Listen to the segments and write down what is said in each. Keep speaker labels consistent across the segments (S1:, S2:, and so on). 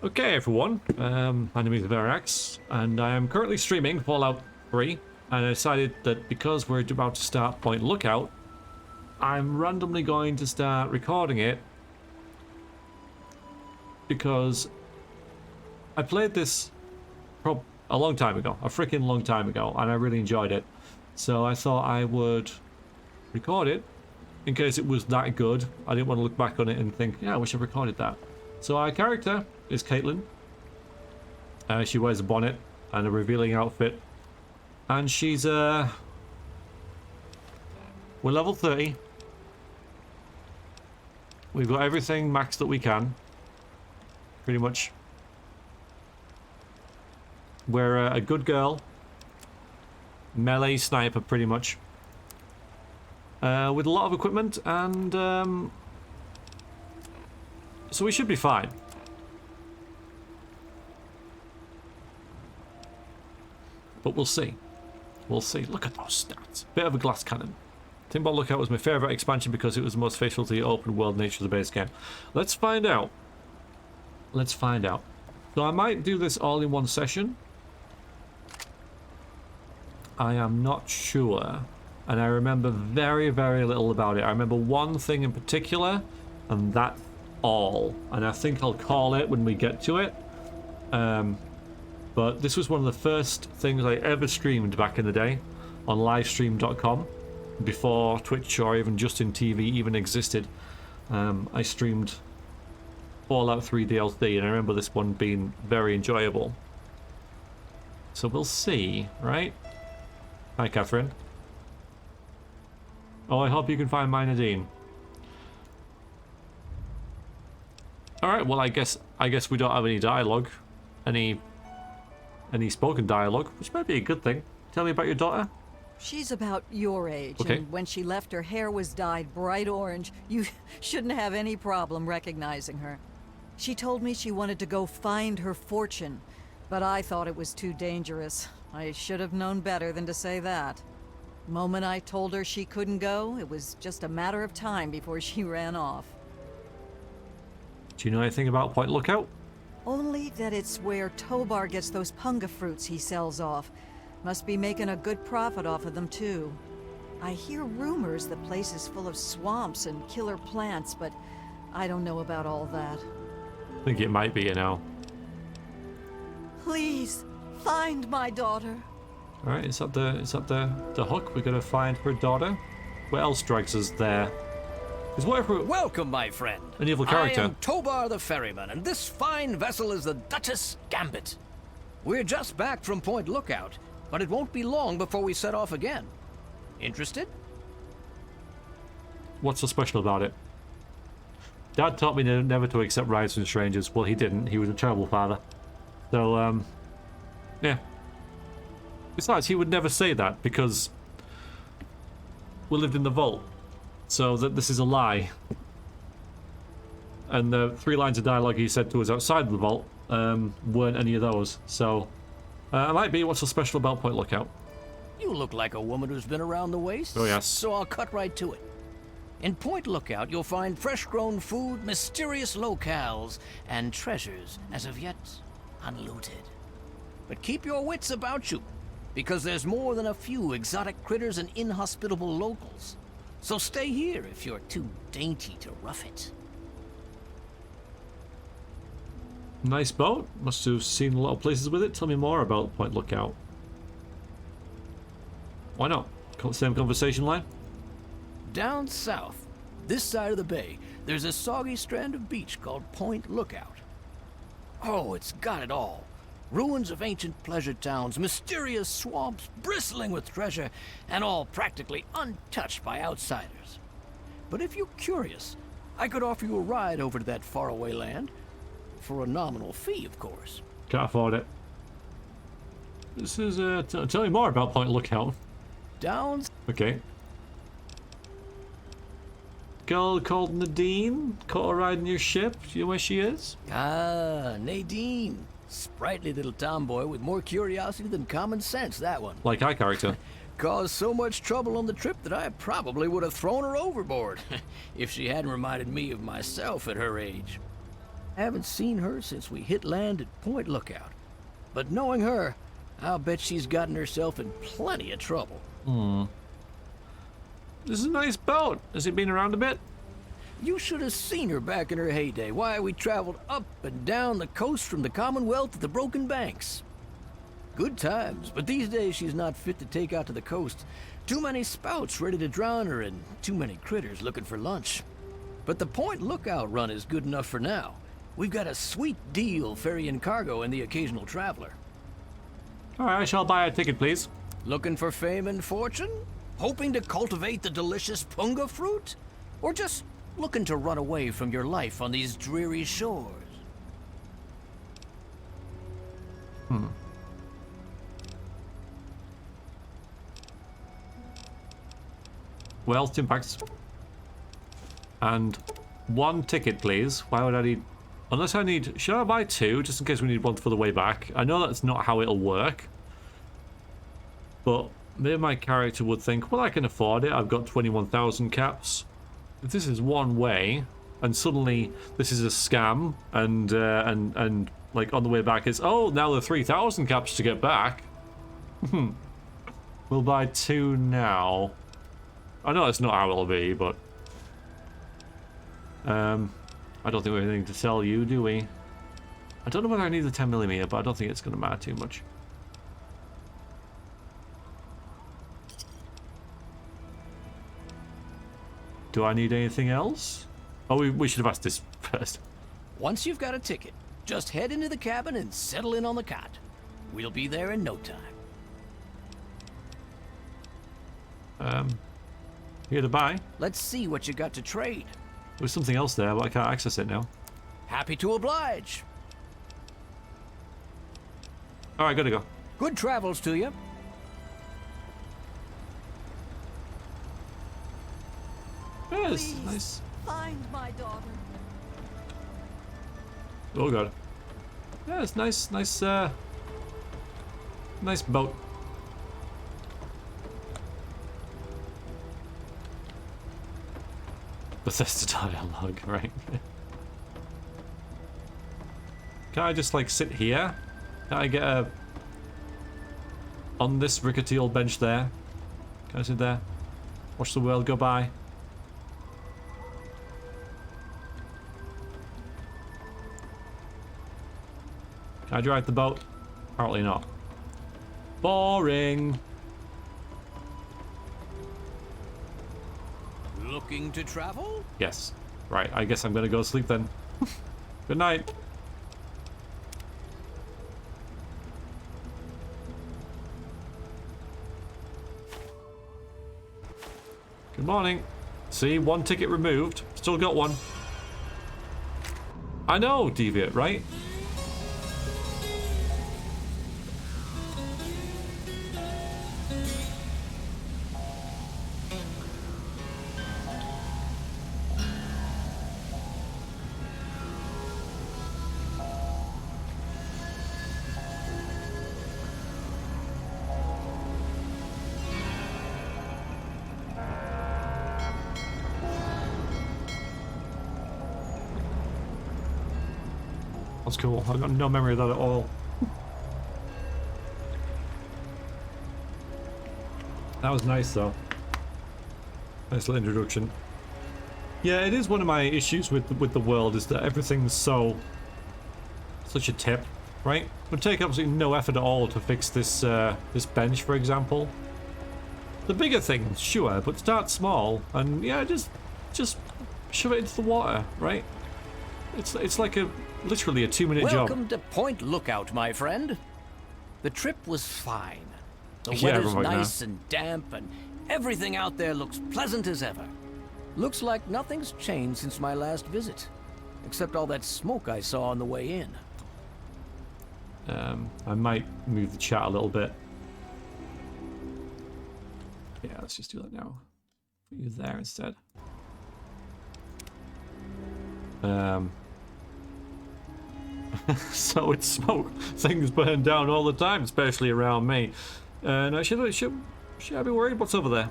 S1: Okay, everyone. My name is Verax, and I am currently streaming Fallout 3. And I decided that because we're about to start Point Lookout, I'm randomly going to start recording it because I played this a long time ago, a freaking long time ago, and I really enjoyed it. So I thought I would record it in case it was that good. I didn't want to look back on it and think, yeah, I wish I recorded that. So our character is Caitlin. She wears a bonnet and a revealing outfit. And she's, we're level 30. We've got everything maxed that we can. Pretty much. We're a good girl. Melee sniper, pretty much. With a lot of equipment, and, so we should be fine. But we'll see. We'll see. Look at those stats. Bit of a glass cannon. Timber Lookout was my favourite expansion because it was the most faithful to the open world nature of the base game. Let's find out. Let's find out. So I might do this all in one session. I am not sure. And I remember very, very little about it. I remember one thing in particular, and that's all. And I think I'll call it when we get to it. But this was one of the first things I ever streamed back in the day on livestream.com before Twitch or even Justin TV even existed. I streamed Fallout 3 DLC, and I remember this one being very enjoyable. So we'll see, right? Hi, Catherine. Oh, I hope you can find my Nadine. Alright, well, I guess we don't have any dialogue. Any spoken dialogue, which might be a good thing. Tell me about your daughter.
S2: She's about your age,
S1: okay.
S2: And when she left, her hair was dyed bright orange. You shouldn't have any problem recognizing her. She told me she wanted to go find her fortune, but I thought it was too dangerous. I should have known better than to say that. Moment I told her she couldn't go, it was just a matter of time before she ran off.
S1: Do you know anything about Point Lookout?
S2: Only that it's where Tobar gets those punga fruits he sells off. Must be making a good profit off of them, too. I hear rumors the place is full of swamps and killer plants, but I don't know about all that.
S1: I think it might be, you know.
S2: Please, find my daughter.
S1: Alright, is that the hook? We're gonna find her daughter? What else drags us there? Is whatever.
S3: Welcome, my friend.
S1: An evil character.
S3: I am Tobar the Ferryman, and this fine vessel is the Duchess Gambit. We're just back from Point Lookout, but it won't be long before we set off again. Interested?
S1: What's so special about it? Dad taught me never to accept rides from strangers. Well, he didn't. He was a terrible father. So, yeah. Besides, he would never say that because we lived in the vault. So that this is a lie. And the 3 lines of dialogue he said to us outside the vault weren't any of those. So, it might be what's so special about Point Lookout.
S3: You look like a woman who's been around the wastes.
S1: Oh, yes.
S3: So I'll cut right to it. In Point Lookout, you'll find fresh-grown food, mysterious locales, and treasures as of yet unlooted. But keep your wits about you, because there's more than a few exotic critters and inhospitable locals. So stay here if you're too dainty to rough it.
S1: Nice boat. Must have seen a lot of places with it. Tell me more about Point Lookout. Why not? Same conversation line?
S3: Down south, this side of the bay, there's a soggy strand of beach called Point Lookout. Oh, it's got it all. Ruins of ancient pleasure towns, mysterious swamps bristling with treasure, and all practically untouched by outsiders. But if you're curious, I could offer you a ride over to that faraway land. For a nominal fee, of course.
S1: Can't afford it. This is, tell me more about Point Lookout.
S3: Down...
S1: Okay. Girl called Nadine? Caught her riding your ship? Do you know where she is?
S3: Ah, Nadine. Sprightly little tomboy with more curiosity than common sense, that one.
S1: Like our character.
S3: Caused so much trouble on the trip that I probably would have thrown her overboard if she hadn't reminded me of myself at her age. Haven't seen her since we hit land at Point Lookout. But knowing her, I'll bet she's gotten herself in plenty of trouble.
S1: This is a nice boat. Has it been around a bit?
S3: You should have seen her back in her heyday. Why, we traveled up and down the coast from the Commonwealth to the Broken Banks. Good times, but these days she's not fit to take out to the coast. Too many spouts ready to drown her and too many critters looking for lunch. But the Point Lookout run is good enough for now. We've got a sweet deal ferrying cargo and the occasional traveler.
S1: All right, I shall buy a ticket, please.
S3: Looking for fame and fortune? Hoping to cultivate the delicious punga fruit? Or just looking to run away from your life on these dreary shores?
S1: Well, Timpax. And one ticket, please. Why would I need... Unless I need... Should I buy two, just in case we need one for the way back? I know that's not how it'll work. But maybe my character would think, well, I can afford it. I've got 21,000 caps. If this is one way, and suddenly this is a scam, and like on the way back it's, oh, now the 3,000 caps to get back. We'll buy two now. I know that's not how it'll be, but I don't think we have anything to sell you, do we? I don't know whether I need the 10mm, but I don't think it's going to matter too much. Do I need anything else? Oh, we should have asked this first.
S3: Once you've got a ticket, just head into the cabin and settle in on the cot. We'll be there in no time.
S1: Here to buy.
S3: Let's see what you got to trade.
S1: There was something else there, but I can't access it now.
S3: Happy to oblige.
S1: All right, gotta go.
S3: Good travels to you.
S1: Yes,
S2: Please,
S1: nice.
S2: find my daughter.
S1: Oh god. Yeah, it's nice, nice boat. Bethesda dialogue, right? Can I just like sit here? Can I get a... on this rickety old bench there? Can I sit there? Watch the world go by? Can I drive the boat? Apparently not. Boring.
S3: Looking to travel?
S1: Yes. Right, I guess I'm gonna go sleep then. Good night. Good morning. See, one ticket removed. Still got one. I know, Deviant, right? That's cool. I've got no memory of that at all. That was nice, though. Nice little introduction. Yeah, it is one of my issues with the world is that everything's such a tip, right? It would take absolutely no effort at all to fix this this bench, for example. The bigger things, sure, but start small and yeah, just shove it into the water, right? It's like literally a 2-minute job.
S3: Welcome to Point Lookout, my friend. The trip was fine. The
S1: Yeah,
S3: weather's
S1: right now.
S3: nice and damp, and everything out there looks pleasant as ever. Looks like nothing's changed since my last visit, except all that smoke I saw on the way in.
S1: I might move the chat a little bit. Yeah, let's just do that now. Put you there instead. So it's smoke. Things burn down all the time, especially around me. And should I be worried? What's over there?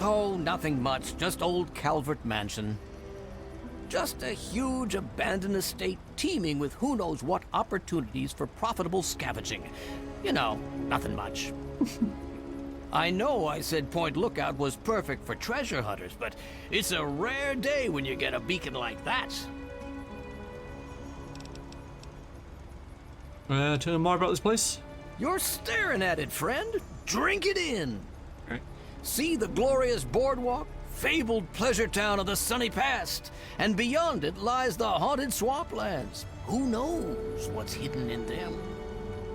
S3: Oh, nothing much. Just old Calvert Mansion. Just a huge abandoned estate teeming with who knows what opportunities for profitable scavenging. You know, nothing much. I know I said Point Lookout was perfect for treasure hunters, but it's a rare day when you get a beacon like that.
S1: Tell me more about this place?
S3: You're staring at it, friend. Drink it in.
S1: Okay.
S3: See the glorious boardwalk, fabled pleasure town of the sunny past, and beyond it lies the haunted swamplands. Who knows what's hidden in them?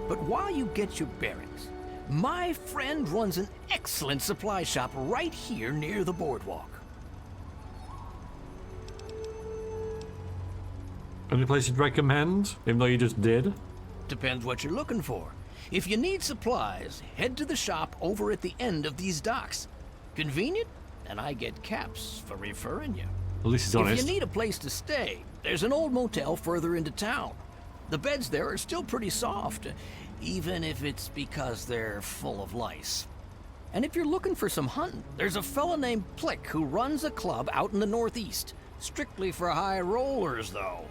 S3: But while you get your bearings, my friend runs an excellent supply shop right here near the boardwalk.
S1: Any place you'd recommend, even though you just did?
S3: Depends what you're looking for. If you need supplies, head to the shop over at the end of these docks. Convenient, and I get caps for referring you.
S1: At least he's honest.
S3: If you need a place to stay, there's an old motel further into town. The beds there are still pretty soft, even if it's because they're full of lice. And if you're looking for some hunting, there's a fella named Plick who runs a club out in the northeast. Strictly for high rollers, though.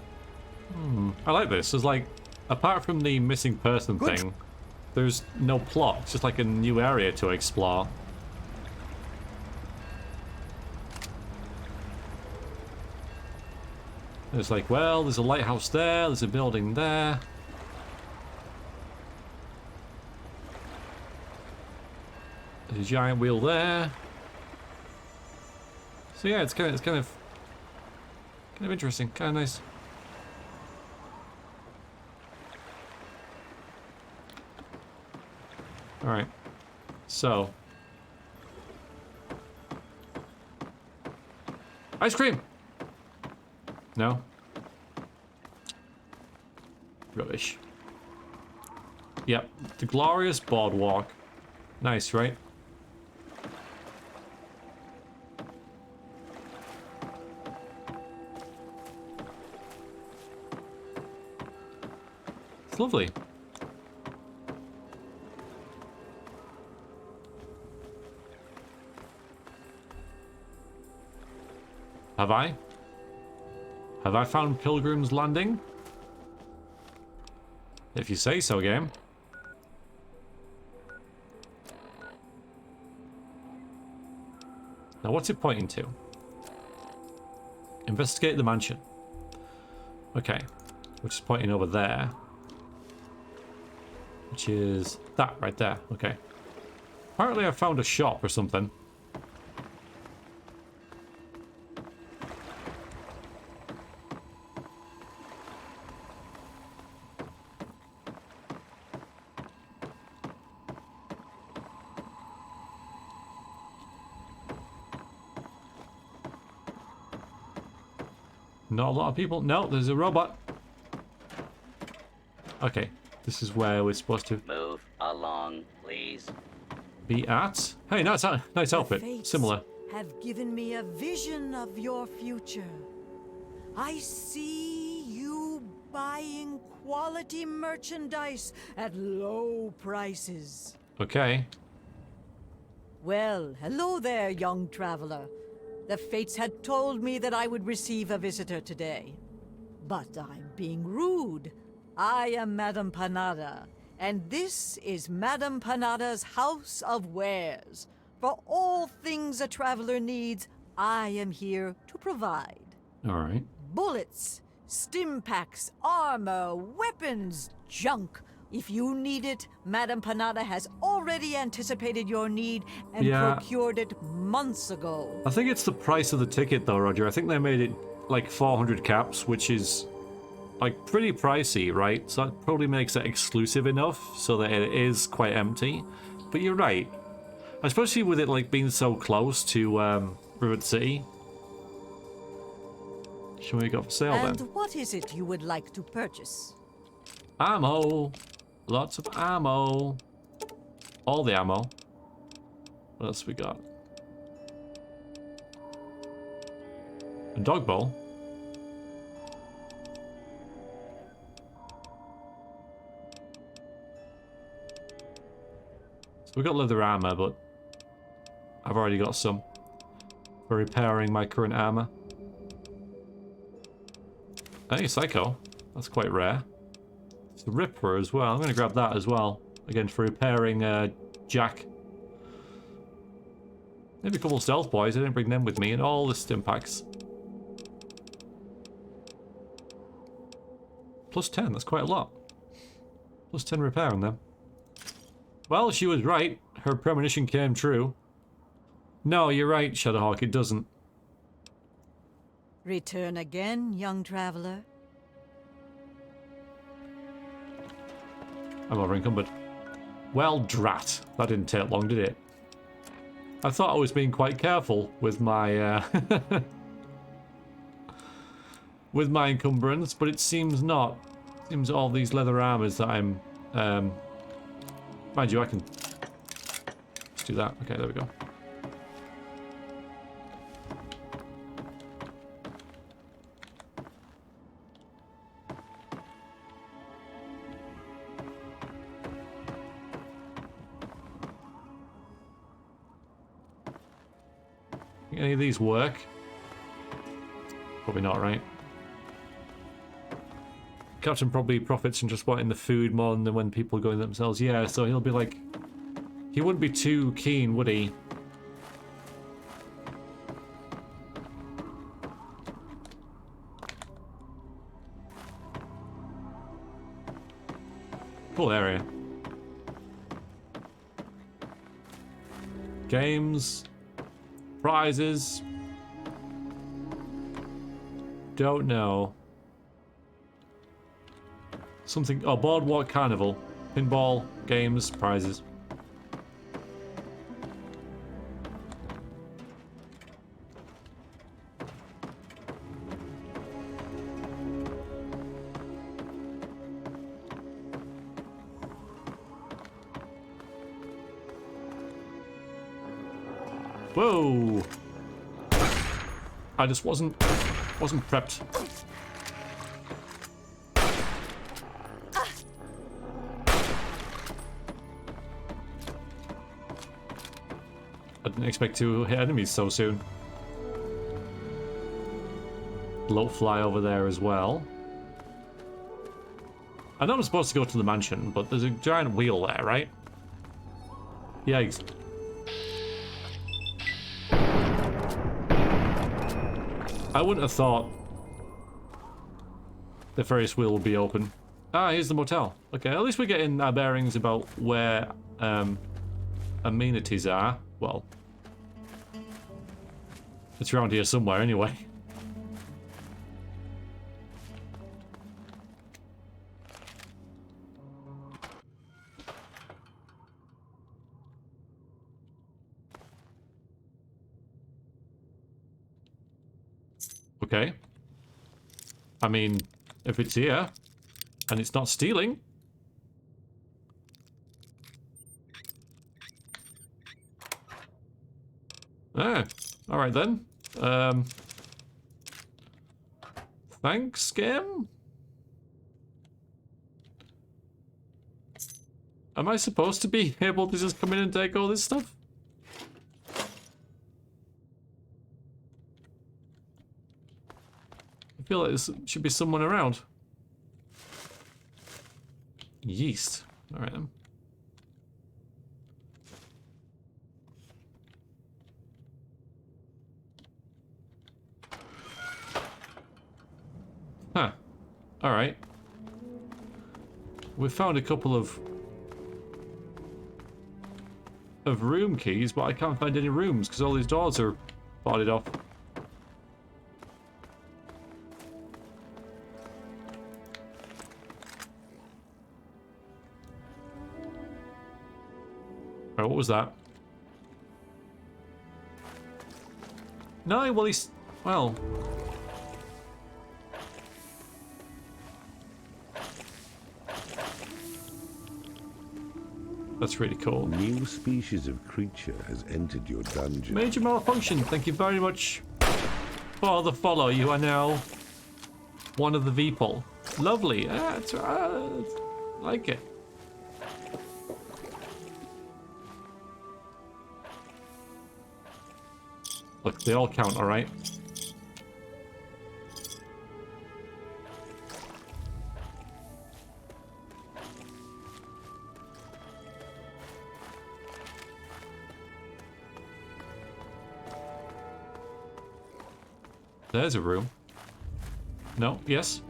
S1: I like this. It's like, apart from the missing person thing, there's no plot. It's just like a new area to explore. It's like, well, there's a lighthouse there, there's a building there. There's a giant wheel there. So yeah, it's kind of interesting, kind of nice. All right, so ice cream. No. Rubbish. Yep, the glorious boardwalk. Nice, right? It's lovely. Have I? Have I found Pilgrim's Landing? If you say so, game. Now, what's it pointing to? Investigate the mansion. Okay. Which is pointing over there. Which is that right there. Okay. Apparently I found a shop or something. Not a lot of people. No, there's a robot. Okay, this is where we're supposed to
S4: move along, please.
S1: be at. Hey, nice outfit.
S2: fates
S1: Similar.
S2: have given me a vision of your future. I see you buying quality merchandise at low prices.
S1: Okay.
S2: Well, hello there, young traveler. The fates had told me that I would receive a visitor today. But I'm being rude. I am Madame Panada, and this is Madame Panada's House of Wares. For all things a traveler needs, I am here to provide.
S1: All right.
S2: Bullets, stim packs, armor, weapons, junk. If you need it, Madame Panada has already anticipated your need and
S1: Yeah.
S2: procured it months ago.
S1: I think it's the price of the ticket, though, Roger. I think they made it like 400 caps, which is like pretty pricey, right? So that probably makes it exclusive enough so that it is quite empty. But you're right, especially with it like being so close to Rivet City. Show me what you got for sale
S2: And
S1: then.
S2: what is it you would like to purchase?
S1: Ammo, lots of ammo, all the ammo. What else we got? A dog bowl. So we got leather armor, but I've already got some for repairing my current armor. Hey, Psycho. That's quite rare. It's a Ripper as well. I'm going to grab that as well. Again, for repairing Jack. Maybe a couple of Stealth Boys. I didn't bring them with me. And all the stim packs. Plus 10. That's quite a lot. Plus 10 repair on them. Well, she was right. Her premonition came true. No, you're right, Shadowhawk. It doesn't.
S2: Return again, young traveler.
S1: I'm over encumbered. Well, drat. That didn't take long, did it? I thought I was being quite careful with my with my encumbrance, but it seems not. It seems all these leather armors that I'm mind you, I can just do that. Okay, there we go. Any of these work? Probably not, right? Captain probably profits from just wanting the food more than when people are going themselves. Yeah, so he'll be like... He wouldn't be too keen, would he? Cool area. Games... Prizes. Don't know. Something. Oh, Boardwalk Carnival. Pinball, games, prizes. Whoa! I just wasn't prepped. I didn't expect to hit enemies so soon. Bloat fly over there as well. I know I'm supposed to go to the mansion, but there's a giant wheel there, right? Yikes. I wouldn't have thought the Ferris wheel would be open. Ah, here's the motel. Okay, at least we're getting our bearings about where amenities are. Well, it's around here somewhere anyway. Okay. I mean, if it's here, and it's not stealing... Ah, alright then. Thanks, game? Am I supposed to be able to just come in and take all this stuff? I feel like there should be someone around. Yeast. Alright then. Huh. Alright. We found a couple of room keys, but I can't find any rooms because all these doors are boarded off. Alright, what was that? No, well he's... well... That's really cool.
S5: A new species of creature has entered your dungeon.
S1: Major malfunction. Thank you very much for the follow. You are now one of the people. Lovely. It's, like it. Look, they all count, all right? There's a room. No, yes.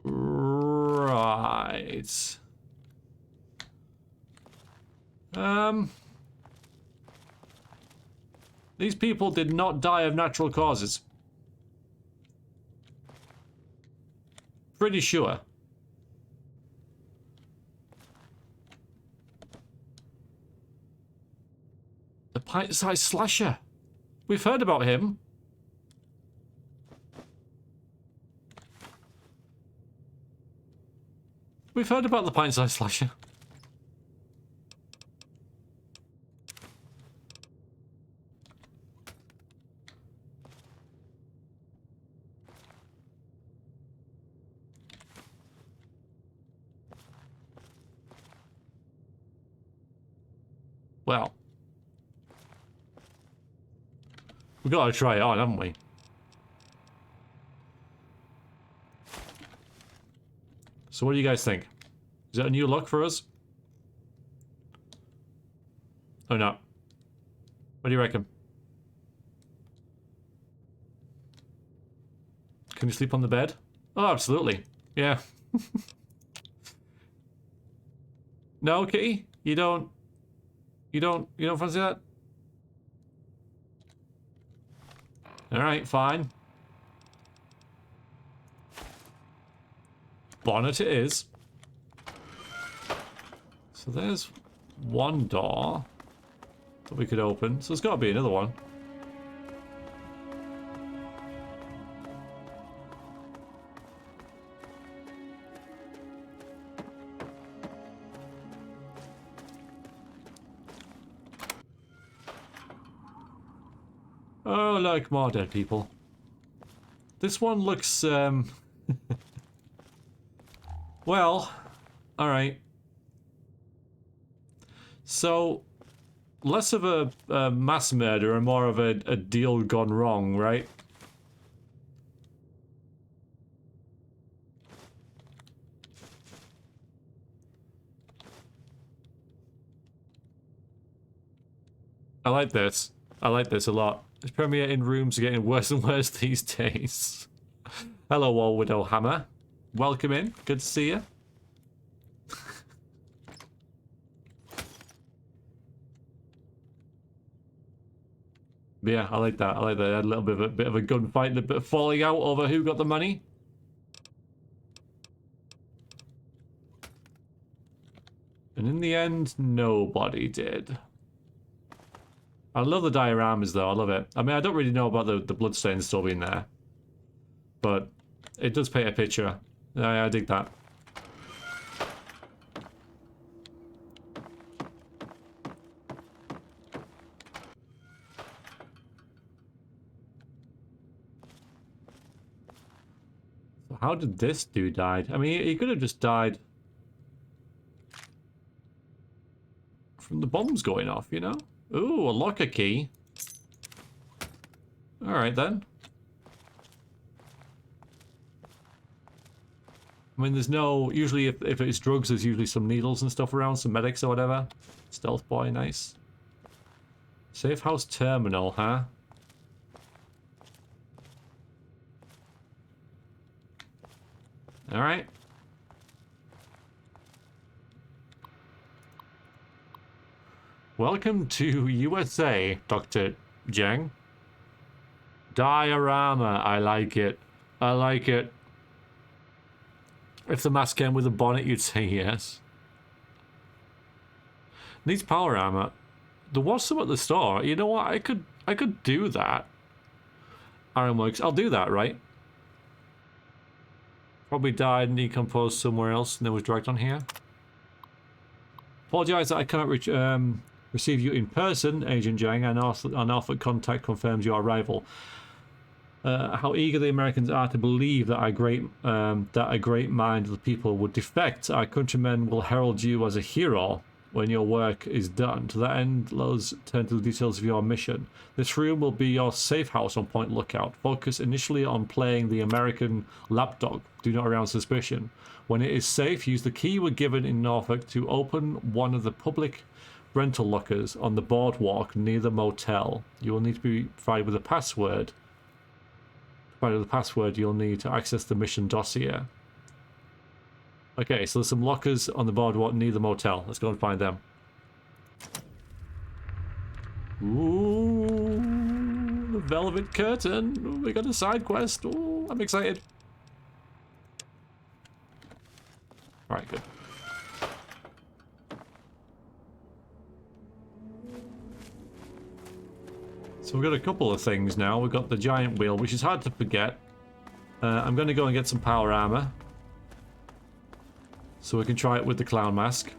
S1: Right. These people did not die of natural causes. Pretty sure. The pint-sized slasher. We've heard about him. We've heard about the pint-sized slasher. Well. We've got to try it on, haven't we? So what do you guys think? Is that a new look for us? Or not? What do you reckon? Can you sleep on the bed? Oh, absolutely. Yeah. No, Kitty? You don't fancy that? Alright, fine. Bonnet it is. So there's one door that we could open. So there's got to be another one. Oh, like more dead people. This one looks, well, alright. So, less of a mass murder and more of a deal gone wrong, right? I like this. I like this a lot. This permeating rooms are getting worse and worse these days. Hello, War Widow Hammer. Welcome in. Good to see you. Yeah, I like that. I like that. A little bit of a gunfight, a bit of falling out over who got the money. And in the end, nobody did. I love the dioramas though, I love it. I mean, I don't really know about the bloodstains still being there. But it does paint a picture. I dig that. So how did this dude die? I mean, he could have just died from the bombs going off, you know? Ooh, a locker key. Alright then. I mean, there's no... Usually if it's drugs, there's usually some needles and stuff around, some medics or whatever. Stealth boy, nice. Safe house terminal, huh? Alright. Welcome to USA, Dr. Jiang. Diorama, I like it. I like it. If the mask came with a bonnet, you'd say yes. Needs power armor. There was some at the store. You know what? I could do that. Ironworks. I'll do that, right? Probably died and decomposed somewhere else and then was dragged on here. Apologise that I cannot receive you in person, Agent Jiang. Our Norfolk contact confirms your arrival. How eager the Americans are to believe that a great mind of the people would defect. Our countrymen will herald you as a hero when your work is done. To that end, let us turn to the details of your mission. This room will be your safe house on Point Lookout. Focus initially on playing the American lapdog. Do not arouse suspicion. When it is safe, use the key you were given in Norfolk to open one of the public rental lockers on the boardwalk near the motel. You will need to be provided with a password. Provided with a password, you'll need to access the mission dossier. Okay, so there's some lockers on the boardwalk near the motel. Let's go and find them. Ooh, the velvet curtain. Ooh, we got a side quest. Ooh, I'm excited. All right, good. So we've got a couple of things now. We've got the giant wheel, which is hard to forget. I'm going to go and get some power armor. So we can try it with the clown mask.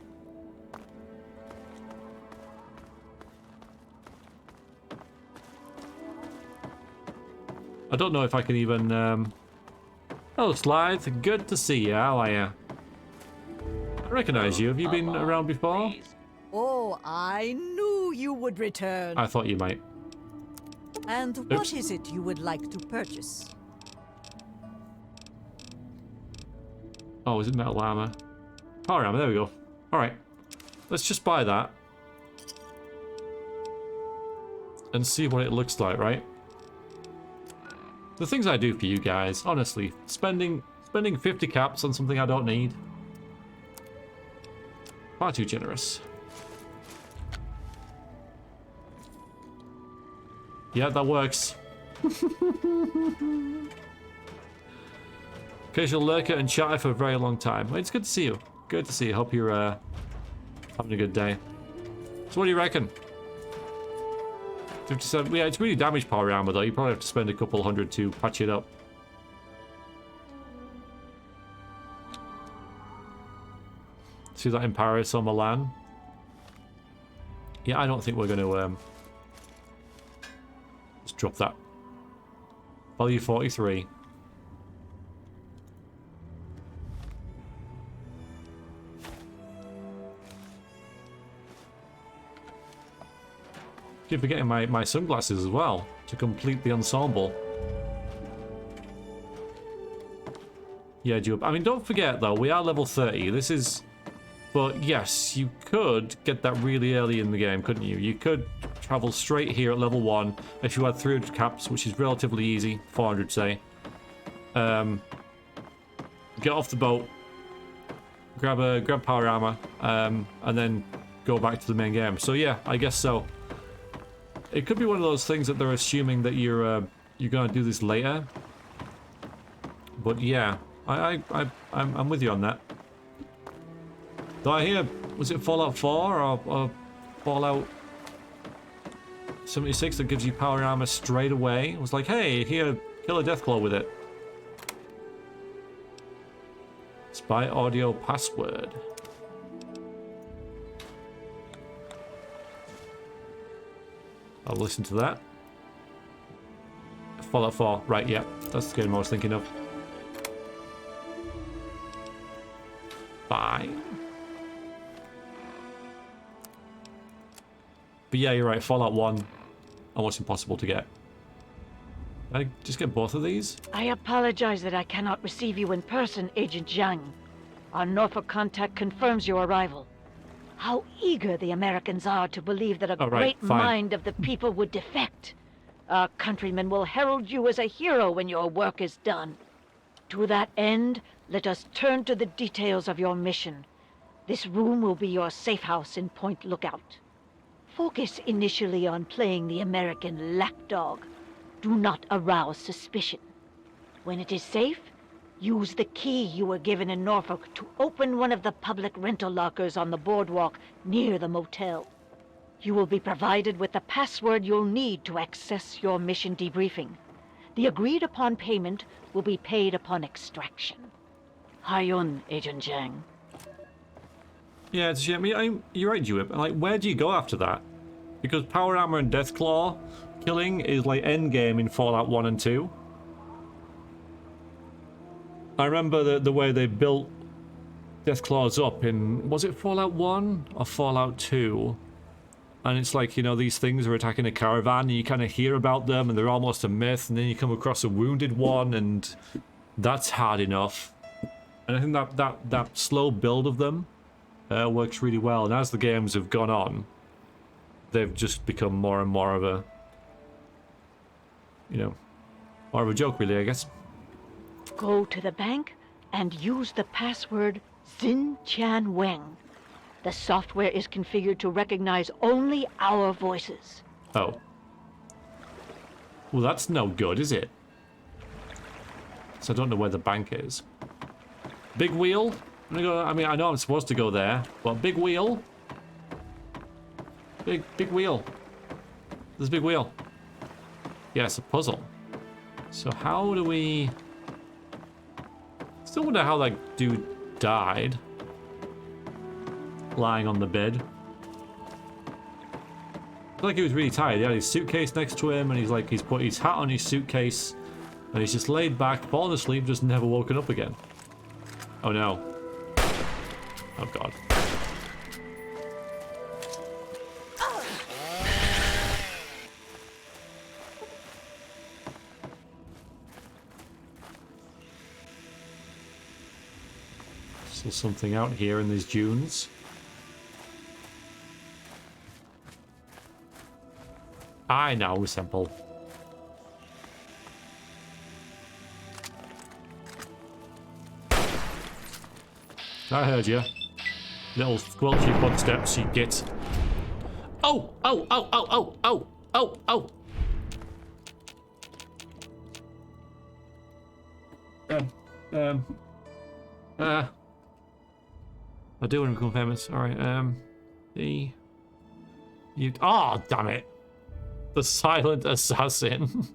S1: I don't know if I can even... Hello, Slythe. Good to see you. How are you? I recognize you. Have you been around before?
S4: Please.
S2: Oh, I knew you would return.
S1: I thought you might.
S2: And
S1: Oops.
S2: what is it you would like to purchase?
S1: Oh, is it metal armor? Power armor, there we go. Alright. Let's just buy that. And see what it looks like, right? The things I do for you guys, honestly. Spending 50 caps on something I don't need. Far too generous. Yeah, that works. Occasional lurker and chatter for a very long time. Well, it's good to see you. Good to see you. Hope you're having a good day. So what do you reckon? 57. Yeah, it's really damaged power armor though. You probably have to spend a couple hundred to patch it up. See that in Paris or Milan? Yeah, I don't think we're going to just drop that. Value 43. Keep forgetting my sunglasses as well to complete the ensemble. Yeah, Jube. I mean, don't forget though, we are level 30. This is... But yes, you could get that really early in the game, couldn't you? You could travel straight here at level 1 if you had 300 caps, which is relatively easy. 400, say. Get off the boat, grab power armor, and then go back to the main game. So yeah, I guess so. It could be one of those things that they're assuming that you're gonna do this later. But yeah, I'm with you on that. Though I hear, was it Fallout 4 or Fallout 76 that gives you power armor straight away? It was like, hey, here, kill a Deathclaw with it. Spy audio password. I'll listen to that. Fallout 4, right, yeah. That's the game I was thinking of. Fine. But yeah, you're right, Fallout 1, almost impossible to get. Can I just get both of these?
S6: I apologize that I cannot receive you in person, Agent Zhang. Our Norfolk contact confirms your arrival. How eager the Americans are to believe that a
S1: Oh, right,
S6: great
S1: fine.
S6: mind of the people would defect. Our countrymen will herald you as a hero when your work is done. To that end, let us turn to the details of your mission. This room will be your safe house in Point Lookout. Focus initially on playing the American lapdog. Do not arouse suspicion. When it is safe, use the key you were given in Norfolk to open one of the public rental lockers on the boardwalk near the motel. You will be provided with the password you'll need to access your mission debriefing. The agreed-upon payment will be paid upon extraction. Hayun, Agent Zhang.
S1: Yeah, it's a shame. You're right, Jewip. Like, where do you go after that? Because power armor and Deathclaw killing is like endgame in Fallout 1 and 2. I remember the way they built Deathclaws up in, was it Fallout 1 or Fallout 2? And it's like, you know, these things are attacking a caravan and you kind of hear about them and they're almost a myth, and then you come across a wounded one and that's hard enough. And I think that slow build of them works really well. And as the games have gone on, they've just become more and more of a, you know, more of a joke, really, I guess.
S6: Go to the bank and use the password Xin Tian Weng. The software is configured to recognize only our voices.
S1: Oh. Well, that's no good, is it? So I don't know where the bank is. Big wheel? I'm gonna go, I mean, I know I'm supposed to go there, but big wheel? Big wheel. There's a big wheel. Yeah, it's a puzzle. So how do we... Still wonder how that dude died. Lying on the bed. I feel like he was really tired. He had his suitcase next to him, and he's put his hat on his suitcase, and he's just laid back, fallen asleep, just never woken up again. Oh no. Oh god. Still something out here in these dunes. I know, simple. I heard you. Little squelchy footsteps, you git. Oh! Oh! Oh! Oh! Oh! Oh! Oh! Oh! I do want to become famous. Alright, oh, damn it! The silent assassin.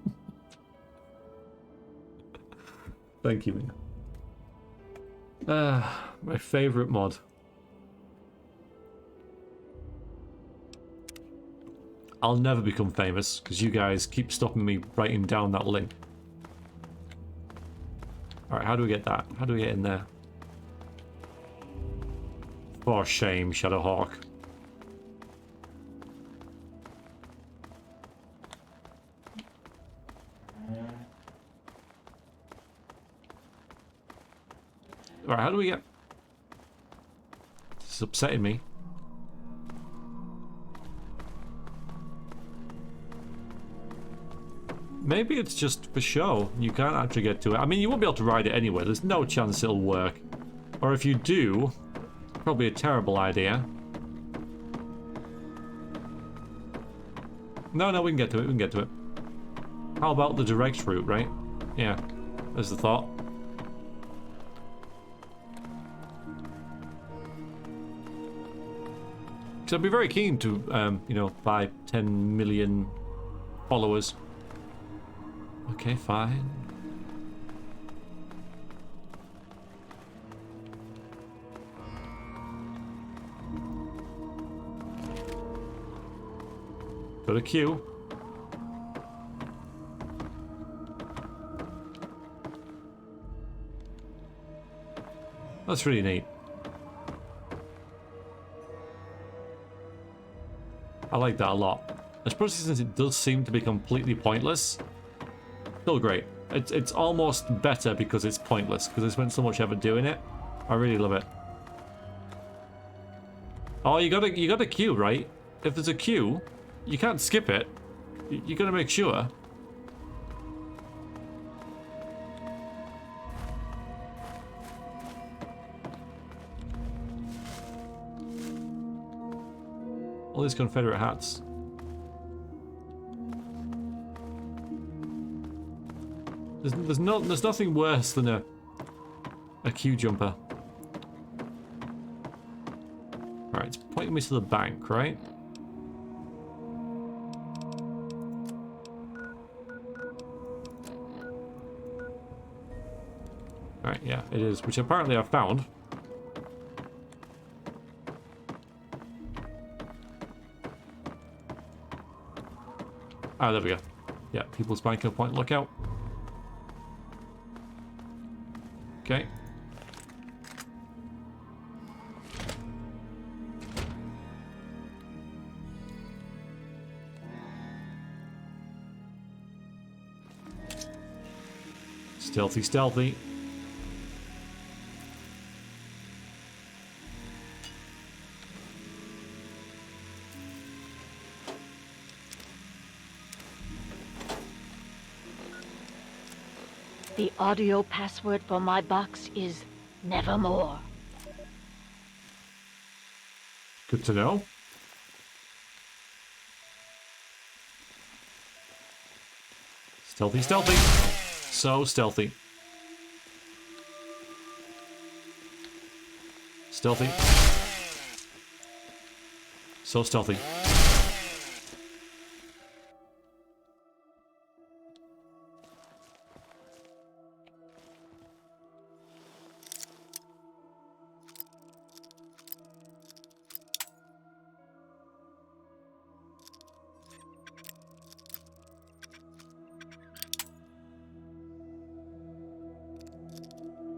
S1: Thank you, man. My favorite mod. I'll never become famous because you guys keep stopping me writing down that link. Alright, how do we get that? How do we get in there? For shame, Shadowhawk. Alright, how do we get... This is upsetting me. Maybe it's just for show. You can't actually get to it. I mean, you won't be able to ride it anyway. There's no chance it'll work. Or if you do, probably a terrible idea. No, we can get to it. We can get to it. How about the direct route, right? Yeah, there's the thought. So I'd be very keen to, you know, buy 10 million followers. Okay, fine. Got a queue. That's really neat. I like that a lot. Especially since it does seem to be completely pointless. Still great. It's almost better because it's pointless, because I spent so much effort doing it. I really love it. Oh, you got a queue, right? If there's a queue, you can't skip it. You gotta make sure. All these Confederate hats. There's nothing worse than a queue jumper. Right, it's pointing me to the bank, right? Alright, yeah, it is, which apparently I've found. Ah, there we go. Yeah, People's Bank of Point Lookout. Okay. Stealthy, stealthy.
S6: The audio password for my box is nevermore.
S1: Good to know. Stealthy, stealthy. So stealthy. Stealthy. So stealthy.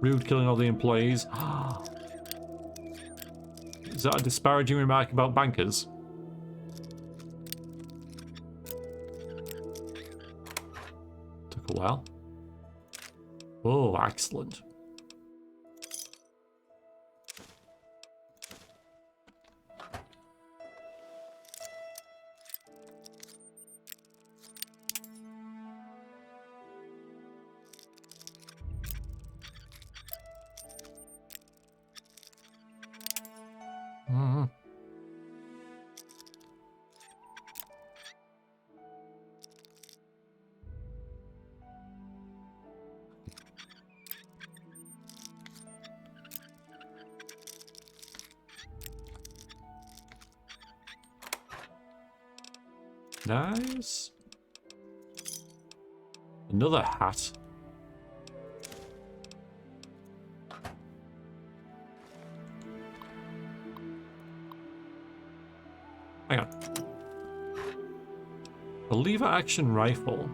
S1: Rude, killing all the employees. Is that a disparaging remark about bankers? Took a while. Oh, excellent. Nice. Another hat. Hang on. A lever action rifle.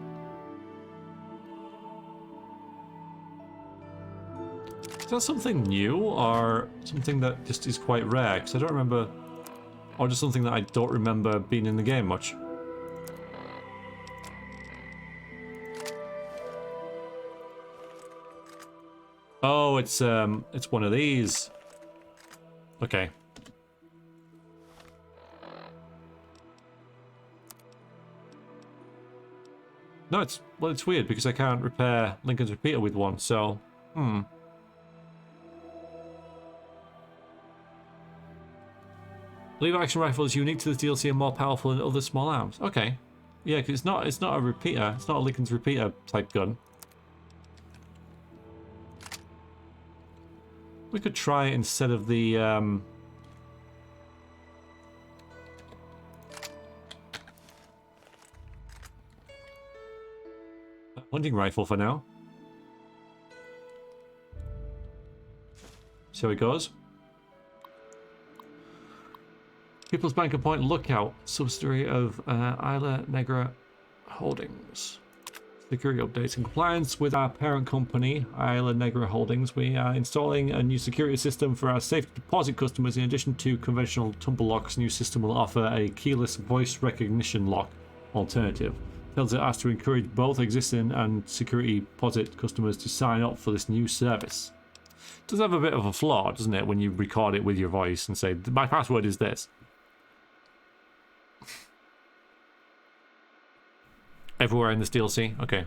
S1: Is that something new or something that just is quite rare? Because I don't remember, or just something that I don't remember being in the game much. Oh, it's one of these. Okay. No, it's weird because I can't repair Lincoln's repeater with one, so Lever action rifle is unique to this DLC and more powerful than other small arms. Okay. Yeah, because it's not a repeater, it's not a Lincoln's repeater type gun. We could try it instead of the hunting rifle for now. See how it goes. People's Bank of Point Lookout, subsidiary of Isla Negra Holdings. Security updates. In compliance with our parent company, Isla Negra Holdings, we are installing a new security system for our safe deposit customers. In addition to conventional tumble locks, new system will offer a keyless voice recognition lock alternative. Tells it asked to encourage both existing and security deposit customers to sign up for this new service. It does have a bit of a flaw, doesn't it, when you record it with your voice and say, my password is this. Everywhere in this DLC? Okay.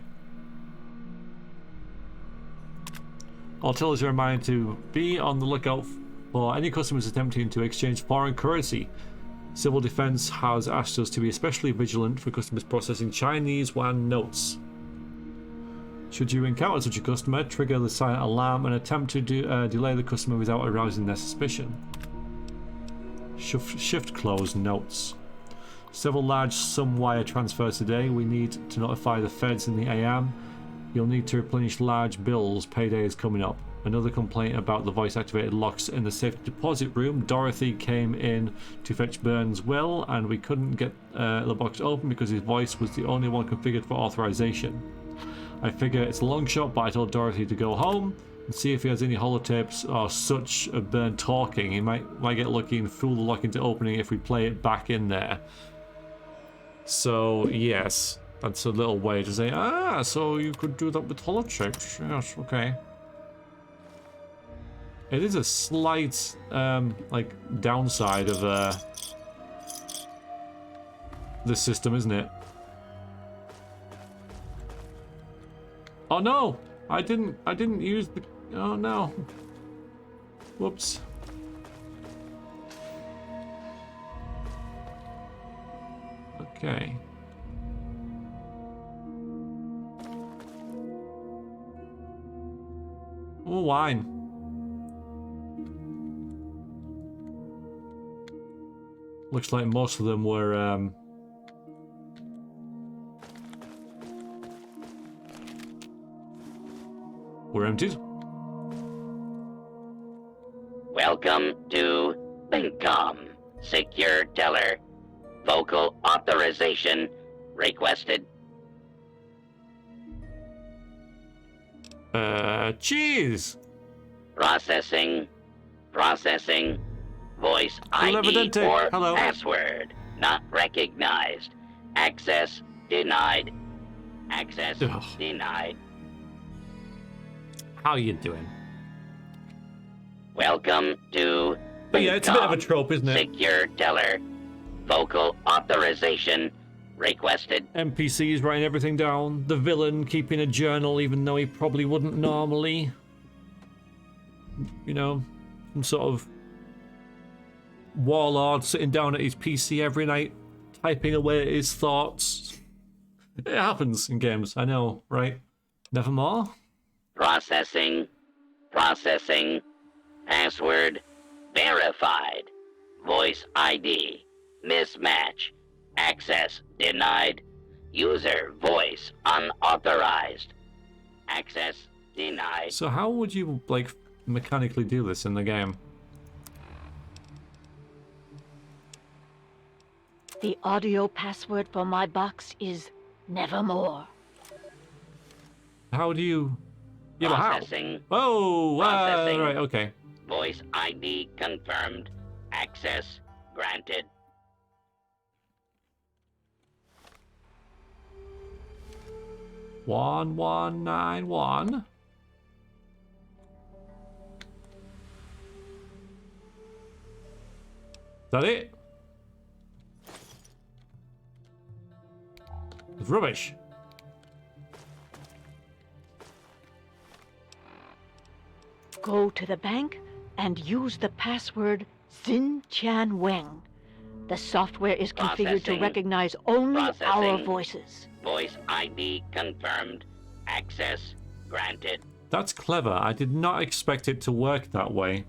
S1: I'll tell us a reminder to be on the lookout for any customers attempting to exchange foreign currency. Civil Defense has asked us to be especially vigilant for customers processing Chinese yuan notes. Should you encounter such a customer, trigger the silent alarm and attempt to delay the customer without arousing their suspicion. Shift close notes. Several large sum wire transfers today. We need to notify the feds in the AM. You'll need to replenish large bills. Payday is coming up. Another complaint about the voice-activated locks in the safe deposit room. Dorothy came in to fetch Burns' will, and we couldn't get the box open because his voice was the only one configured for authorization. I figure it's a long shot, but I told Dorothy to go home and see if he has any holotapes or such of Burn talking. He might get lucky and fool the lock into opening if we play it back in there. So, yes, that's a little way to say, so you could do that with holotapes. Yes, okay. It is a slight, downside of, this system, isn't it? Oh no! I didn't use the... Oh, no. Whoops. Okay. Oh, wine. Looks like most of them were emptied.
S4: Welcome to Bincom. Secure teller. Vocal authorization requested.
S1: Cheese!
S4: Processing. Processing. Voice ID
S1: Evidente.
S4: or
S1: Hello.
S4: password not recognized. Access denied. Access
S1: Ugh.
S4: denied.
S1: How you doing?
S4: Welcome to
S1: But yeah, it's a bit of a
S4: Bincom.
S1: trope, isn't it?
S4: Secure teller. Vocal authorization requested.
S1: NPCs writing everything down. The villain keeping a journal even though he probably wouldn't normally. You know, some sort of warlord sitting down at his PC every night, typing away at his thoughts. It happens in games, I know, right? Nevermore.
S4: Processing. Processing. Password verified. Voice ID mismatch. Access denied. User voice unauthorized. Access denied.
S1: So how would you, like, mechanically do this in the game?
S6: The audio password for my box is nevermore.
S1: How do you... Yeah, but how?
S4: Processing.
S1: Oh,
S4: Processing.
S1: right, okay.
S4: Voice ID confirmed. Access granted.
S1: One, 191. Is that it? It's rubbish.
S6: Go to the bank and use the password Xin Chan Weng. The software is configured to
S4: Processing.
S6: recognize only our
S4: Processing.
S6: voices.
S4: Voice ID confirmed. Access granted.
S1: That's clever. I did not expect it to work that way.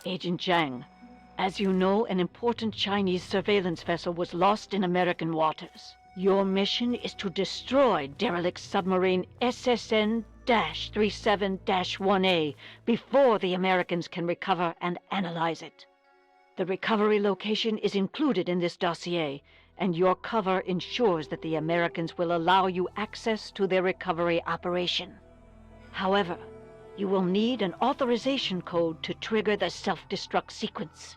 S6: Agent Zhang, as you know, an important Chinese surveillance vessel was lost in American waters. Your mission is to destroy derelict submarine SSN-37-1A before the Americans can recover and analyze it. The recovery location is included in this dossier, and your cover ensures that the Americans will allow you access to their recovery operation. However, you will need an authorization code to trigger the self-destruct sequence.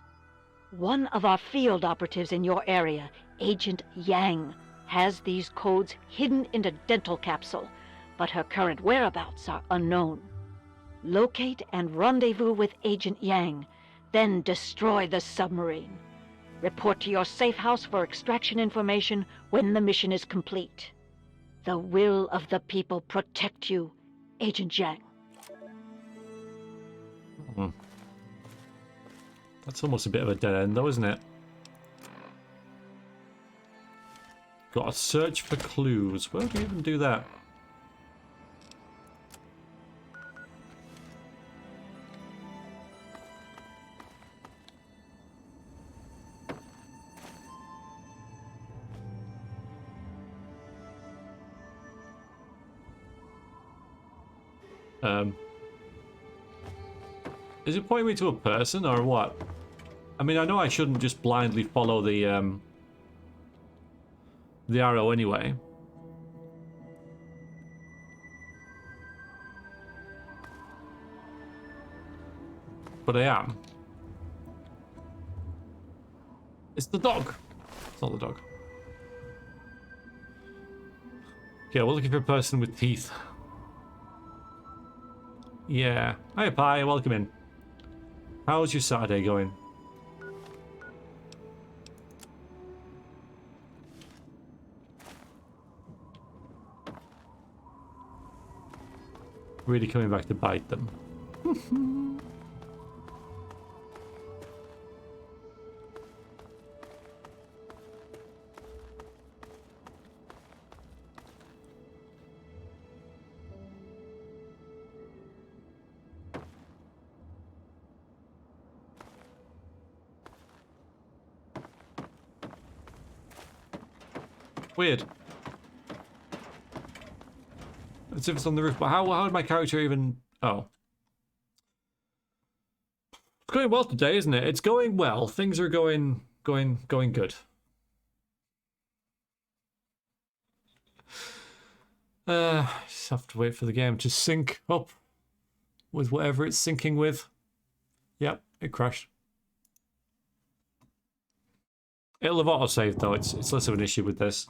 S6: One of our field operatives in your area, Agent Yang, has these codes hidden in a dental capsule, but her current whereabouts are unknown. Locate and rendezvous with Agent Yang, then destroy the submarine. Report to your safe house for extraction information when the mission is complete. The will of the people protect you, Agent Yang.
S1: That's almost a bit of a dead end, though, isn't it? Got to search for clues. Where do you even do that? Is it pointing me to a person or what? I mean, I know I shouldn't just blindly follow the arrow anyway. But I am. It's the dog. It's not the dog. Okay, we're looking for a person with teeth. Yeah. Hi, Pi. Welcome in. How's your Saturday going? really coming back to bite them. Weird. As if it's on the roof, but how did my character even... Oh. It's going well today, isn't it? It's going well. Things are going good. Just have to wait for the game to sync up with whatever it's syncing with. Yep, it crashed. It'll have autosaved though, it's less of an issue with this.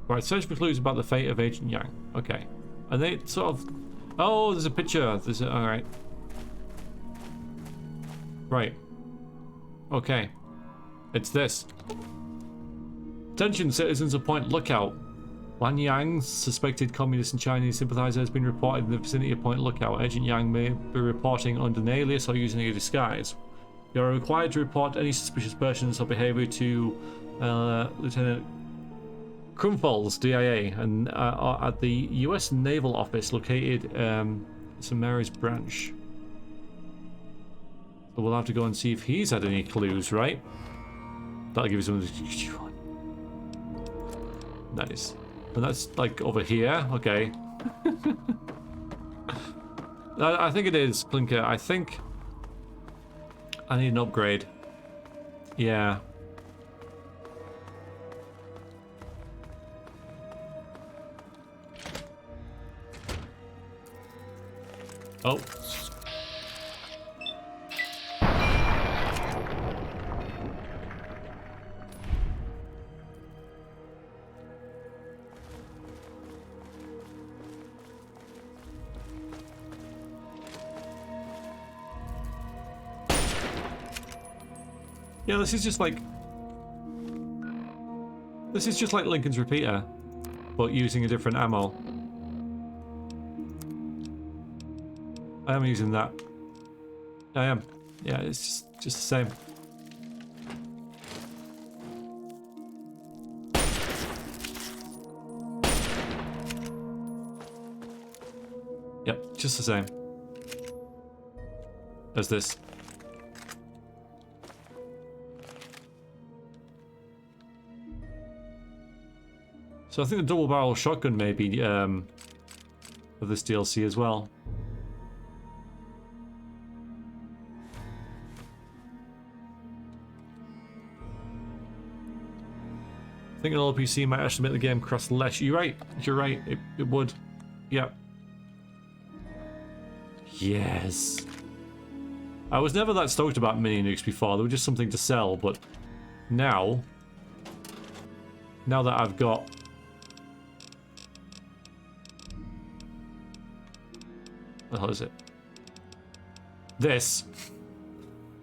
S1: Right, search for clues about the fate of Agent Yang. Okay. And they sort of... Oh, there's a picture. There's a... Alright. Right. Okay. It's this. Attention, citizens of Point Lookout. Wan Yang, suspected communist and Chinese sympathizer, has been reported in the vicinity of Point Lookout. Agent Yang may be reporting under an alias or using a disguise. You are required to report any suspicious persons or behavior to Lieutenant Krumfalls, DIA, and at the U.S. Naval Office located St. Mary's Branch. So we'll have to go and see if he's had any clues, right? That'll give you something to... Nice. And that's like over here. Okay. I think it is, Clinker. I think I need an upgrade. Yeah. Oh. Yeah, this is just like Lincoln's repeater, but using a different ammo. I am using that. I am. Yeah, it's just the same. Yep, just the same as this. So I think the double barrel shotgun may be of this DLC as well. I think an LPC might actually make the game cross less. You're right. You're right. It would. Yep. Yes. I was never that stoked about mini nukes before. They were just something to sell, but now that I've got what the hell is it? This.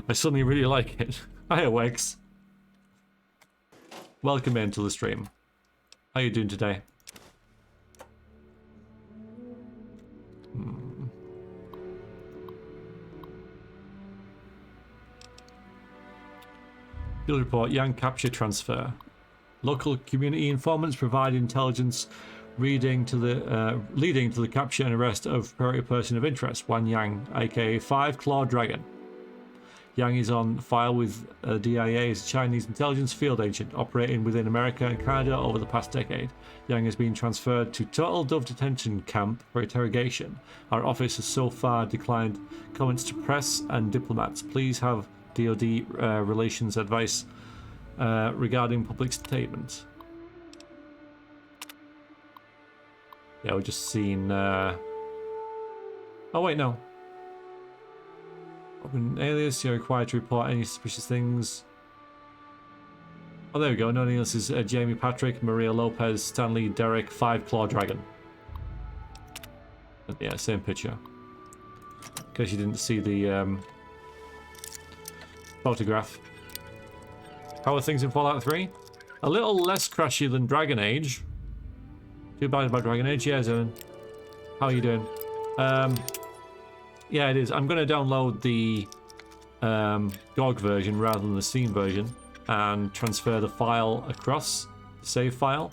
S1: I suddenly really like it. Hiya, Wex. Welcome into the stream. How you doing today? Field report, Yang capture transfer. Local community informants provide intelligence leading to the capture and arrest of a person of interest, Wan Yang, aka 5-Claw Dragon. Yang is on file with DIA as a Chinese intelligence field agent operating within America and Canada over the past decade. Yang has been transferred to Turtle Dove Detention Camp for interrogation. Our office has so far declined comments to press and diplomats. Please have DoD relations advice regarding public statements. Yeah, we're just seeing... Oh wait, no. Open alias, you're required to report any suspicious things. Oh, there we go. No alias is Jamie Patrick, Maria Lopez, Stanley, Derek, 5-Claw Dragon. Yeah, same picture. case you didn't see the photograph. How are things in Fallout 3? A little less crashy than Dragon Age. Too bad about Dragon Age? Yeah, Zenon. How are you doing? Yeah, it is. I'm going to download the GOG version rather than the Steam version and transfer the file across, the save file.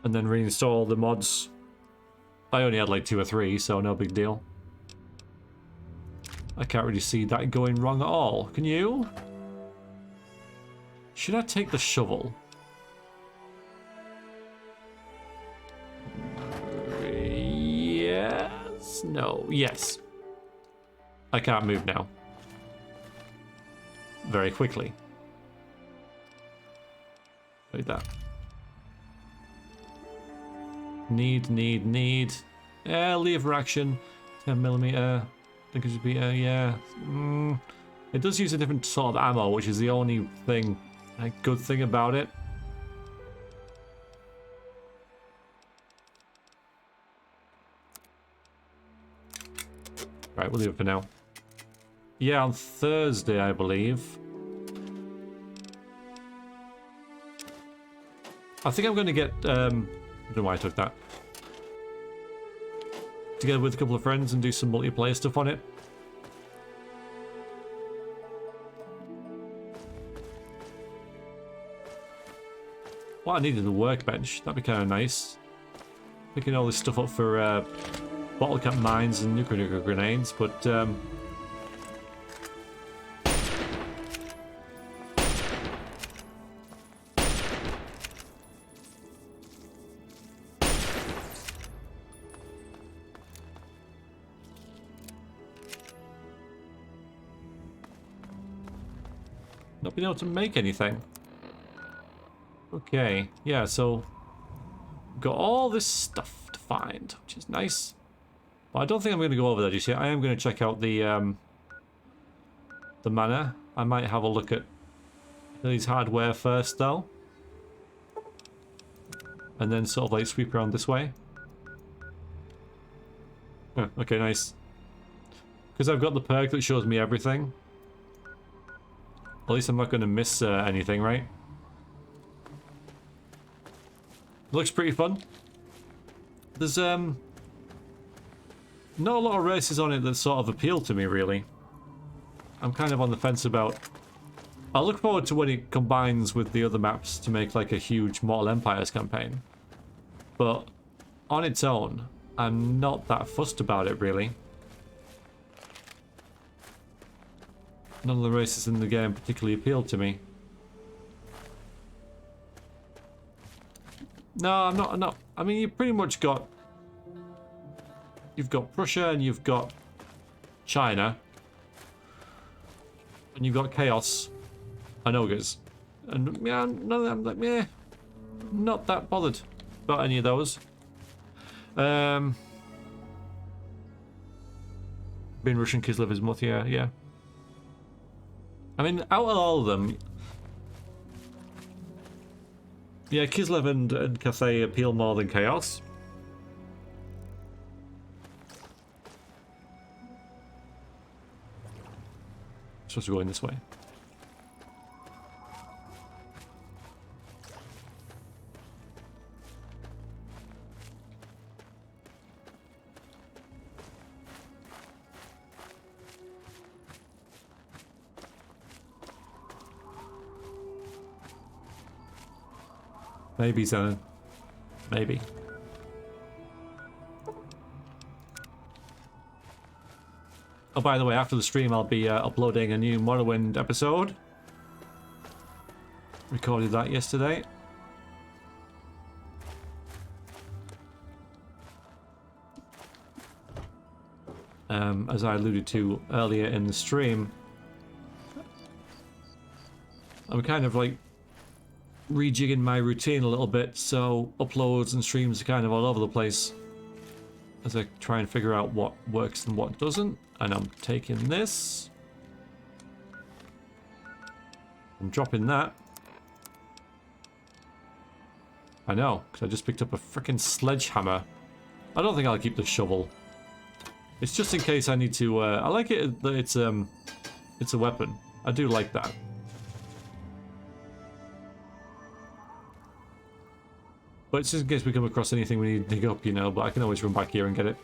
S1: And then reinstall the mods. I only had like 2 or 3, so no big deal. I can't really see that going wrong at all. Can you? Should I take the shovel? Yes. No. Yes. I can't move now. Very quickly. Like that. Need. Lever action. 10mm. I think it should be, yeah. It does use a different sort of ammo, which is the only thing, good thing about it. Right, we'll leave it for now. Yeah, on Thursday, I believe. I think I'm going to get, I don't know why I took that. Together with a couple of friends and do some multiplayer stuff on it. What I need is a workbench. That'd be kind of nice. Picking all this stuff up for bottle cap mines and nuclear grenades, but not being able to make anything. Okay, yeah, so got all this stuff to find, which is nice. But I don't think I'm going to go over there just yet. I am going to check out the manor. I might have a look at these hardware first, though, and then sort of like sweep around this way. Oh, okay, nice. Because I've got the perk that shows me everything. At least I'm not going to miss anything, right? Looks pretty fun. There's not a lot of races on it that sort of appeal to me, really. I'm kind of on the fence about... I look forward to when it combines with the other maps to make like a huge Mortal Empires campaign. But on its own, I'm not that fussed about it, really. None of the races in the game particularly appealed to me. No, I'm not. I mean, you've pretty much got... You've got Prussia and you've got China. And you've got Chaos and Ogres. And yeah, none of them, like, meh. Not that bothered about any of those. Being Russian Kislev's month, yeah. I mean, out of all of them... Yeah, Kislev and Cathay appeal more than Chaos. Supposed to go in this way. Maybe, Zenon. Maybe. Oh, by the way, after the stream, I'll be uploading a new Morrowind episode. Recorded that yesterday. As I alluded to earlier in the stream, I'm kind of like rejigging my routine a little bit, so uploads and streams are kind of all over the place as I try and figure out what works and what doesn't. And I'm taking this. I'm dropping that. I know, because I just picked up a freaking sledgehammer. I don't think I'll keep the shovel. It's just in case I need to, I like it that it's a weapon. I do like that. But it's just in case we come across anything we need to dig up, you know, but I can always run back here and get it.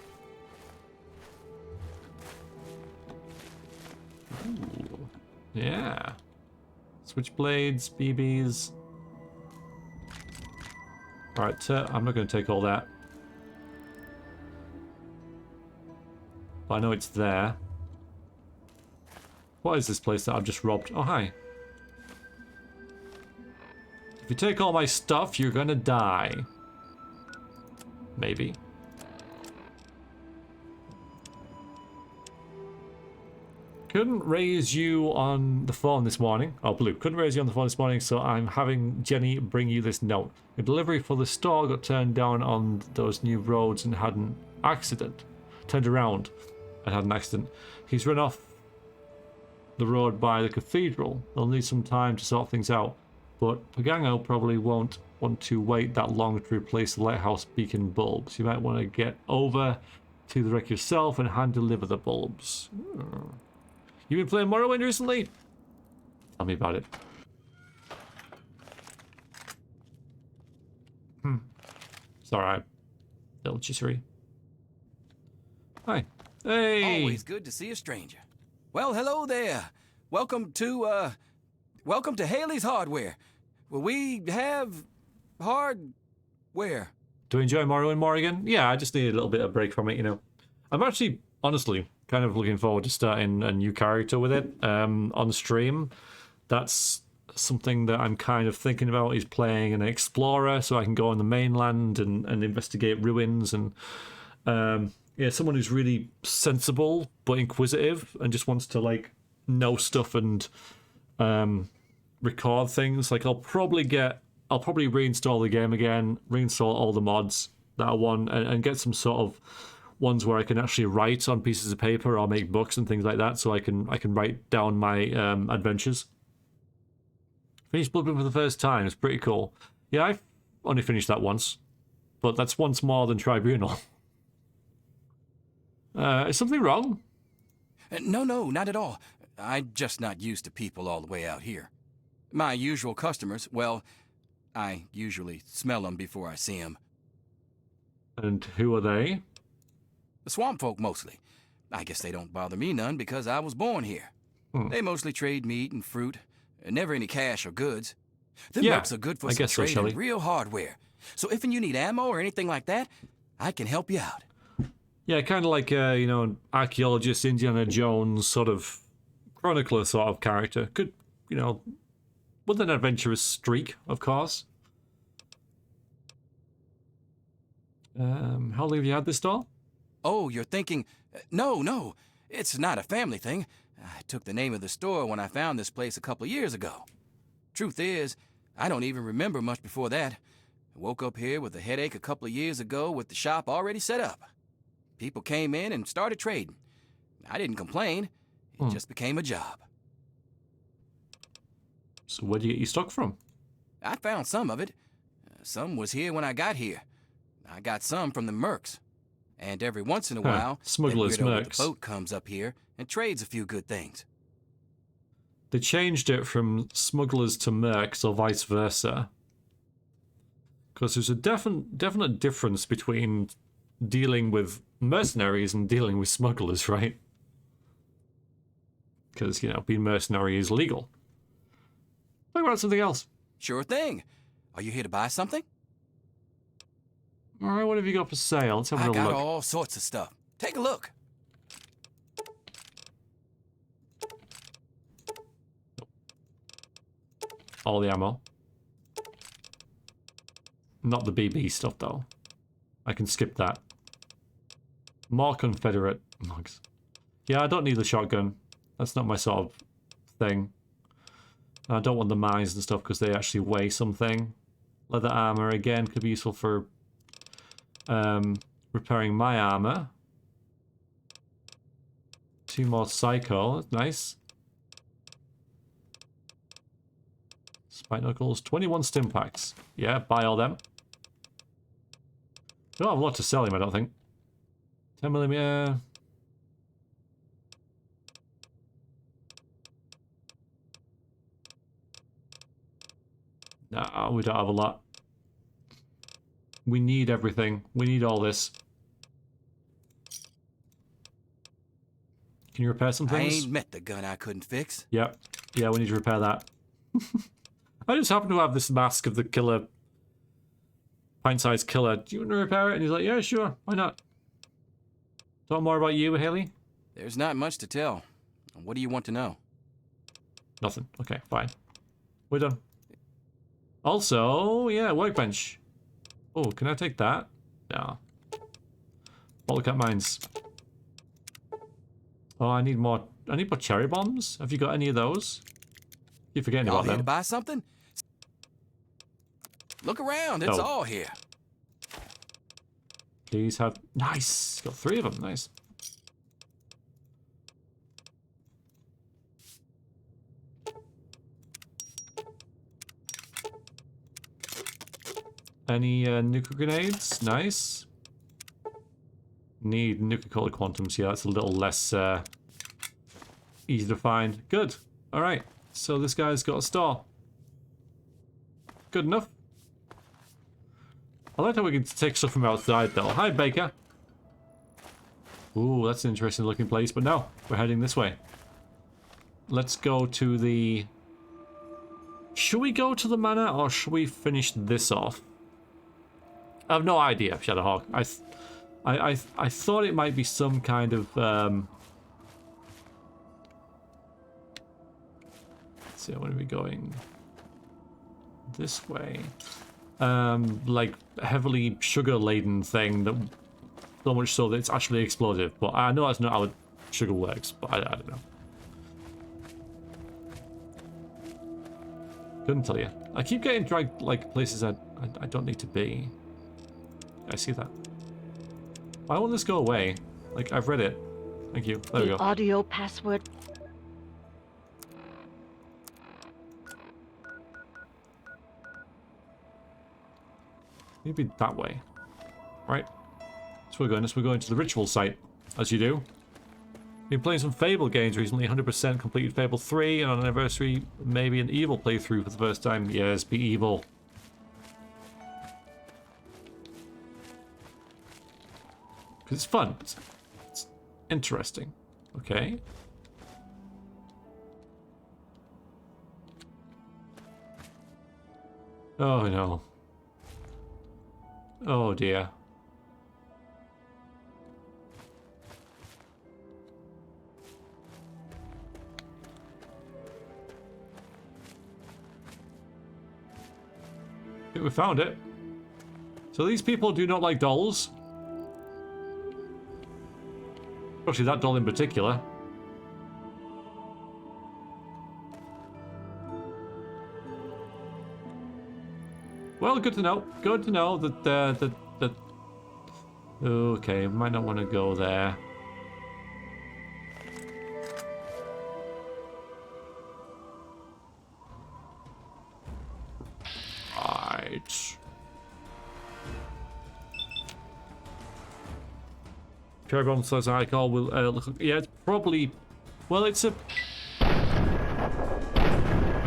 S1: Ooh. Yeah. Switchblades, BBs. Alright, I'm not going to take all that. But I know it's there. What is this place that I've just robbed? Oh, hi. If you take all my stuff, you're gonna die. Maybe. Couldn't raise you on the phone this morning. Oh, Blue. Couldn't raise you on the phone this morning, so I'm having Jenny bring you this note. Your delivery for the store got turned down on those new roads and had an accident. Turned around and had an accident. He's run off the road by the cathedral. They'll need some time to sort things out. But Pagango probably won't want to wait that long to replace the lighthouse beacon bulbs. You might want to get over to the wreck yourself and hand deliver the bulbs. You been playing Morrowind recently? Tell me about it. It's alright. Little jittery. Hi. Hey!
S7: Always good to see a stranger. Well, hello there. Welcome to Haley's Hardware. Well, we have hardware.
S1: Do you enjoy Morrowind more again? Yeah, I just need a little bit of break from it, you know. I'm actually, honestly, kind of looking forward to starting a new character with it on stream. That's something that I'm kind of thinking about, is playing an explorer so I can go on the mainland and investigate ruins and yeah, someone who's really sensible but inquisitive and just wants to like know stuff and record things. Like I'll probably reinstall the game again, reinstall all the mods that I want, and get some sort of ones where I can actually write on pieces of paper or make books and things like that, so I can write down my adventures. Finished Bloodborne for the first time. It's pretty cool. Yeah, I've only finished that once, but that's once more than Tribunal. Is something wrong?
S7: No, not at all. I'm just not used to people all the way out here. My usual customers, well, I usually smell them before I see them.
S1: And who are they?
S7: The swamp folk, mostly. I guess they don't bother me none because I was born here. They mostly trade meat and fruit, never any cash or goods. Them
S1: Yeah,
S7: mercs are good for
S1: I
S7: some
S1: guess so,
S7: trading
S1: Shelley.
S7: real hardware. So if you need ammo or anything like that, I can help you out.
S1: Yeah, kind of like you know, archaeologist, Indiana Jones sort of chronicler sort of character. Could, you know, with an adventurous streak, of course. How long have you had this doll?
S7: Oh, you're thinking... No, it's not a family thing. I took the name of the store when I found this place a couple of years ago. Truth is, I don't even remember much before that. I woke up here with a headache a couple of years ago with the shop already set up. People came in and started trading. I didn't complain. It just became a job.
S1: So where do you get your stock from?
S7: I found some of it. Some was here when I got here. I got some from the mercs. And every once in a while,
S1: Smugglers'
S7: that weirdo with
S1: mercs.
S7: the boat comes up here and trades a few good things.
S1: They changed it from smugglers to mercs or vice versa. Because there's a definite difference between dealing with mercenaries and dealing with smugglers, right? Because, you know, being mercenary is legal. Talk about something else.
S7: Sure thing. Are you here to buy something?
S1: All right, what have you got for sale? Let's have a
S7: I
S1: little
S7: got
S1: look.
S7: all sorts of stuff. Take a look.
S1: All the ammo. Not the BB stuff, though. I can skip that. More Confederate mugs. Yeah, I don't need the shotgun. That's not my sort of thing. I don't want the mines and stuff because they actually weigh something. Leather armor, again, could be useful for repairing my armor. 2 more Psycho, that's nice. Spike Knuckles, 21 stim packs. Yeah, buy all them. Don't have a lot to sell him, I don't think. 10mm. No, we don't have a lot. We need everything. We need all this. Can you repair some
S7: I
S1: things?
S7: ain't met the gun I couldn't fix.
S1: Yep. Yeah, we need to repair that. I just happen to have this mask of the killer, pint-sized killer. Do you want to repair it? And he's like, yeah, sure. Why not? Talk more about you, Haley?
S7: There's not much to tell. What do you want to know?
S1: Nothing. Okay, fine. We're done. Also, yeah, workbench. Oh, can I take that? No. Bottle mines. Oh, I need more cherry bombs. Have you got any of those? You're forgetting
S7: Y'all
S1: about
S7: here to
S1: them.
S7: buy something? Look around, it's
S1: Oh.
S7: all here.
S1: Please have... Nice! Got 3 of them, nice. Any nuclear grenades? Nice. Need nuclear quantums. Yeah, that's a little less easy to find. Good. Alright. So this guy's got a store. Good enough. I like how we can take stuff from outside though. Hi, Baker. Ooh, that's an interesting looking place, but no. We're heading this way. Let's go to the... Should we go to the manor or should we finish this off? I have no idea, Shadowhawk. I thought it might be some kind of let's see, when are we going? This way. Like heavily sugar laden thing that so much so that it's actually explosive. But I know that's not how sugar works, but I don't know. Couldn't tell you. I keep getting dragged like places I don't need to be. I see that. Why won't this go away? Like, I've read it. Thank you. There we
S6: The
S1: go.
S6: audio password.
S1: Maybe that way. Right. So we're going to the ritual site, as you do. Been playing some Fable games recently. 100% completed Fable 3, and on anniversary, maybe an Evil playthrough for the first time. Yes, be evil. Because it's fun. It's interesting. Okay. Oh no. Oh dear. I think we found it. So these people do not like dolls. Especially that doll in particular. Well, good to know. Good to know that that. Okay, might not want to go there. Right. Cherry bomb says alcohol will look. Yeah, it's probably. Well, it's a.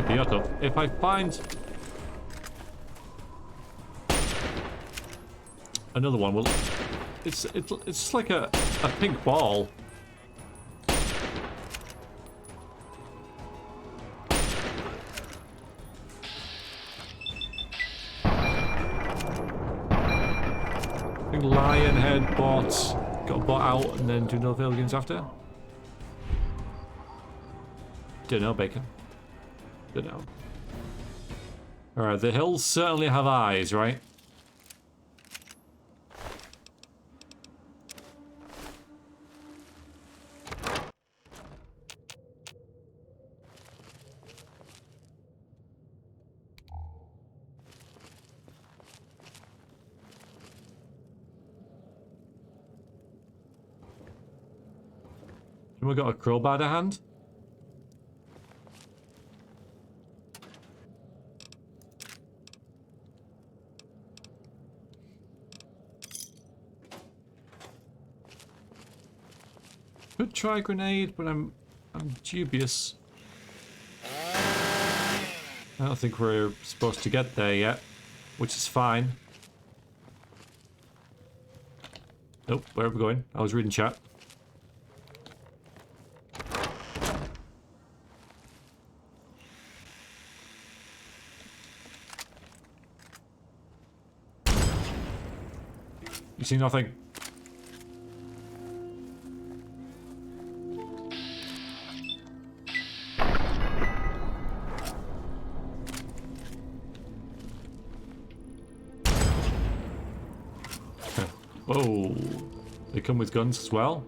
S1: Okay, Otto. If I find another one, well, it's just like a pink ball. I think Lionhead got bought out and then do no failed games after. Don't know, Bacon. Don't know. Alright, the hills certainly have eyes, right? We got a crowbar to hand. try a grenade, but I'm dubious. I don't think we're supposed to get there yet, which is fine. Nope, where are we going? I was reading chat. You see nothing? Whoa. They come with guns as well?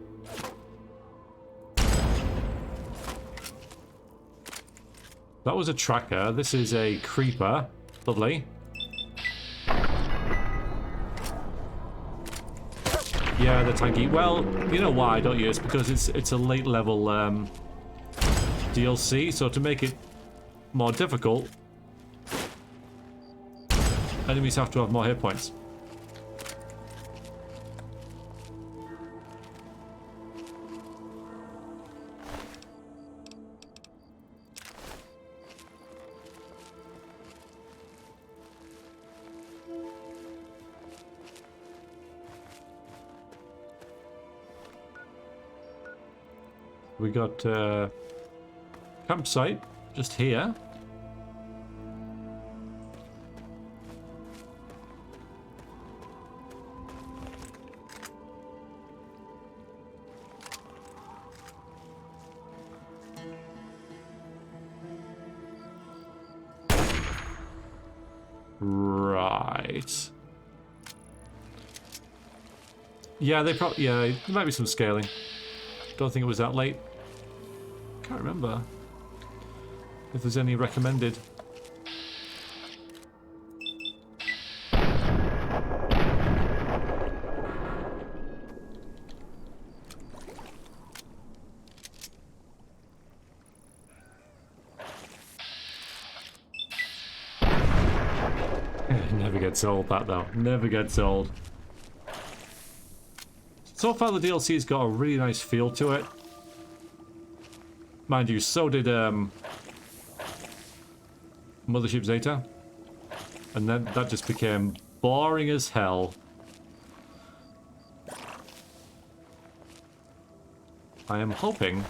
S1: That was a tracker. This is a creeper. Lovely. Yeah, they're tanky. Well, you know why, don't you? It's because it's a late level DLC, so to make it more difficult, enemies have to have more hit points. We got campsite just here. Right. Yeah, they probably, yeah, there might be some scaling. Don't think it was that late. Can't remember if there's any recommended. Never gets old, that though. Never gets old. So far the DLC's got a really nice feel to it. Mind you, so did Mothership Zeta. And then that just became boring as hell. I am hoping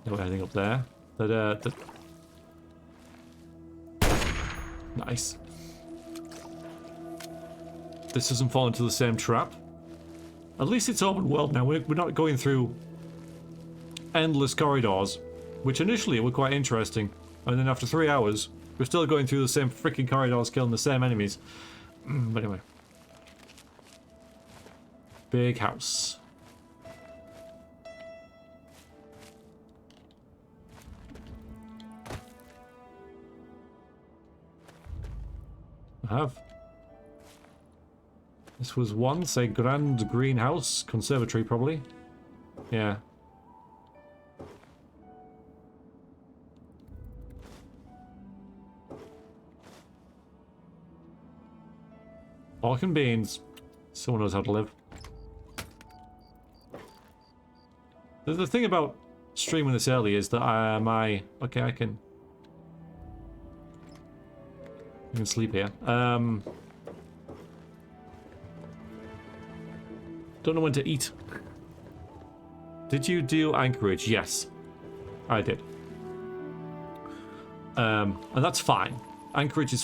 S1: no anything up there. That nice. This doesn't fall into the same trap. At least it's open world now. We're not going through endless corridors, which initially were quite interesting. And then after 3 hours, we're still going through the same freaking corridors, killing the same enemies. But anyway. Big house. I have. This was once a grand greenhouse, conservatory probably. Yeah. Pork and beans. Someone knows how to live. The thing about streaming this early is that okay, I can sleep here. Don't know when to eat. Did you do Anchorage? Yes, I did. And that's fine. Anchorage is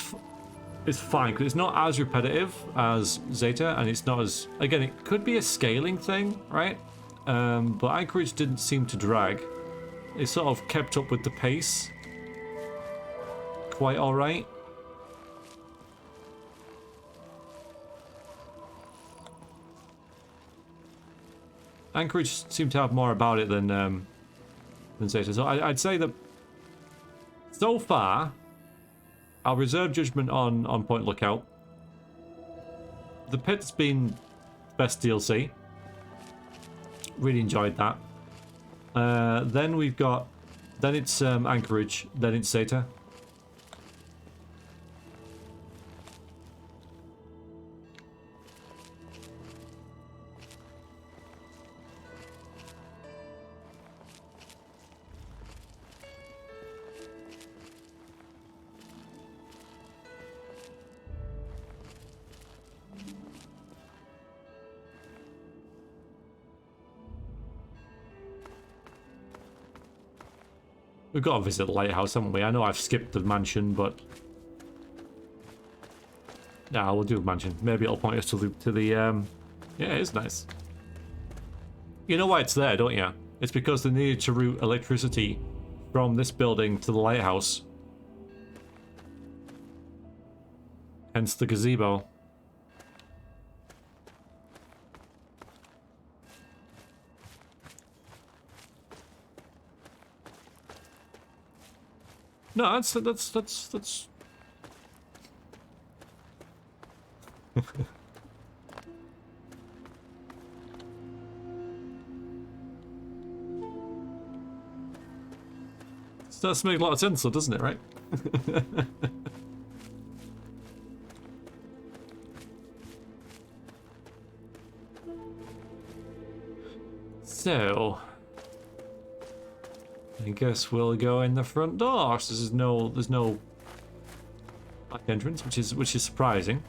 S1: fine because it's not as repetitive as Zeta, and it's not as, again, it could be a scaling thing, right? But Anchorage didn't seem to drag. It sort of kept up with the pace quite all right. Anchorage seemed to have more about it than Zeta. So I'd say that so far, I'll reserve judgment on Point Lookout. The Pit's been best DLC. Really enjoyed that. Then we've got, then it's Anchorage, then it's Zeta. We've got to visit the lighthouse, haven't we? I know I've skipped the mansion, but... Nah, we'll do the mansion. Maybe it'll point us to the yeah, it is nice. You know why it's there, don't you? It's because they needed to route electricity from this building to the lighthouse. Hence the gazebo. No, that's starts to make a lot of sense though, doesn't it, right? So I guess we'll go in the front door. So there's no back entrance, which is surprising.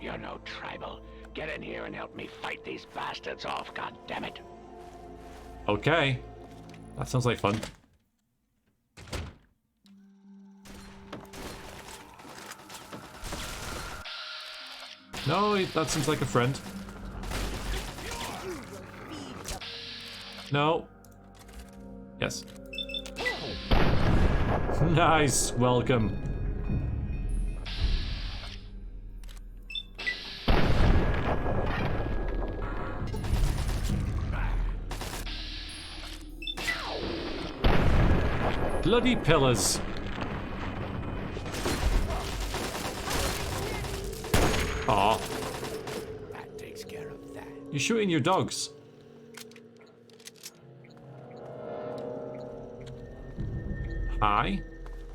S4: You're no tribal. Get in here and help me fight these bastards off, goddammit.
S1: Okay. That sounds like fun. No, that seems like a friend. No. Yes. Nice. Welcome. Bloody pillars. Aw.
S3: That takes care of that.
S1: You're shooting your dogs. Hi.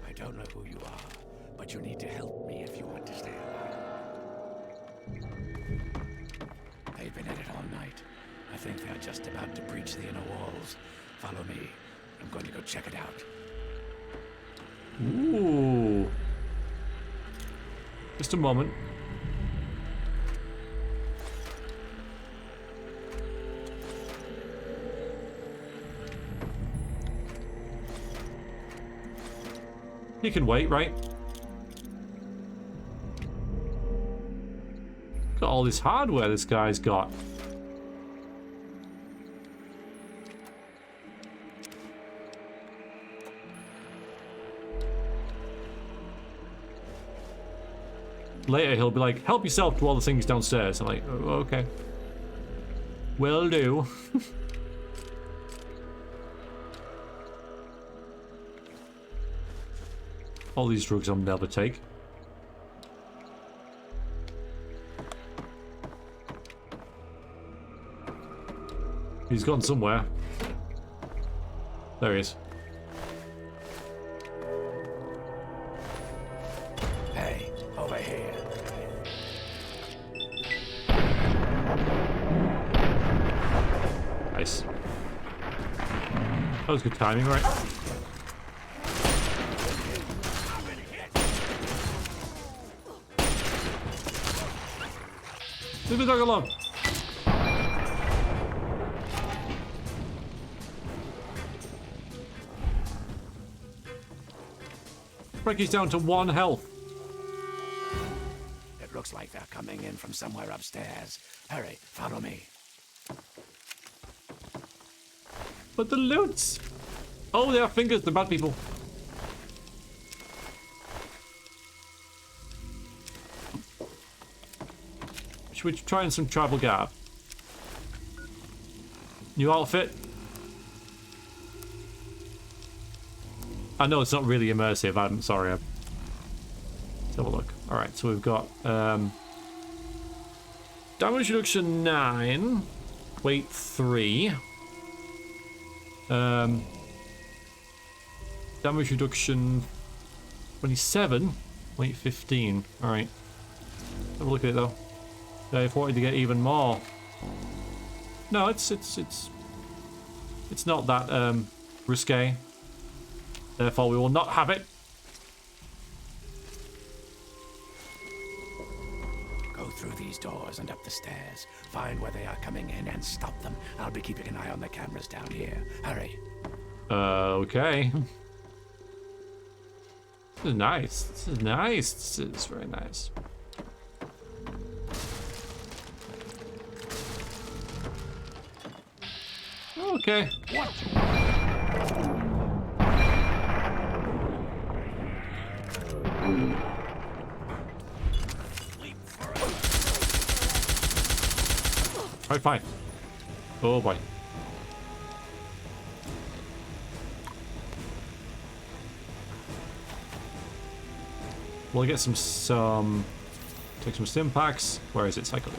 S3: I don't know who you are, but you need to help me if you want to stay alive. They've been at it all night. I think they're just about to breach the inner walls. Follow me. I'm going to go check it out.
S1: Ooh. Just a moment. He can wait, right? Got all this hardware this guy's got. Later he'll be like, help yourself to all the things downstairs. I'm like, oh, okay. Will do. All these drugs I'll never take. He's gone somewhere. There he is.
S3: Hey, over here.
S1: Nice. That was good timing, right? Leave the dog alone. Frankie's down to 1 health.
S3: It looks like they're coming in from somewhere upstairs. Hurry, follow me.
S1: But the loots! Oh, they are fingers, the bad people. Should we try in some tribal garb? New outfit? I know it's not really immersive, I'm sorry. Let's have a look. Alright, so we've got damage reduction 9, weight 3. Damage reduction 27, weight 15. Alright. Have a look at it though. I've wanted to get even more. No, it's not that risque. Therefore, we will not have it.
S3: Go through these doors and up the stairs. Find where they are coming in and stop them. I'll be keeping an eye on the cameras down here. Hurry.
S1: Okay. This is nice. This is nice. This is very nice. Okay. Alright, fine. Oh boy. We'll get some take some stim packs. Where is it? Cycle.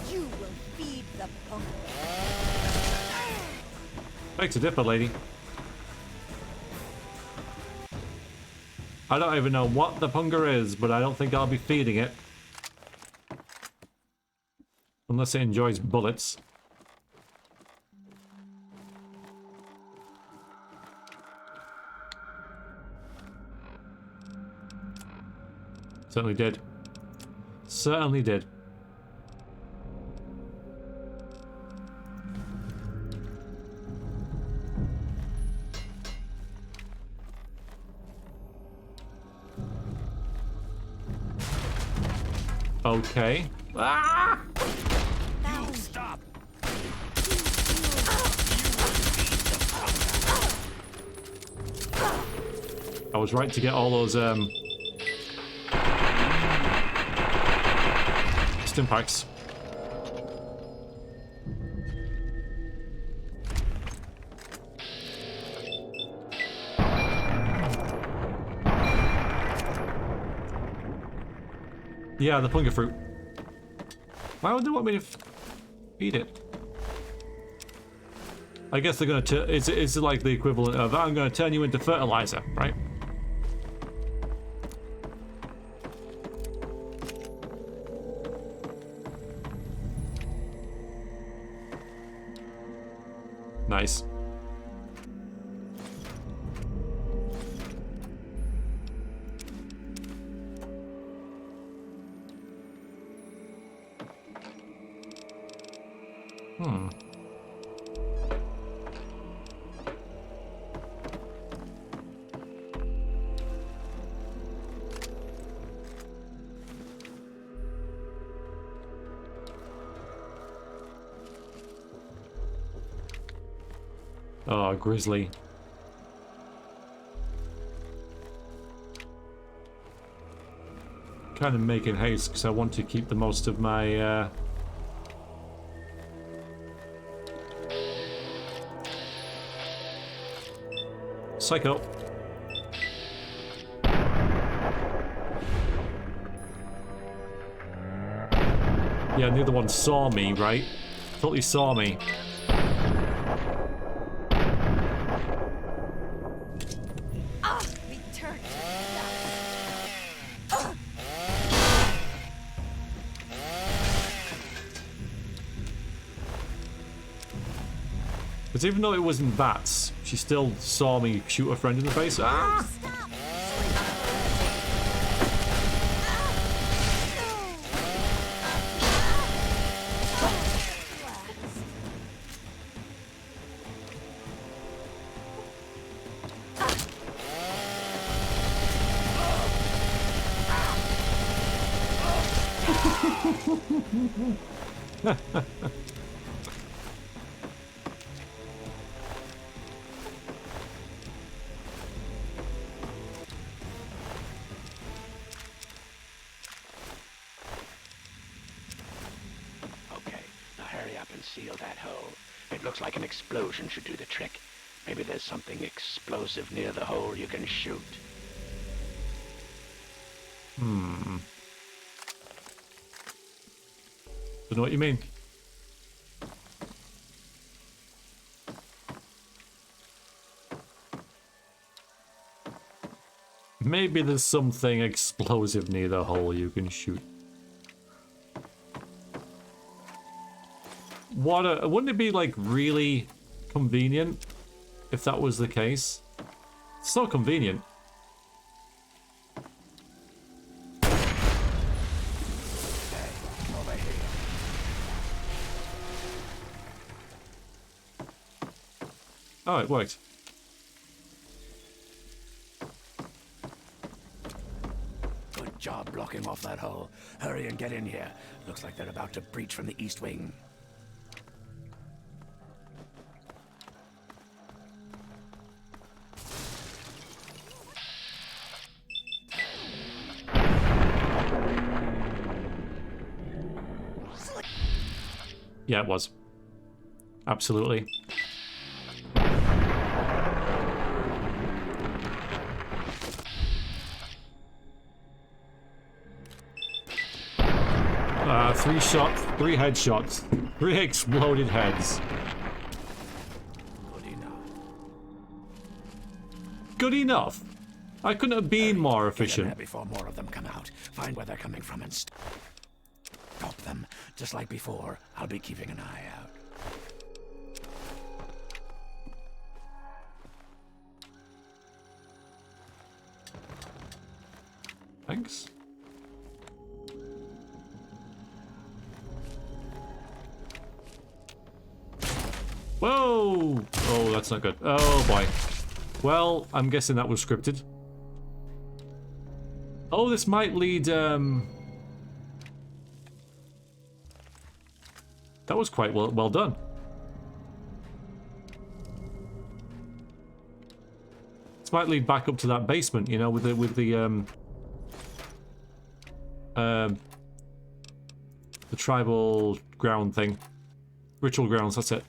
S2: You will feed the punk.
S1: Thanks a dipper, lady. I don't even know what the punger is, but I don't think I'll be feeding it. Unless it enjoys bullets. Certainly did. Certainly did. Okay. Ah!
S3: You stop!
S1: I was right to get all those stim packs. Yeah, the punger fruit. Why would they want me to feed it? I guess they're gonna it's like the equivalent of I'm gonna turn you into fertilizer, right? Nice. Oh, grizzly. Kind of making haste because I want to keep the most of my psycho. Yeah, neither one saw me, right? Totally saw me.
S2: Return.
S1: Because even though it wasn't bats, she still saw me shoot a friend in the face. Ah!
S4: Okay, now hurry up and seal that hole. It looks like an explosion should do the trick. Maybe there's something explosive near the hole you can shoot.
S1: Don't know what you mean. Maybe there's something explosive near the hole you can shoot. Wouldn't it be like really convenient if that was the case. It's so convenient.
S4: Over here.
S1: Oh, it worked.
S4: Good job blocking off that hole. Hurry and get in here. Looks like they're about to breach from the east wing.
S1: Yeah, it was. Absolutely. Three shots, 3 headshots, 3 exploded heads.
S4: Good enough.
S1: Good enough. I couldn't have been more
S4: Get in there
S1: efficient.
S4: before more of them come out. Find where they're coming from and stop them. Just like before, I'll be keeping an eye out.
S1: Thanks. Whoa! Oh, that's not good. Oh boy. Well, I'm guessing that was scripted. Oh, this might lead, That was quite well done. This might lead back up to that basement, you know, with the tribal ground thing. Ritual grounds, that's it.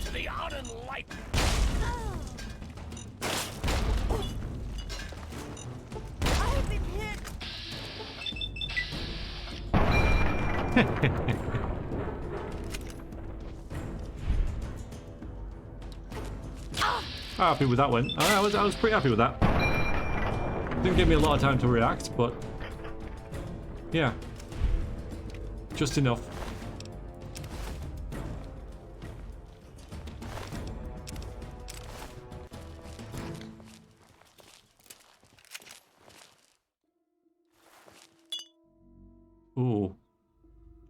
S4: To the unenlightened!
S2: I've been hit.
S1: Happy with that one. I was pretty happy with that. Didn't give me a lot of time to react, but yeah, just enough. Ooh.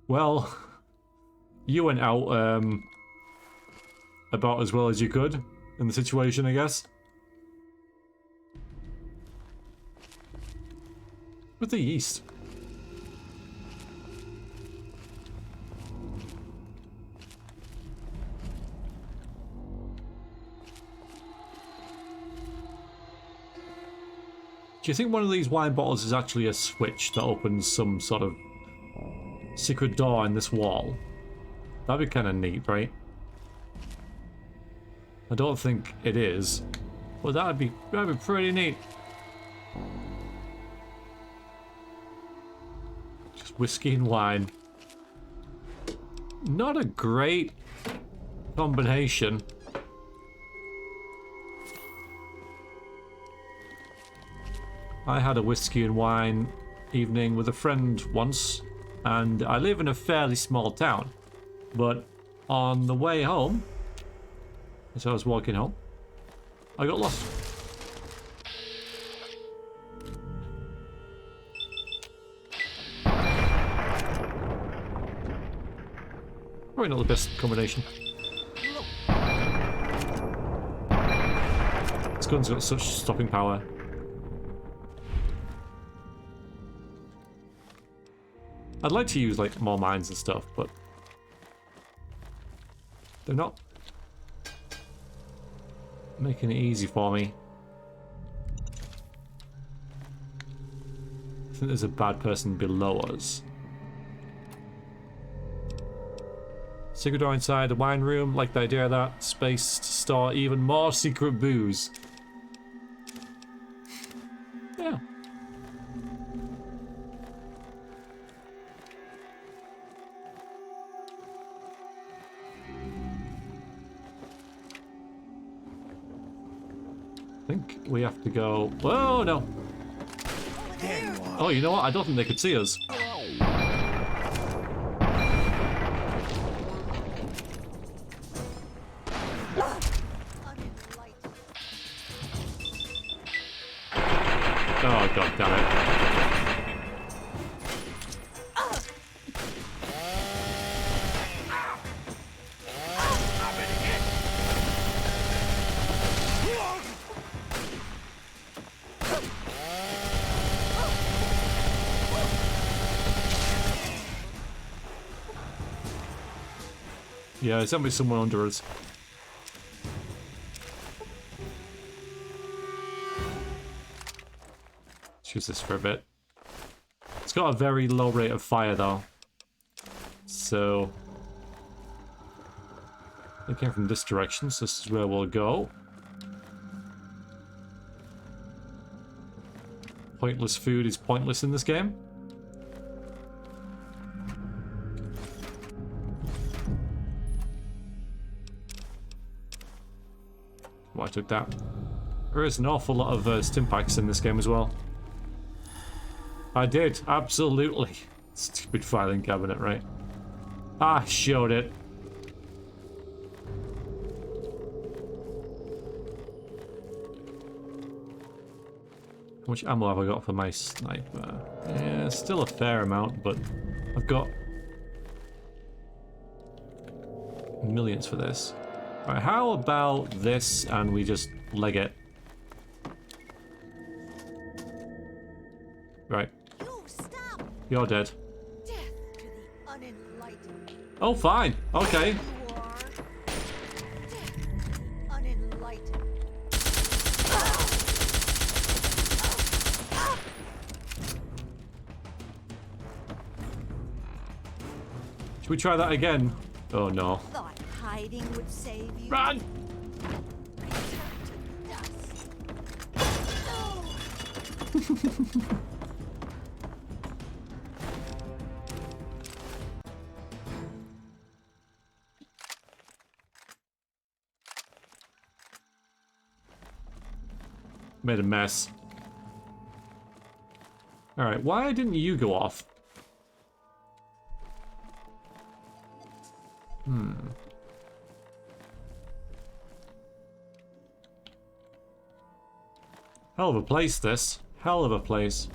S1: Well, you went out about as well as you could in the situation, I guess. With the yeast. Do you think one of these wine bottles is actually a switch that opens some sort of secret door in this wall? That'd be kind of neat, right? I don't think it is, but that'd be pretty neat. Just whiskey and wine. Not a great combination. I had a whiskey and wine evening with a friend once, and I live in a fairly small town. But on the way home, as I was walking home, I got lost. Probably not the best combination. This gun's got such stopping power. I'd like to use like more mines and stuff, but they're not making it easy for me. I think there's a bad person below us. Secret door inside the wine room. Like the idea of that. Space to store even more secret booze. Yeah. I think we have to go... Whoa, no. Oh, you know what? I don't think they could see us. Oh, god damn it. Yeah, there's definitely someone under us. Let's use this for a bit. It's got a very low rate of fire though. So they came from this direction, so this is where we'll go. Pointless food is pointless in this game. Oh, I took that. There is an awful lot of stimpaks in this game as well. I did, absolutely. Stupid filing cabinet, right? I showed it. How much ammo have I got for my sniper? Yeah, still a fair amount, but I've got millions for this. Alright, how about this and we just leg it? Right. You're dead. Oh, fine. Okay. Should we try that again? Oh no.
S8: Thought hiding would save you.
S1: Run! Made a mess. Alright, why didn't you go off? Hell of a place, this. Hell of a place.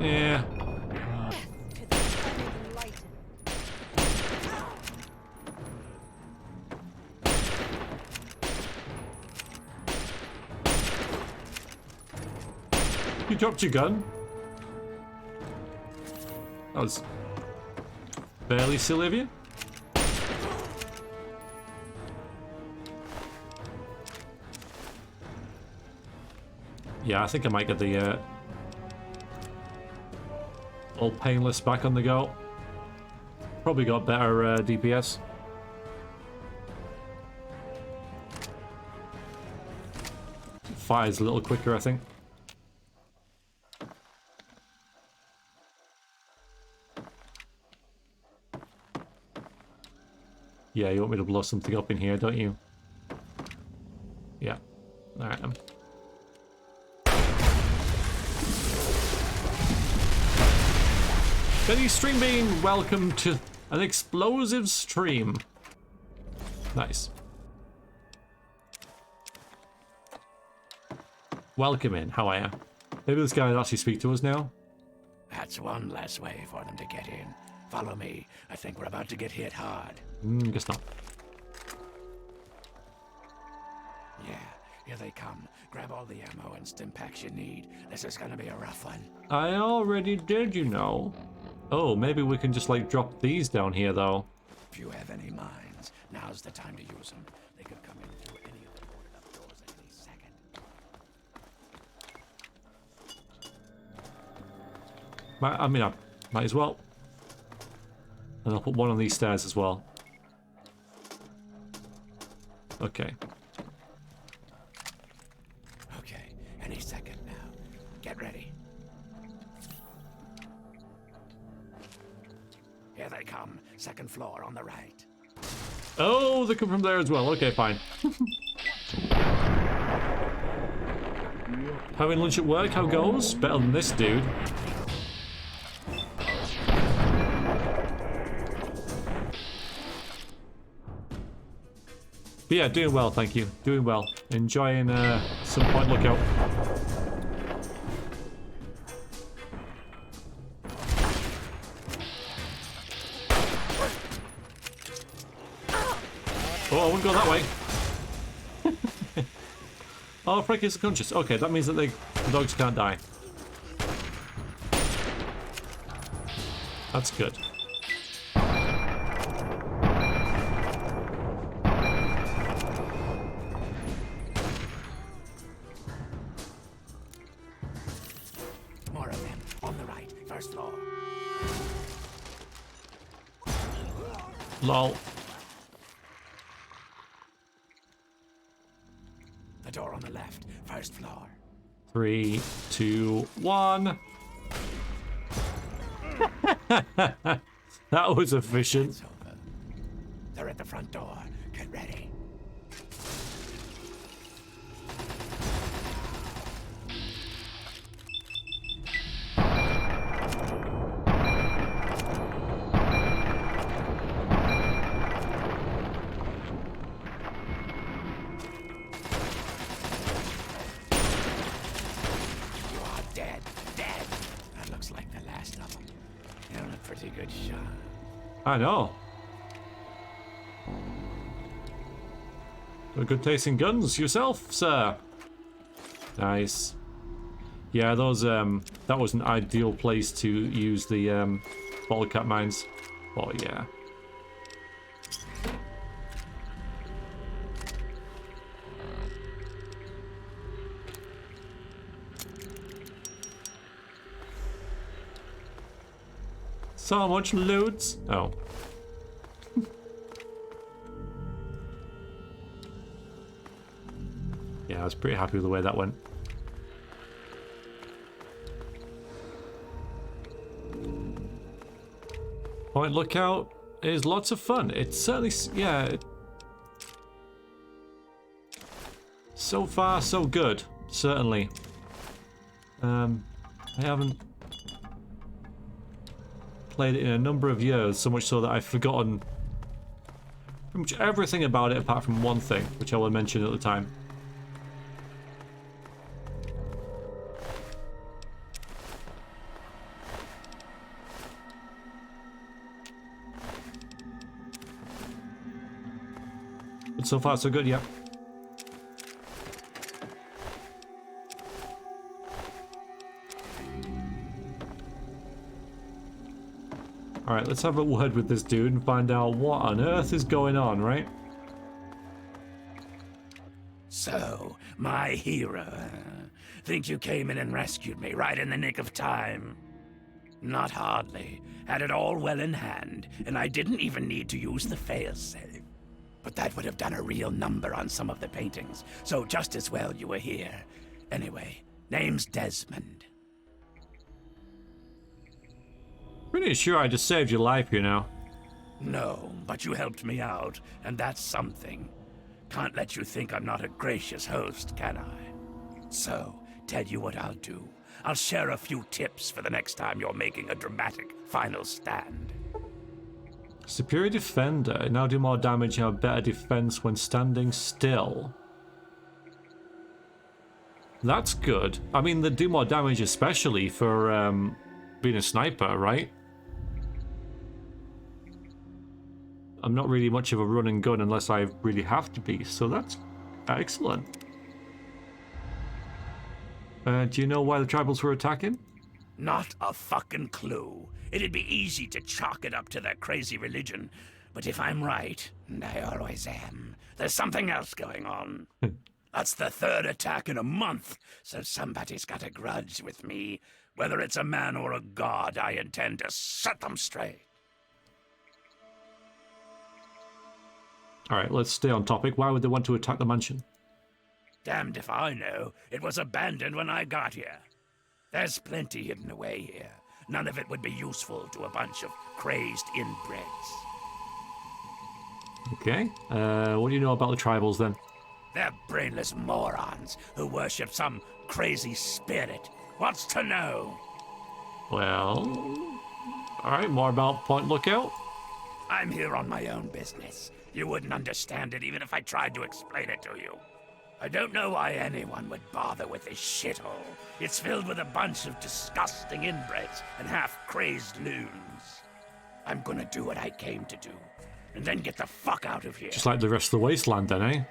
S1: Yeah. You dropped your gun? That was barely silly of you. Yeah, I think I might get the old painless back on the go. Probably got better DPS. Fires a little quicker, I think. Yeah, you want me to blow something up in here, don't you? Yeah. Alright then. Benny Stream being welcome to an explosive stream. Nice. Welcome in, how are you? Maybe this guy will actually speak to us now.
S4: That's one less way for them to get in. Follow me. I think we're about to get hit hard.
S1: Guess not.
S4: Yeah, here they come. Grab all the ammo and stim packs you need. This is gonna be a rough one.
S1: I already did, you know. Oh, maybe we can just like drop these down here though.
S4: If you have any mines, now's the time to use them. They could come in through any of the boarded up doors at any second.
S1: I mean, I might as well. And I'll put one on these stairs as well. Okay.
S4: Okay, any second now. Get ready. Here they come. Second floor on the right.
S1: Oh, they come from there as well. Okay, fine. Having lunch at work, how goes? Better than this dude. But yeah, doing well, thank you. Doing well. Enjoying some Point Lookout. Oh, I wouldn't go that way. Oh, Frank is unconscious. Okay, that means that the dogs can't die. That's good.
S4: More of them on the right, first floor.
S1: Lol.
S4: The door on the left, first floor.
S1: 3, 2, 1. That was efficient.
S4: It's over. They're at the front door. Get ready. You are dead. Dead. That looks like the last of them. You're a pretty good shot.
S1: I know. A good taste in guns yourself, sir. Nice. Yeah, those that was an ideal place to use the bottle cap mines. Oh yeah. So much loot. Oh. Yeah, I was pretty happy with the way that went. Point Lookout is lots of fun. It's certainly, yeah. So far, so good. Certainly. I haven't played it in a number of years, so much so that I've forgotten pretty much everything about it apart from one thing, which I will mention at the time. But so far, so good, yeah. Alright, let's have a word with this dude and find out what on earth is going on, right?
S4: So, my hero. Think you came in and rescued me right in the nick of time? Not hardly. Had it all well in hand, and I didn't even need to use the failsafe. But that would have done a real number on some of the paintings, so just as well you were here. Anyway, name's Desmond.
S1: Pretty sure I just saved your life, you know.
S4: No, but you helped me out, and that's something. Can't let you think I'm not a gracious host, can I? So, tell you what I'll do. I'll share a few tips for the next time you're making a dramatic final stand.
S1: Superior Defender. Now do more damage and have better defense when standing still. That's good. I mean, they do more damage especially for being a sniper, right? I'm not really much of a run and gun unless I really have to be, so that's excellent. Do you know why the tribals were attacking?
S4: Not a fucking clue. It'd be easy to chalk it up to their crazy religion. But if I'm right, and I always am, there's something else going on. That's the third attack in a month, so somebody's got a grudge with me. Whether it's a man or a god, I intend to set them straight.
S1: Alright, let's stay on topic. Why would they want to attack the mansion?
S4: Damned if I know. It was abandoned when I got here. There's plenty hidden away here. None of it would be useful to a bunch of crazed inbreds.
S1: Okay. What do you know about the tribals then?
S4: They're brainless morons who worship some crazy spirit. What's to know?
S1: Well... Alright, more about Point Lookout?
S4: I'm here on my own business. You wouldn't understand it even if I tried to explain it to you. I don't know why anyone would bother with this shithole. It's filled with a bunch of disgusting inbreds and half-crazed loons. I'm gonna do what I came to do, and then get the fuck out of here.
S1: Just like the rest of the wasteland then, eh?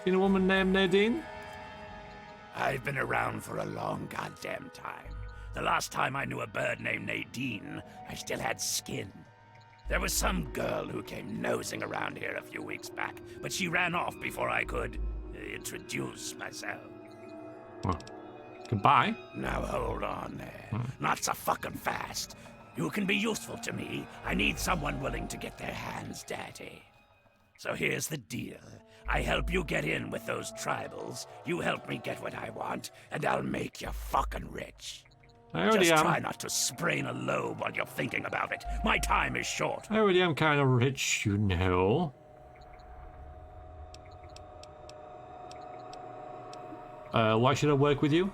S1: Seen a woman named Nadine?
S4: I've been around for a long goddamn time. The last time I knew a bird named Nadine, I still had skin. There was some girl who came nosing around here a few weeks back, but she ran off before I could introduce myself.
S1: Well, goodbye.
S4: Now hold on there. Not so fucking fast. You can be useful to me. I need someone willing to get their hands dirty. So here's the deal. I help you get in with those tribals, you help me get what I want, and I'll make you fucking rich.
S1: I already
S4: Just
S1: am.
S4: try not to sprain a lobe while you're thinking about it. My time is short.
S1: I already am kind of rich, you know. Why should I work with you?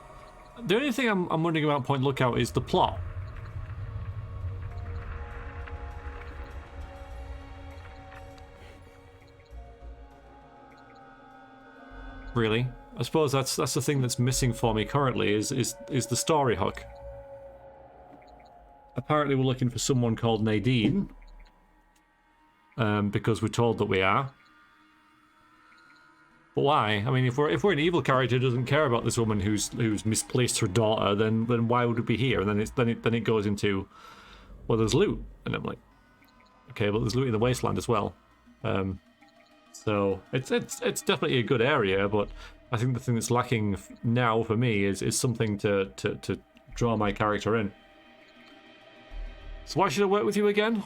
S1: The only thing I'm wondering about Point Lookout is the plot. Really? I suppose that's the thing that's missing for me currently is the story hook. Apparently we're looking for someone called Nadine. Because we're told that we are. But why? I mean, if we're an evil character who doesn't care about this woman who's misplaced her daughter, then why would we be here? And then it goes into, well, there's loot, and I'm like, okay, but there's loot in the wasteland as well. So it's definitely a good area, but I think the thing that's lacking now for me is something to draw my character in. So why should I work with you again?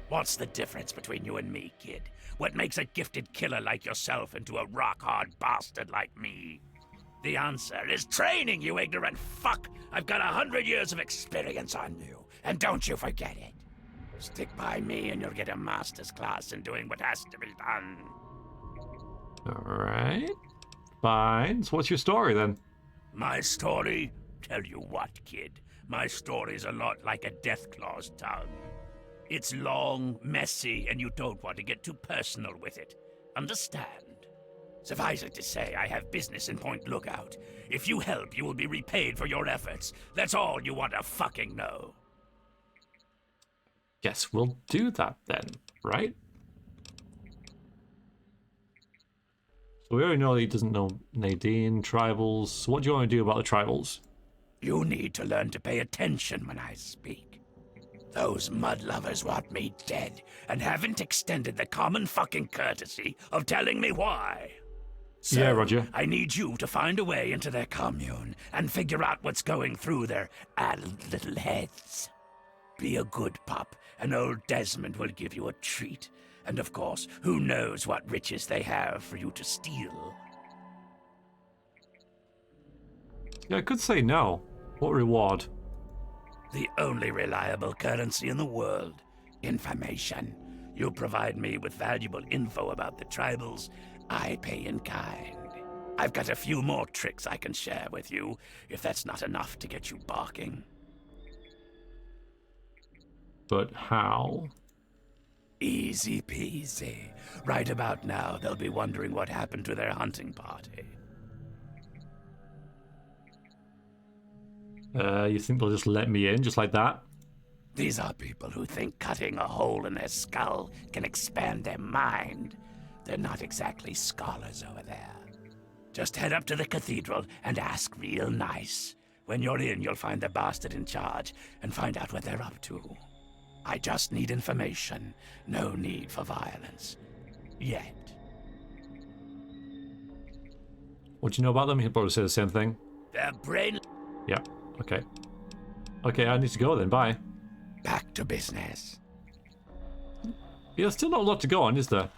S4: What's the difference between you and me, kid? What makes a gifted killer like yourself into a rock-hard bastard like me? The answer is training, you ignorant fuck! I've got 100 years of experience on you, and don't you forget it. Stick by me and you'll get a master's class in doing what has to be done.
S1: Alright. Fine. So what's your story then?
S4: My story? Tell you what, kid. My story's a lot like a Deathclaw's tongue. It's long, messy, and you don't want to get too personal with it. Understand? Suffice it to say, I have business in Point Lookout. If you help, you will be repaid for your efforts. That's all you want to fucking know.
S1: Guess we'll do that then, right? So we already know that he doesn't know Nadine, tribals. So what do you want to do about the tribals?
S4: You need to learn to pay attention when I speak. Those mud lovers want me dead, and haven't extended the common fucking courtesy of telling me why. So,
S1: yeah, Roger.
S4: I need you to find a way into their commune, and figure out what's going through their addled little heads. Be a good pup, and old Desmond will give you a treat. And of course, who knows what riches they have for you to steal.
S1: Yeah, I could say no. What reward?
S4: The only reliable currency in the world. Information. You provide me with valuable info about the tribals, I pay in kind. I've got a few more tricks I can share with you, if that's not enough to get you barking.
S1: But how?
S4: Easy peasy. Right about now, they'll be wondering what happened to their hunting party.
S1: You think they'll just let me in, just like that?
S4: These are people who think cutting a hole in their skull can expand their mind. They're not exactly scholars over there. Just head up to the cathedral and ask real nice. When you're in, you'll find the bastard in charge and find out what they're up to. I just need information. No need for violence. Yet.
S1: What do you know about them? He'll probably say the same thing.
S4: Their brain...
S1: Yeah. Okay. Okay, I need to go then. Bye.
S4: Back to business.
S1: Yeah, there's still not a lot to go on, is there?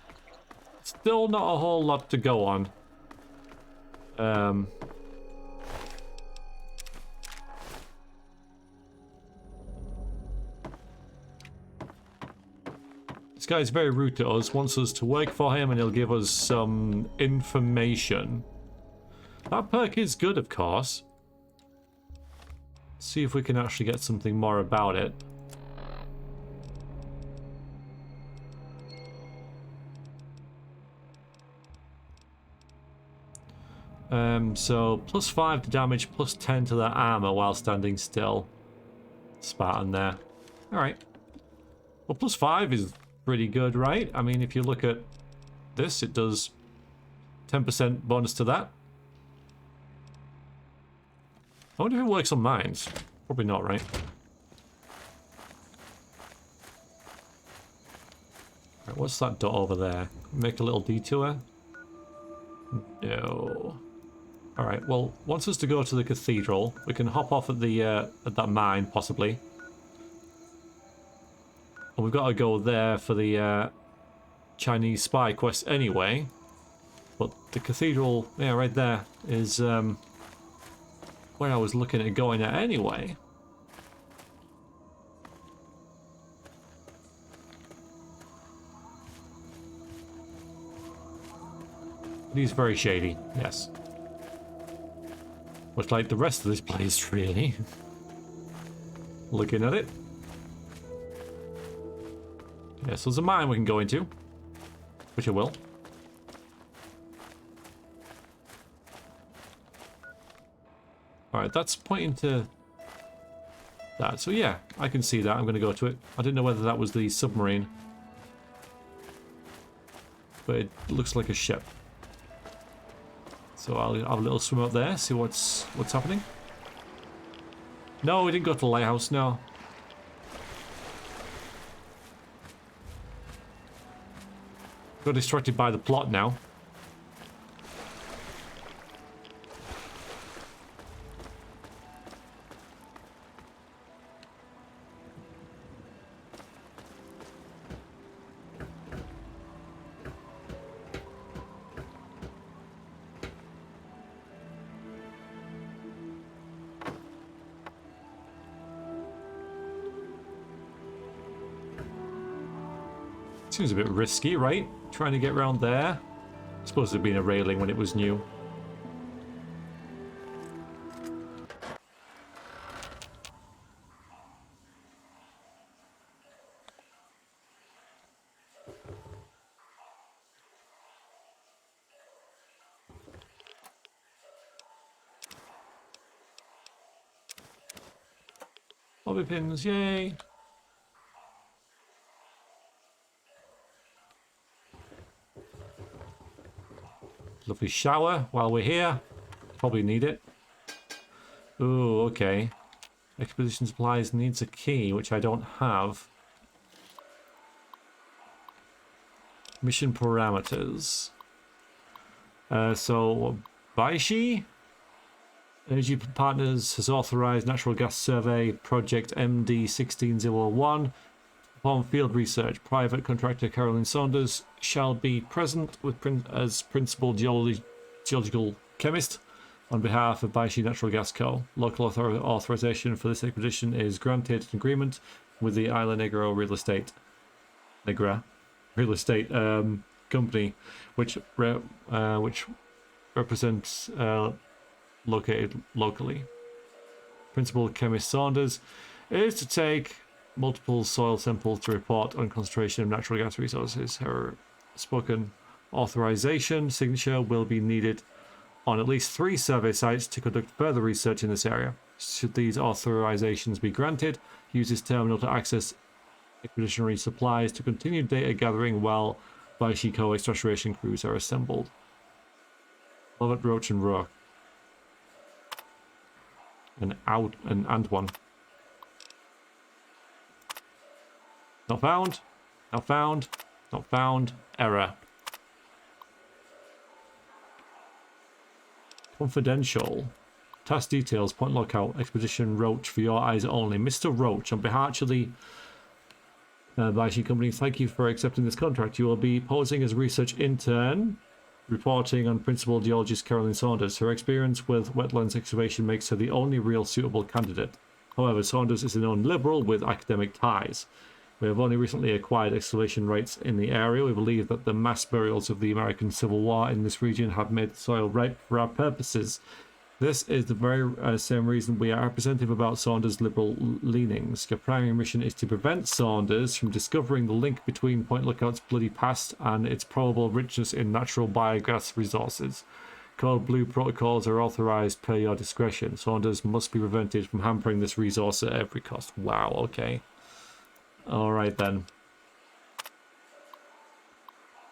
S1: Still not a whole lot to go on. This guy is very rude to us, wants us to work for him, and he'll give us some information. That perk is good, of course. See if we can actually get something more about it. So plus 5 to damage, plus 10 to their armor while standing still. Spartan there. Alright. Well, plus 5 is pretty good, right? I mean, if you look at this, it does 10% bonus to that. I wonder if it works on mines. Probably not, right? Right, what's that dot over there? Make a little detour? No. Alright, well, wants us to go to the cathedral. We can hop off at the at that mine, possibly. And we've got to go there for the Chinese spy quest anyway. But the cathedral, yeah, right there, is where I was looking at going at anyway. It is very shady, yes. Much like the rest of this place, really. Looking at it. Yeah, so there's a mine we can go into. Which I will. Alright, that's pointing to that. So yeah, I can see that. I'm going to go to it. I didn't know whether that was the submarine. But it looks like a ship. So I'll have a little swim up there, see what's happening. No, we didn't go to the lighthouse, no. Got distracted by the plot now. Seems a bit risky, right? Trying to get around there. I suppose there'd been a railing when it was new. Bobby pins, yay! Lovely shower while we're here. Probably need it. Ooh, okay. Expedition supplies needs a key, which I don't have. Mission parameters. So, Baishi? Energy Partners has authorized Natural Gas Survey Project MD16001. Upon field research, private contractor Carolyn Saunders shall be present with as principal geological chemist on behalf of Baishi Natural Gas Co. Local authorization for this expedition is granted in agreement with the Isla Negra Real Estate company, which represents located locally. Principal chemist Saunders is to take multiple soil samples to report on concentration of natural gas resources. Her spoken authorization signature will be needed on at least 3 survey sites to conduct further research in this area. Should these authorizations be granted, use this terminal to access expeditionary supplies to continue data gathering while Baishi Co extraction crews are assembled. Lovett, Roach and Rourke. And one. Not found. Not found. Not found. Error. Confidential. Task details, Point Lookout, Expedition Roach for your eyes only. Mr. Roach, on behalf of the Viking Company, thank you for accepting this contract. You will be posing as a research intern, reporting on Principal Geologist Carolyn Saunders. Her experience with wetlands excavation makes her the only real suitable candidate. However, Saunders is a known liberal with academic ties. We have only recently acquired excavation rights in the area. We believe that the mass burials of the American Civil War in this region have made the soil ripe for our purposes. This is the very same reason we are apprehensive about Saunders' liberal leanings. Your primary mission is to prevent Saunders from discovering the link between Point Lookout's bloody past and its probable richness in natural biogas resources. Code Blue protocols are authorized per your discretion. Saunders must be prevented from hampering this resource at every cost. Wow, okay. Alright then.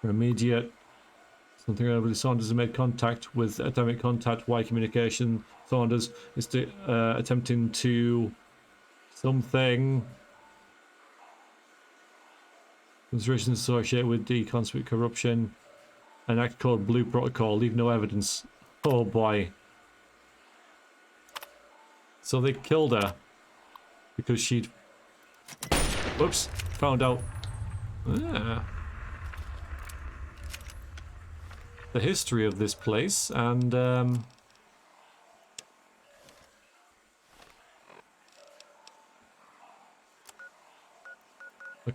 S1: For immediate... Something over Saunders has made contact with atomic contact. Y communication. Saunders is attempting to something. Considerations associated with the consummate corruption. An act called Blue Protocol. Leave no evidence. Oh boy. So they killed her because she'd. Whoops! Found out. The history of this place and okay,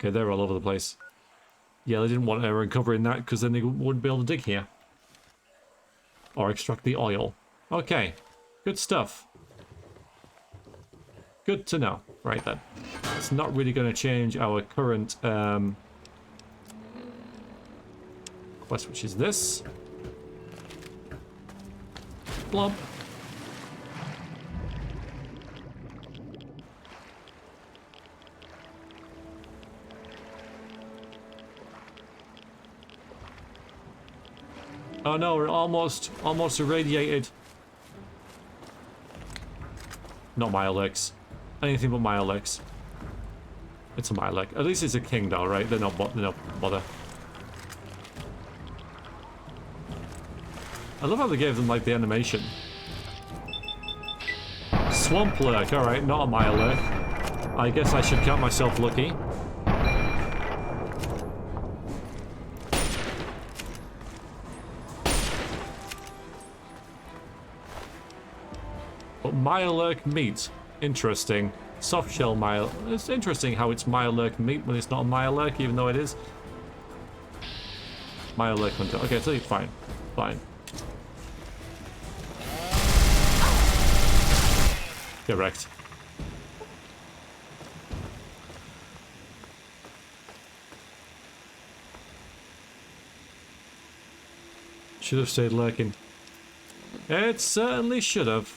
S1: they're all over the place. Yeah, they didn't want her uncovering that because then they wouldn't be able to dig here or extract the oil. Okay, good stuff. Good to know. Right then, it's not really going to change our current quest, which is this. Blump. Oh no, we're almost irradiated. Not Milex. Anything but Milex. It's a Milex. At least it's a king though, right? They're not bother. I love how they gave them, like, the animation. Swamp Lurk, alright, not a Mile Lurk. I guess I should count myself lucky. But Mile Lurk meat. Interesting. Soft shell Mile. It's interesting how it's Mile Lurk meat when it's not a Mile Lurk, even though it is. Mile Lurk hunter. Okay, so fine. Fine. Get wrecked. Should have stayed lurking. It certainly should have.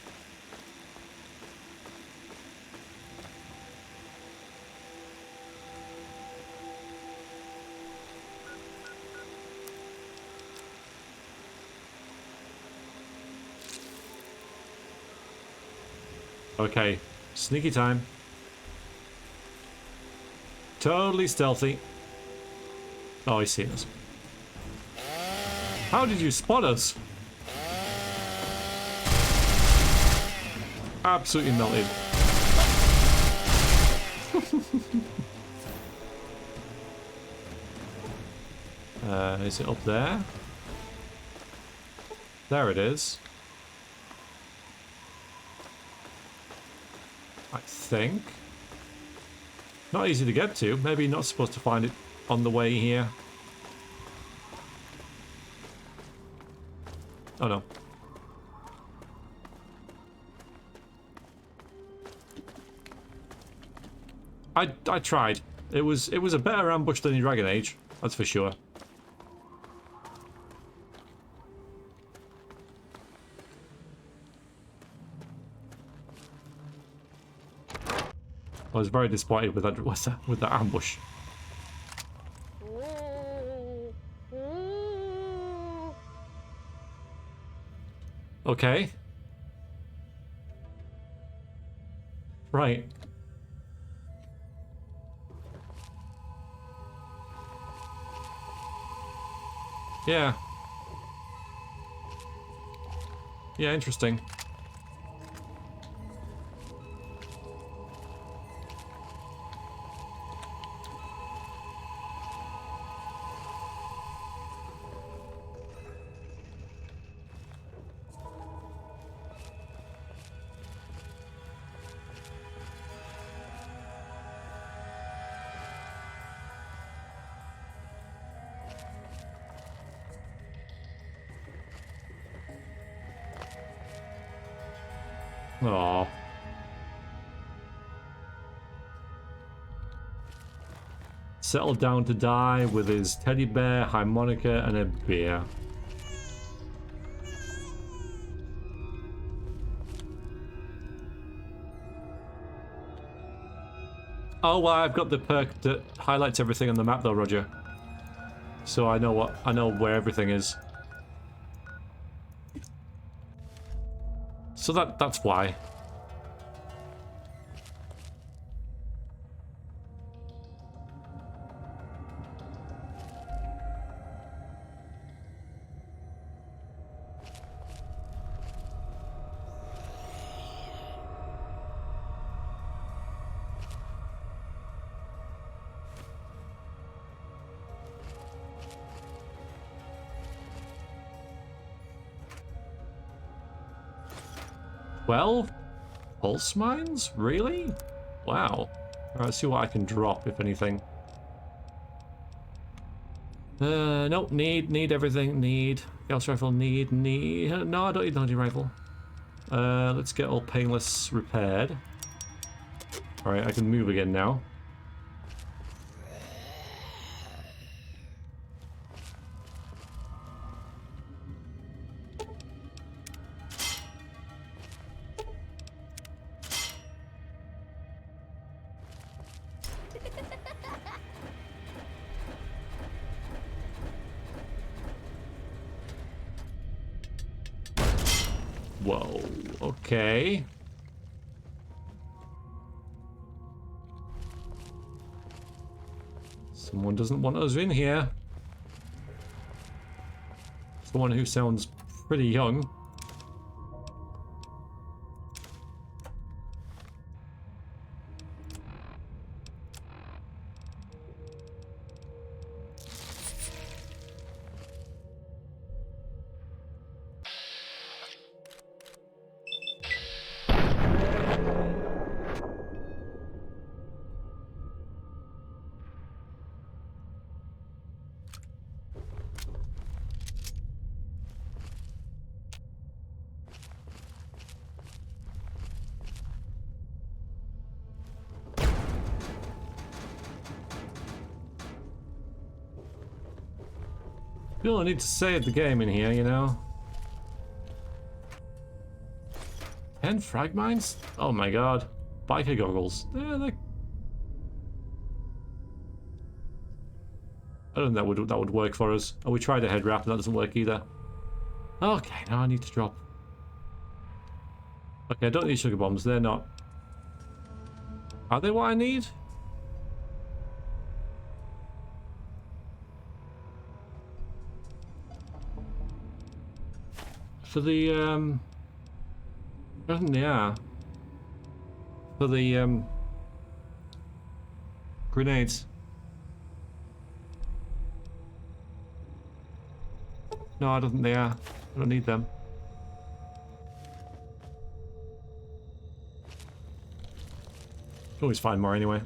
S1: Okay, sneaky time. Totally stealthy. Oh, he's seen us. How did you spot us? Absolutely melted. Is it up there? There it is. I think. Not easy to get to. Maybe not supposed to find it on the way here. Oh no. I tried. It was a better ambush than in Dragon Age, that's for sure. I was very disappointed with that ambush. Okay. Right. Yeah. Yeah, interesting. Aww. Settled down to die with his teddy bear, harmonica, and a beer. Oh, well, I've got the perk that highlights everything on the map though, Roger. So I know where everything is. So that's why. Well, pulse mines? Really? Wow. Alright, let's see what I can drop, if anything. Nope, need everything, need. Gauss rifle, need. No, I don't need the hunting rifle. Let's get all painless repaired. Alright, I can move again now. Whoa, okay. Someone doesn't want us in here. Someone who sounds pretty young. Feel I need to save the game in here, you know? 10 frag mines? Oh my god. Biker goggles. Yeah, they... I don't think that would work for us. Oh, we tried a head wrap and that doesn't work either. Okay, now I need to drop. Okay, I don't need sugar bombs. They're not... Are they what I need? For the, I don't think they are. For the, grenades. No, I don't think they are. I don't need them. Can always find more anyway.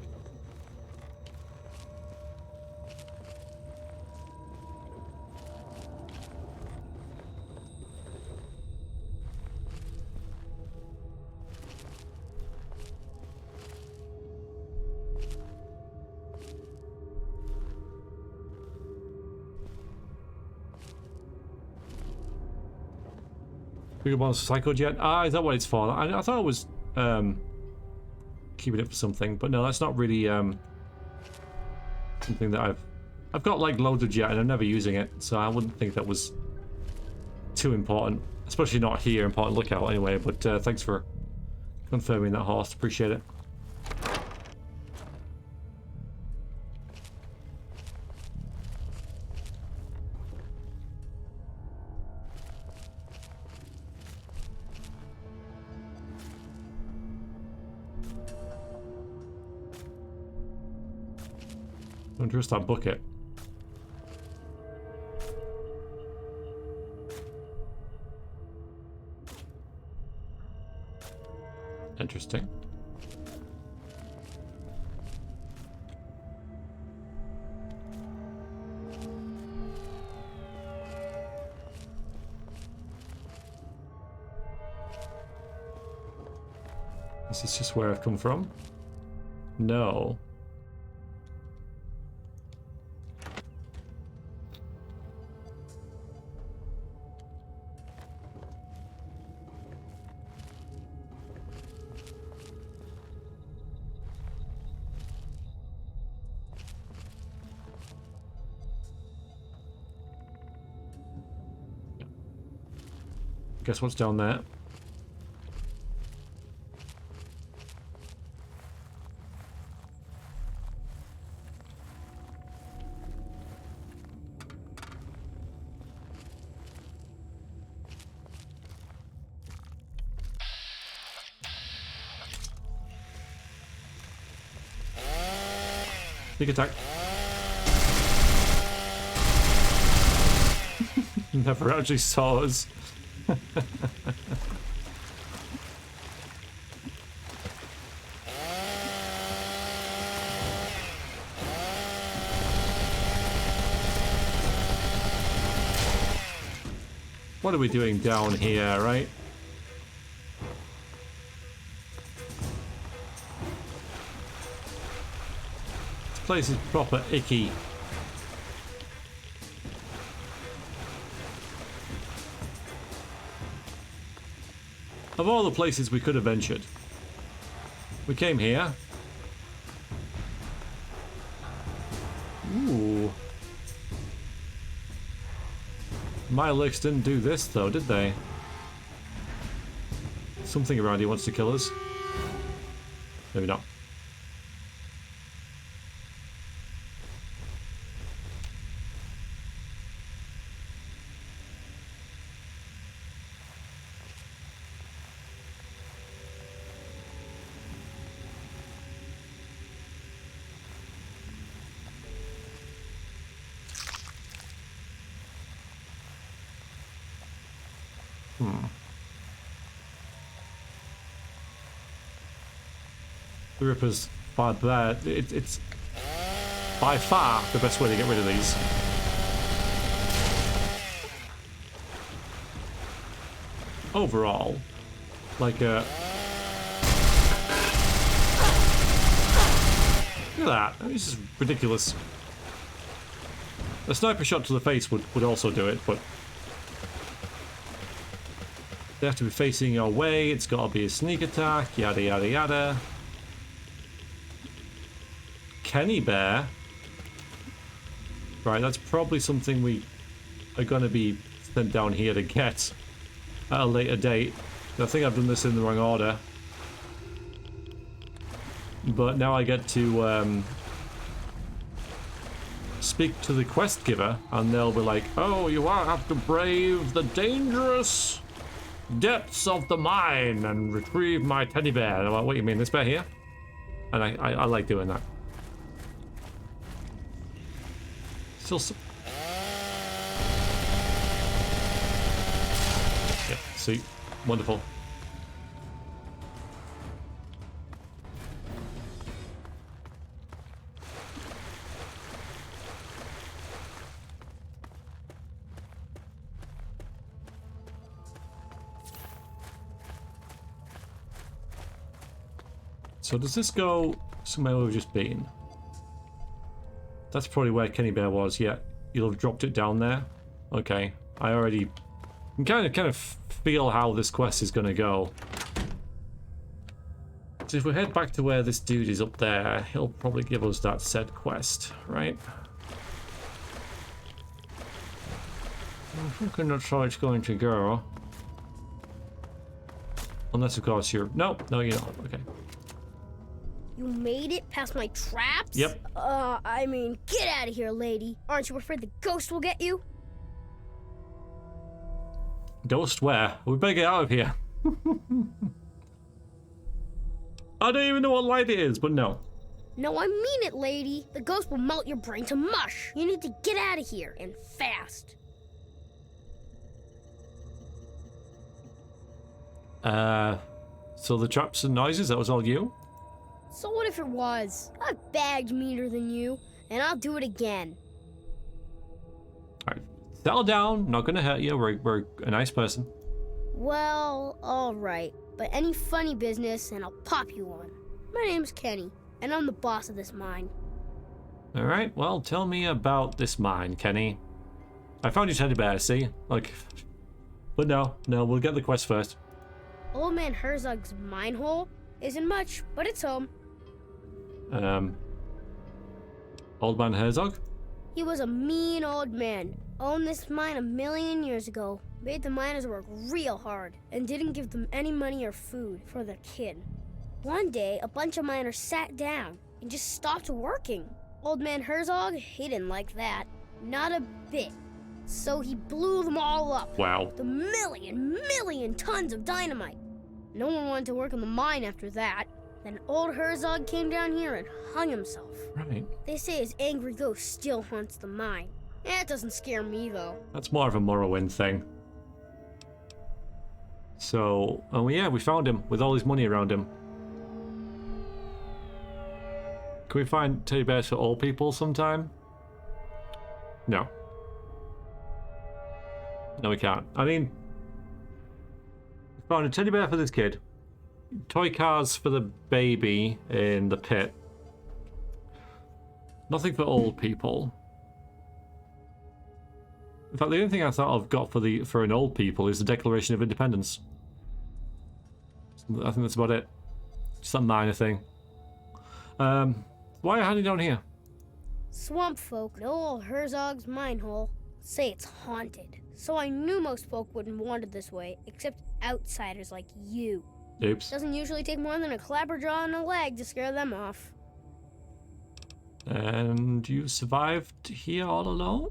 S1: Bigger bonus cycle jet. Ah, is that what it's for? I thought it was keeping it for something, but no, that's not really something that I've got like loads of jet and I'm never using it, so I wouldn't think that was too important, especially not here in Point Lookout anyway. But thanks for confirming that, Horst. Appreciate it. Don't trust that bucket. Interesting. Is this just where I've come from? No. Guess what's down there? Sneak attack. Never actually saw us. What are we doing down here, right? This place is proper icky. Of all the places we could have ventured, we came here. Ooh. My licks didn't do this though, did they? Something around here wants to kill us. Maybe not. The Ripper's by there. It's by far the best way to get rid of these. Overall, like look at that. This is ridiculous. A sniper shot to the face would also do it, but they have to be facing your way. It's got to be a sneak attack. Yada yada yada. Kenny Bear. Right, that's probably something we are going to be sent down here to get at a later date. I think I've done this in the wrong order. But now I get to speak to the quest giver, and they'll be like, oh, you have to brave the dangerous depths of the mine and retrieve my teddy bear. I'm like, what do you mean, this bear here? And I like doing that. Still yeah, see, wonderful. So does this go somewhere we've just been? That's probably where Kenny Bear was. Yeah, you'll have dropped it down there. Okay, I already can kind of feel how this quest is going to go. So if we head back to where this dude is up there, he'll probably give us that said quest, right? I'm thinking that's how it's going to go. Unless, of course, you're... No, you're not. Okay.
S9: You made it past my traps?
S1: Yep.
S9: I mean, get out of here, lady. Aren't you afraid the ghost will get you?
S1: Ghost where? We better get out of here. I don't even know what light it is, but no.
S9: No, I mean it, lady. The ghost will melt your brain to mush. You need to get out of here, and fast.
S1: So the traps and noises, that was all you?
S9: So what if it was? I've bagged meaner than you, and I'll do it again.
S1: Alright, settle down, not gonna hurt you, we're a nice person.
S9: Well, alright. But any funny business and I'll pop you one. My name's Kenny, and I'm the boss of this mine.
S1: Alright, well, tell me about this mine, Kenny. I found your teddy bear, see? Like, but no, we'll get the quest first.
S9: Old Man Herzog's mine hole isn't much, but it's home.
S1: Old Man Herzog?
S9: He was a mean old man. Owned this mine 1,000,000 years ago. Made the miners work real hard and didn't give them any money or food for their kid. One day, a bunch of miners sat down and just stopped working. Old Man Herzog, he didn't like that. Not a bit. So he blew them all up.
S1: Wow.
S9: The million tons of dynamite. No one wanted to work in the mine after that. Then old Herzog came down here and hung himself.
S1: Right.
S9: They say his angry ghost still haunts the mine. That doesn't scare me, though.
S1: That's more of a Morrowind thing. So, oh yeah, we found him with all his money around him. Can we find teddy bears for old people sometime? No. No, we can't. I mean, we found a teddy bear for this kid. Toy cars for the baby in the pit. Nothing for old people. In fact, the only thing I thought I've got for an old people is the Declaration of Independence. I think that's about it. Just a minor thing. Why are you hiding down here?
S9: Swamp folk know old Herzog's mine hole. Say it's haunted. So I knew most folk wouldn't want it this way, except outsiders like you.
S1: Oops.
S9: Doesn't usually take more than a clapperjaw and a leg to scare them off.
S1: And you survived here all alone?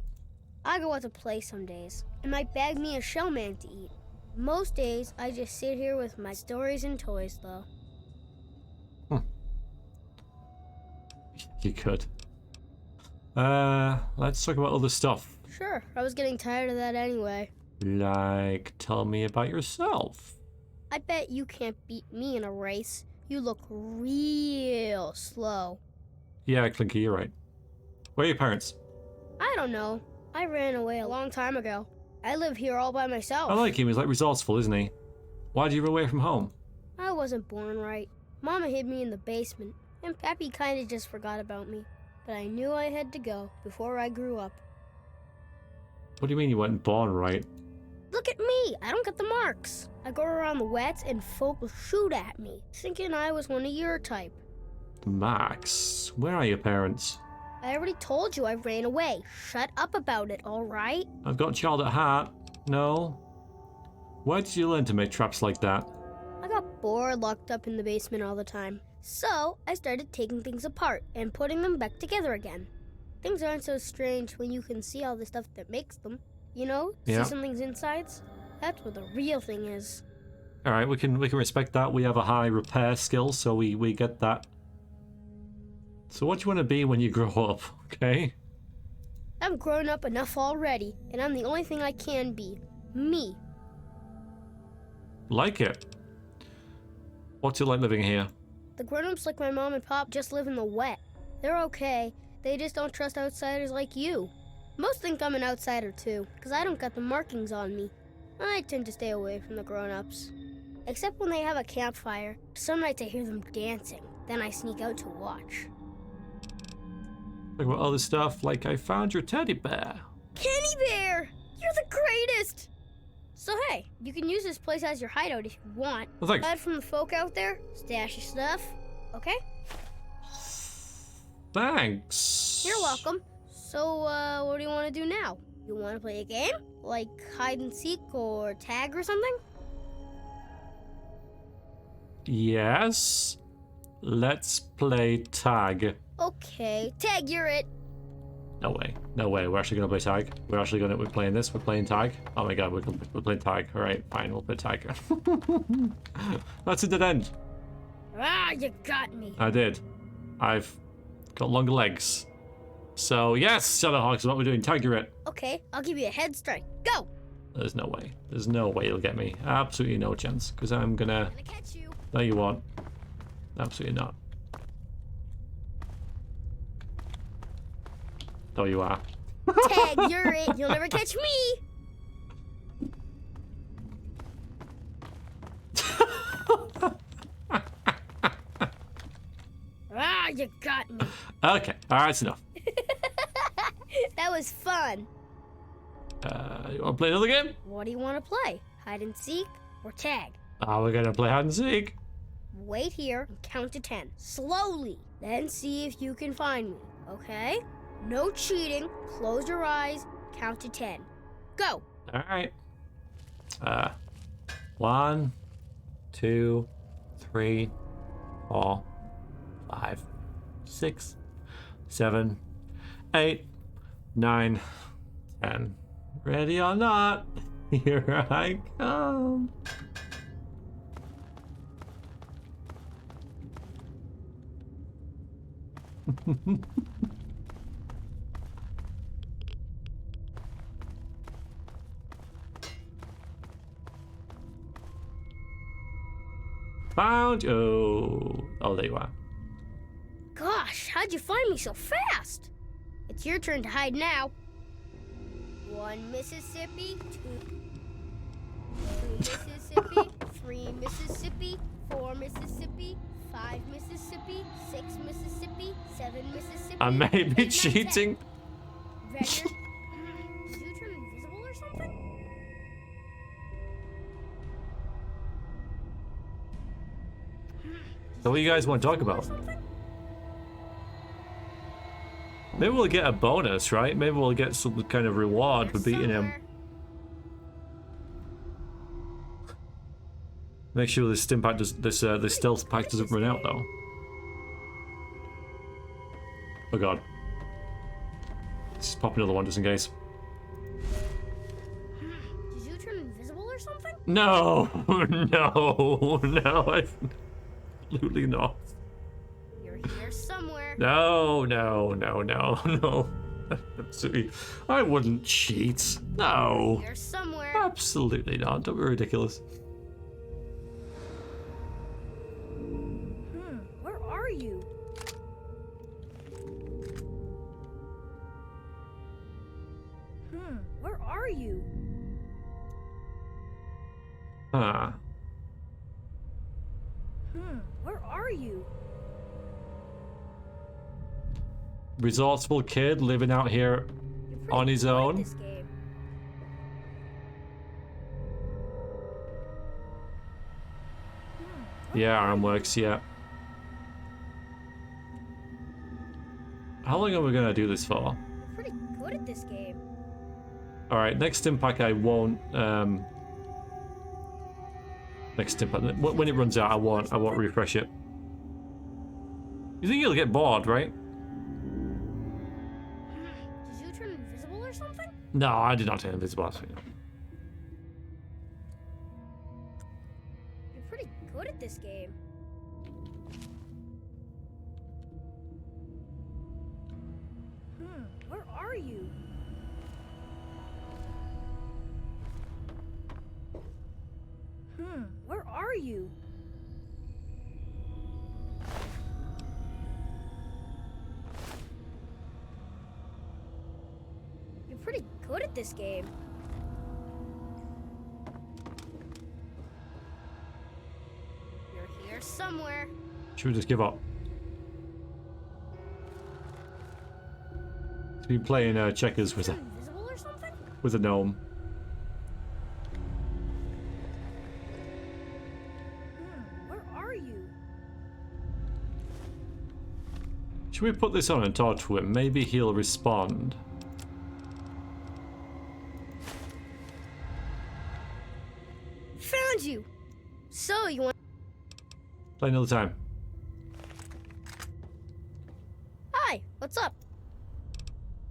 S9: I go out to play some days. It might bag me a shellman to eat. Most days, I just sit here with my stories and toys, though.
S1: You could. Let's talk about other stuff.
S9: Sure, I was getting tired of that anyway.
S1: Like, tell me about yourself.
S9: I bet you can't beat me in a race. You look real slow.
S1: Yeah, Clinky, you're right. Where are your parents?
S9: I don't know. I ran away a long time ago. I live here all by myself.
S1: I like him. He's like resourceful, isn't he? Why do you run away from home?
S9: I wasn't born right. Mama hid me in the basement, and Pappy kinda just forgot about me. But I knew I had to go before I grew up.
S1: What do you mean you weren't born right?
S9: Look at me! I don't get the marks. I go around the wets and folk will shoot at me, thinking I was one of your type.
S1: Max, where are your parents?
S9: I already told you I ran away. Shut up about it, alright?
S1: I've got a child at heart. No. Where did you learn to make traps like that?
S9: I got bored locked up in the basement all the time. So I started taking things apart and putting them back together again. Things aren't so strange when you can see all the stuff that makes them. You know?
S1: Yeah.
S9: See something's insides? That's what the real thing is.
S1: Alright, we can respect that. We have a high repair skill, so we get that. So what do you want to be when you grow up, okay?
S9: I'm grown up enough already, and I'm the only thing I can be. Me.
S1: Like it. What's it like living here?
S9: The grown-ups like my mom and pop just live in the wet. They're okay. They just don't trust outsiders like you. Most think I'm an outsider too, because I don't got the markings on me. I tend to stay away from the grown-ups. Except when they have a campfire. Some nights I hear them dancing. Then I sneak out to watch.
S1: Talk about other stuff, like I found your teddy bear.
S9: Kenny Bear! You're the greatest! So hey, you can use this place as your hideout if you want.
S1: Well, thanks.
S9: Aside from the folk out there, stash your stuff, okay?
S1: Thanks.
S9: You're welcome. So, what do you want to do now? You want to play a game? Like hide and seek or tag or something?
S1: Yes. Let's play tag.
S9: Okay, tag, you're it.
S1: No way. No way. We're actually going to play tag. We're playing this. We're playing tag. Oh my god, we're playing tag. Alright, fine, we'll play tag. That's a dead end.
S9: Ah, you got me.
S1: I did. I've got longer legs. So, yes, Shadowhawks is what we're doing. Tag, you're it.
S9: Okay, I'll give you a head start. Go!
S1: There's no way. There's no way you'll get me. Absolutely no chance. Because I'm gonna...
S9: I'm gonna catch you.
S1: No, you won't. Absolutely not. No, you are.
S9: Tag, you're it. You'll never catch me. Ah, you got me.
S1: Okay, alright, that's enough.
S9: That was fun.
S1: You wanna play another game?
S9: What do you want to play? Hide and seek or tag?
S1: We're gonna play hide and seek.
S9: Wait here and count to 10. Slowly. Then see if you can find me, okay? No cheating. Close your eyes. Count to 10. Go.
S1: Alright. 1, 2, 3, 4, 5, 6, 7, 8, 9, 10. Ready or not, here I come. Found you. Oh, there you are.
S9: Gosh, how'd you find me so fast? It's your turn to hide now. 1 Mississippi, 2 Mississippi, 3 Mississippi, 4 Mississippi, 5 Mississippi, 6 Mississippi, 7 Mississippi.
S1: I may
S9: 8,
S1: be
S9: 9, 10.
S1: cheating.
S9: Ready? Did you turn invisible or something?
S1: So what do you guys want to talk about? Maybe we'll get a bonus, right? Maybe we'll get some kind of reward for beating him. Make sure this stim pack does this stealth pack doesn't run out though. Oh god. Let's just pop another one just in case.
S9: Did you turn invisible or something?
S1: No, no, absolutely not.
S9: You're here somewhere.
S1: No. Absolutely. I wouldn't cheat. No.
S9: You're somewhere.
S1: Absolutely not. Don't be ridiculous.
S9: Where are you? Where are you?
S1: Huh.
S9: Where are you?
S1: Resourceful kid living out here
S9: You're pretty
S1: on his
S9: good at
S1: own.
S9: this game.
S1: Yeah, arm works, yeah. How long are we gonna do this for?
S9: You're pretty good at this game.
S1: Alright, next impact I won't next impact when it runs out I won't refresh it. You think you'll get bored, right?
S9: Did you turn invisible or something?
S1: No, I did not turn invisible.
S9: You're pretty good at this game. Where are you? Where are you? You're pretty good at this game. You're here somewhere.
S1: Should we just give up? To be playing checkers with
S9: Invisible or something?
S1: a gnome.
S9: Where are you?
S1: Should we put this on and talk to him? Maybe he'll respond.
S9: Found you. So you want?
S1: Play another time.
S9: Hi. What's up?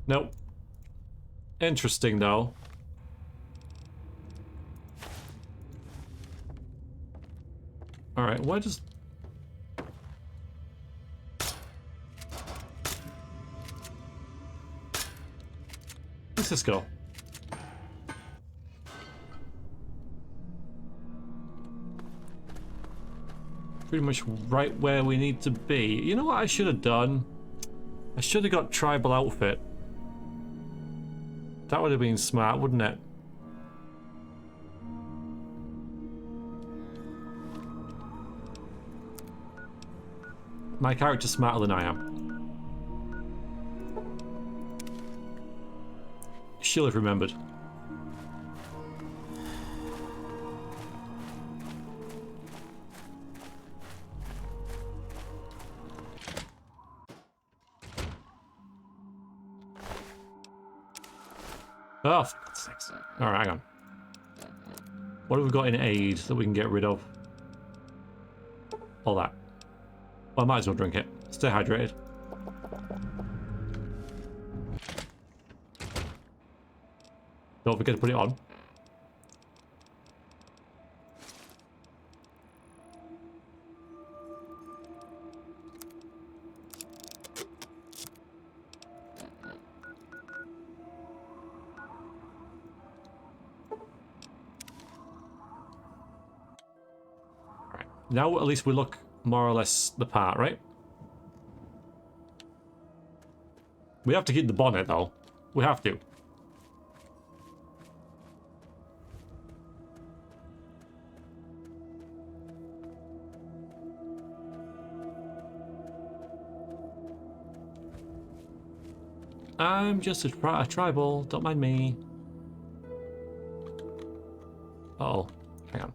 S1: Nope. Interesting though. Alright, why does... Let's just go. Pretty much right where we need to be. You know what I should have done? I should have got tribal outfit. That would have been smart, wouldn't it? My character's smarter than I am. She'll have remembered. Oh, for God's sakes. Alright, hang on. What have we got in aid that we can get rid of? All that. Well, I might as well drink it. Stay hydrated. Don't forget to put it on. Alright. Now at least we look more or less the part, right? We have to keep the bonnet, though. We have to. I'm just a tribal, don't mind me. Uh-oh, hang on.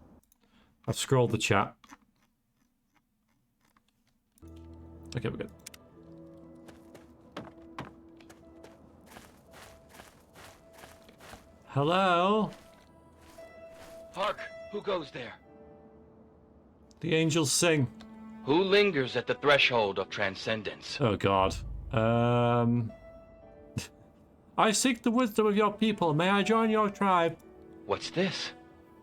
S1: I've scrolled the chat. Okay, we're good. Hello?
S10: Hark! Who goes there?
S1: The angels sing.
S10: Who lingers at the threshold of transcendence?
S1: Oh god. I seek the wisdom of your people. May I join your tribe?
S10: What's this?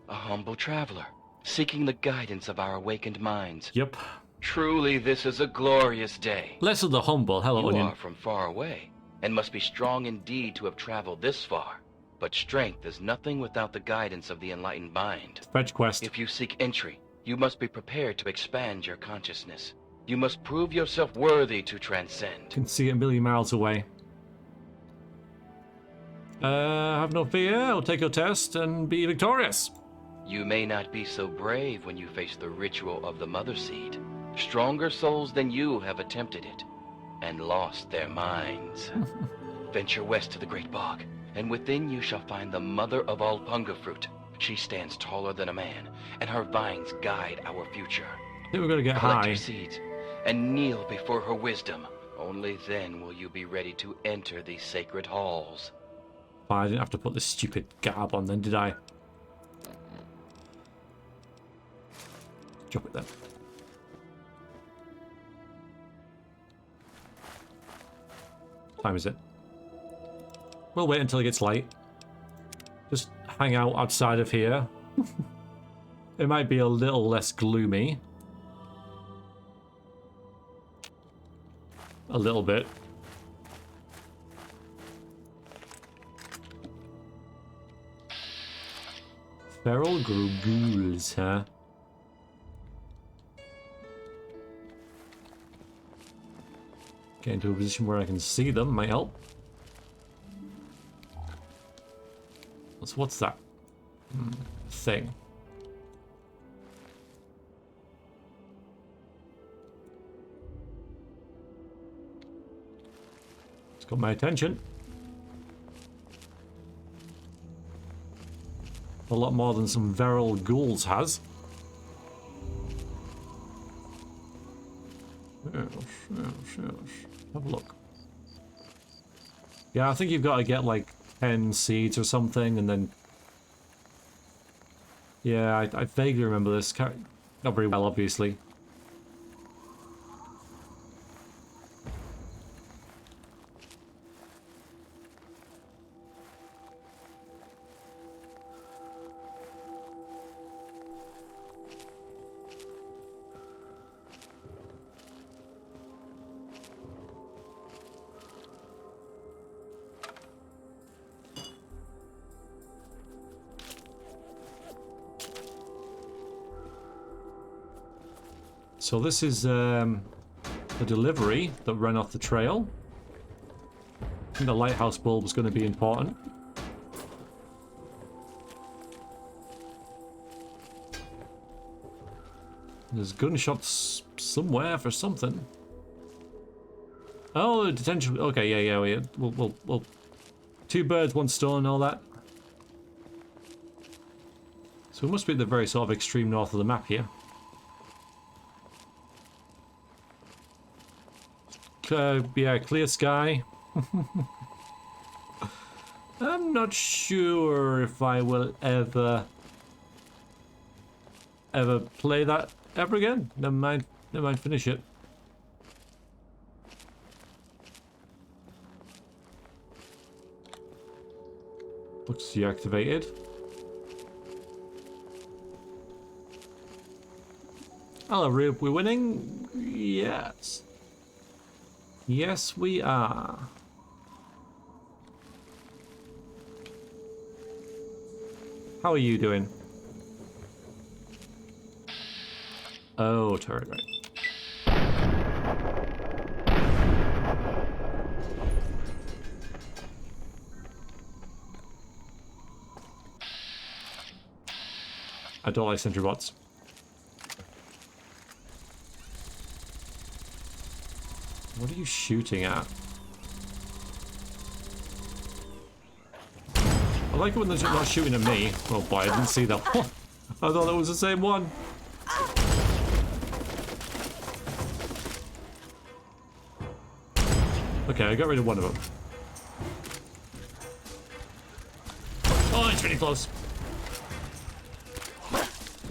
S10: A humble traveler, seeking the guidance of our awakened minds.
S1: Yep.
S10: Truly, this is a glorious day.
S1: Less of the humble. Hello,
S10: You
S1: Onion.
S10: are from far away, and must be strong indeed to have traveled this far. But strength is nothing without the guidance of the enlightened mind.
S1: Fetch quest.
S10: If you seek entry, you must be prepared to expand your consciousness. You must prove yourself worthy to transcend.
S1: Can see it a million miles away. Have no fear. I'll take your test and be victorious.
S10: You may not be so brave when you face the ritual of the Mother Seed. Stronger souls than you have attempted it, and lost their minds. Venture west to the Great Bog, and within you shall find the Mother of all Punga Fruit. She stands taller than a man, and her vines guide our future.
S1: I think we're gonna get
S10: Collect
S1: high.
S10: your seeds, and kneel before her wisdom. Only then will you be ready to enter these sacred halls.
S1: I didn't have to put this stupid garb on then, did I? Drop it then. What time is it? We'll wait until it gets light. Just hang out outside of here. It might be a little less gloomy. A little bit. Feral ghouls, huh? Get into a position where I can see them might help. What's that? Thing. It's got my attention. A lot more than some feral ghouls has. Yes. Have a look. Yeah, I think you've got to get like 10 seeds or something, and then... Yeah, I vaguely remember this. Not very well, obviously. So this is a delivery that ran off the trail. I think the lighthouse bulb was going to be important. There's gunshots somewhere for something. Oh, the detention. Okay, yeah. We'll 2 birds, 1 stone, and all that. So we must be at the very sort of extreme north of the map here. Yeah, clear sky. I'm not sure if I will ever play that ever again. Never mind, finish it. Looks deactivated. Hello, Rube. We're winning? Yes. Yes, we are. How are you doing? Oh, turret, right. I don't like sentry bots. What are you shooting at? I like it when they're not shooting at me. Oh boy, I didn't see that one. I thought that was the same one. Okay, I got rid of one of them. Oh, it's really close.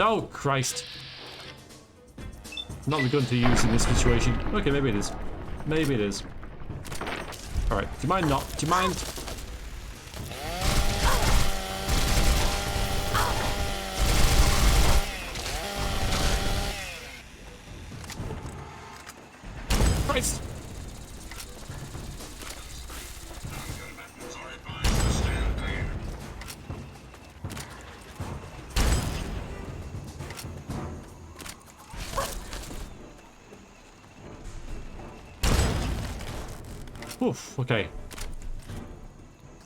S1: Oh, Christ. Not the gun to use in this situation. Okay, maybe it is. Maybe it is. Alright, do you mind not? Do you mind? Christ! Oof, okay.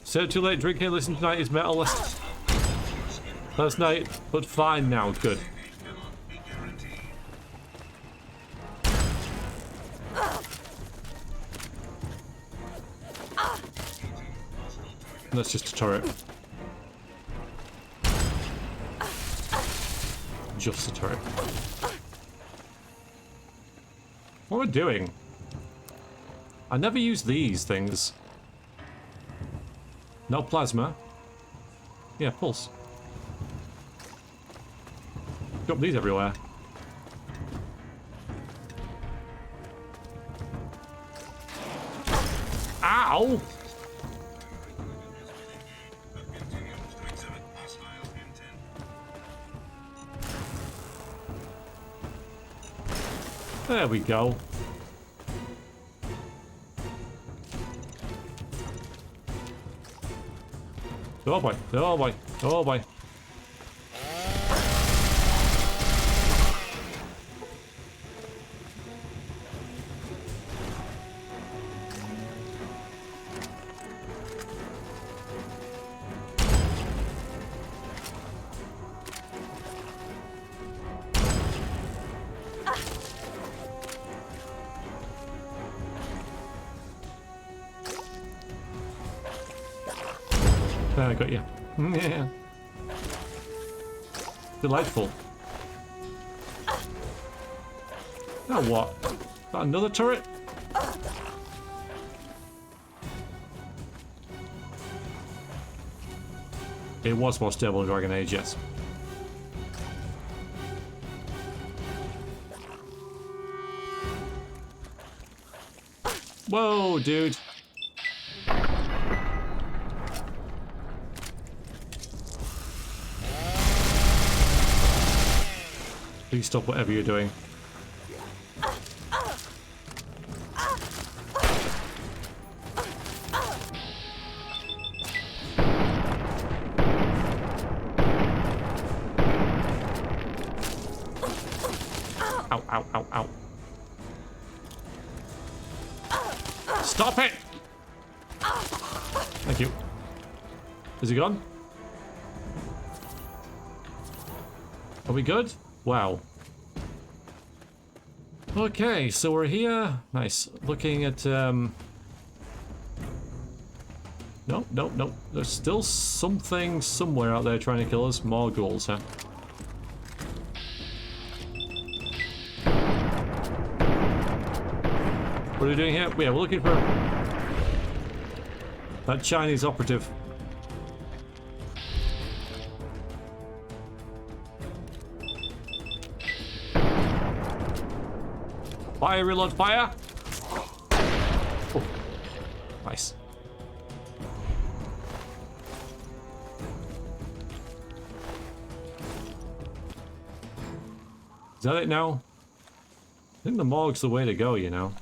S1: So too late drinking, listen tonight is metal last night, but fine now, good. That's just a turret. Just a turret. What am I doing? I never use these things. No plasma. Yeah, pulse. Got these everywhere. Ow! There we go. Oh boy, oh boy, oh boy. I got you. Yeah. Delightful. Now what? Is that another turret? It was more stable in Dragon Age, yes. Whoa, dude. Please stop whatever you're doing. Ow, ow, ow, ow. Stop it! Thank you. Is he gone? Are we good? Wow. Okay, so we're here. Nice. Looking at, Nope, nope, nope. There's still something somewhere out there trying to kill us. More ghouls, huh? What are we doing here? Yeah, we're looking for that Chinese operative. Fire, reload, fire! Oh, nice. Is that it now? I think the morgue's the way to go, you know.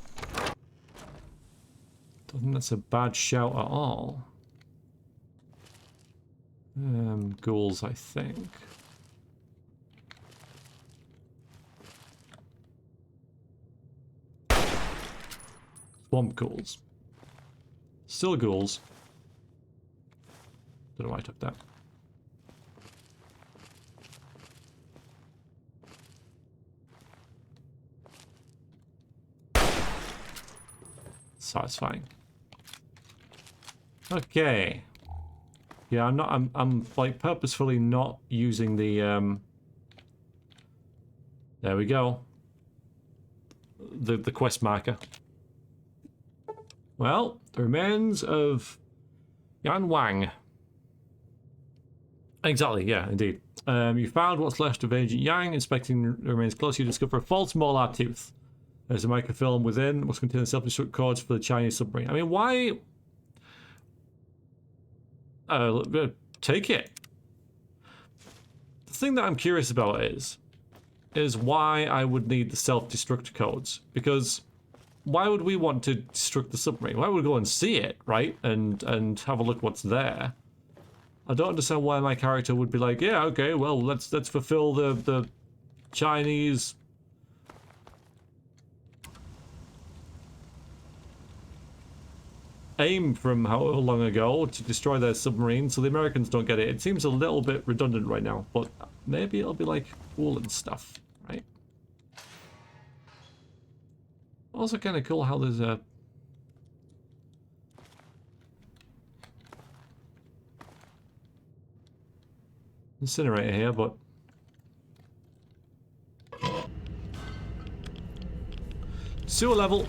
S1: Don't think that's a bad shout at all. Ghouls, I think. Swamp ghouls. Still ghouls. Don't know why I took that. Satisfying. Okay. Yeah, I'm like purposefully not using the there we go. The quest marker. Well, the remains of Yan Wang. Exactly, yeah, indeed. You found what's left of Agent Yang. Inspecting the remains closely, you discover a false molar tooth. There's a microfilm within, must contain the self-destruct codes for the Chinese submarine. I mean, why? Take it. The thing that I'm curious about is why I would need the self-destruct codes. Because why would we want to destruct the submarine? Why would we go and see it, right? And have a look what's there. I don't understand why my character would be like, yeah, okay, well, let's fulfill the Chinese aim from however long ago to destroy their submarine, so the Americans don't get it. It seems a little bit redundant right now, but maybe it'll be like cool and stuff, right? Also kind of cool how there's a incinerator here, but sewer level.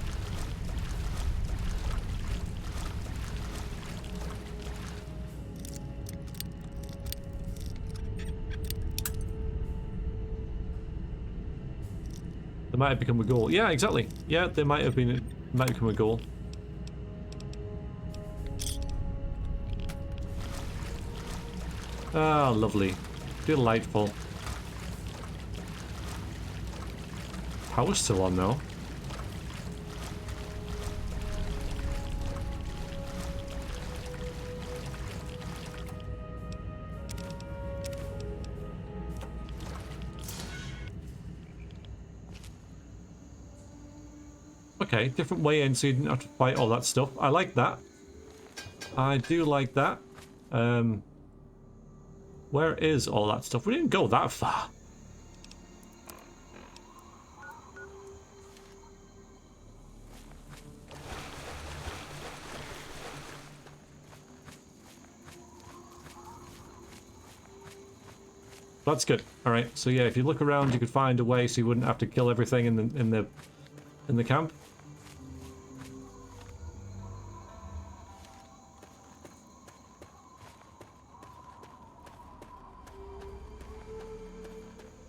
S1: They might have become a ghoul. Yeah, exactly. Yeah, they might have become a ghoul. Ah, lovely. Delightful. Power's still on though. Okay, different way in so you didn't have to fight all that stuff. I like that. I do like that. Where is all that stuff? We didn't go that far. That's good. All right. So yeah, if you look around, you could find a way so you wouldn't have to kill everything in the camp.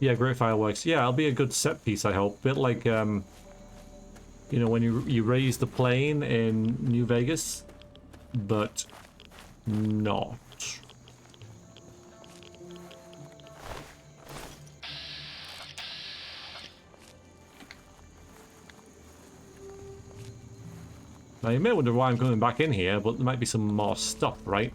S1: Yeah, great fireworks. Yeah, it'll be a good set piece, I hope. Bit like, you know, when you raise the plane in New Vegas, but not. Now, you may wonder why I'm coming back in here, but there might be some more stuff, right?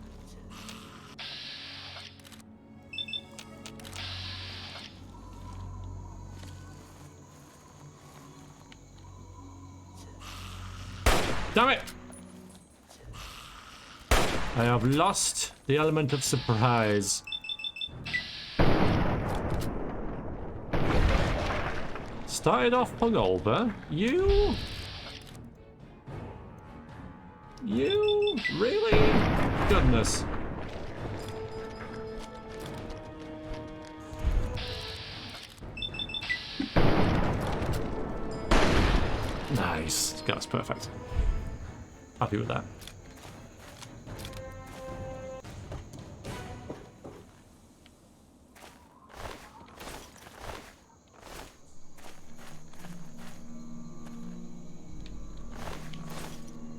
S1: Damn it! I have lost the element of surprise. started off hungover. You? Really? Goodness. Nice. That's perfect. Happy with that.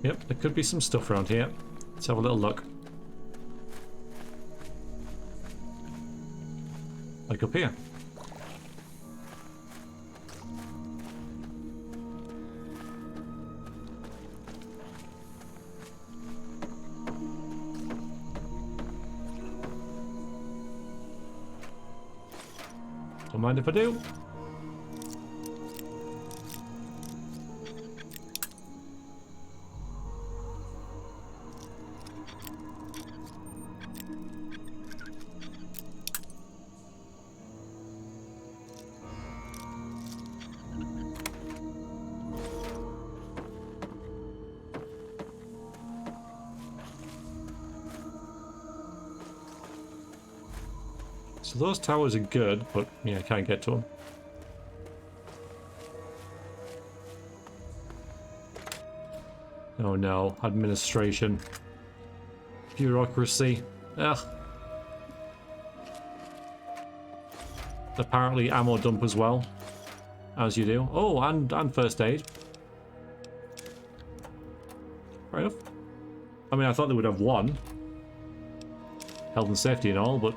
S1: Yep, there could be some stuff around here. Let's have a little look. Like up here. Don't mind if I do. So those towers are good, but yeah, I can't get to them. Oh no, administration. Bureaucracy. Ugh. Apparently ammo dump as well. As you do. Oh, and first aid. Fair enough. I mean, I thought they would have one. Health and safety and all, but...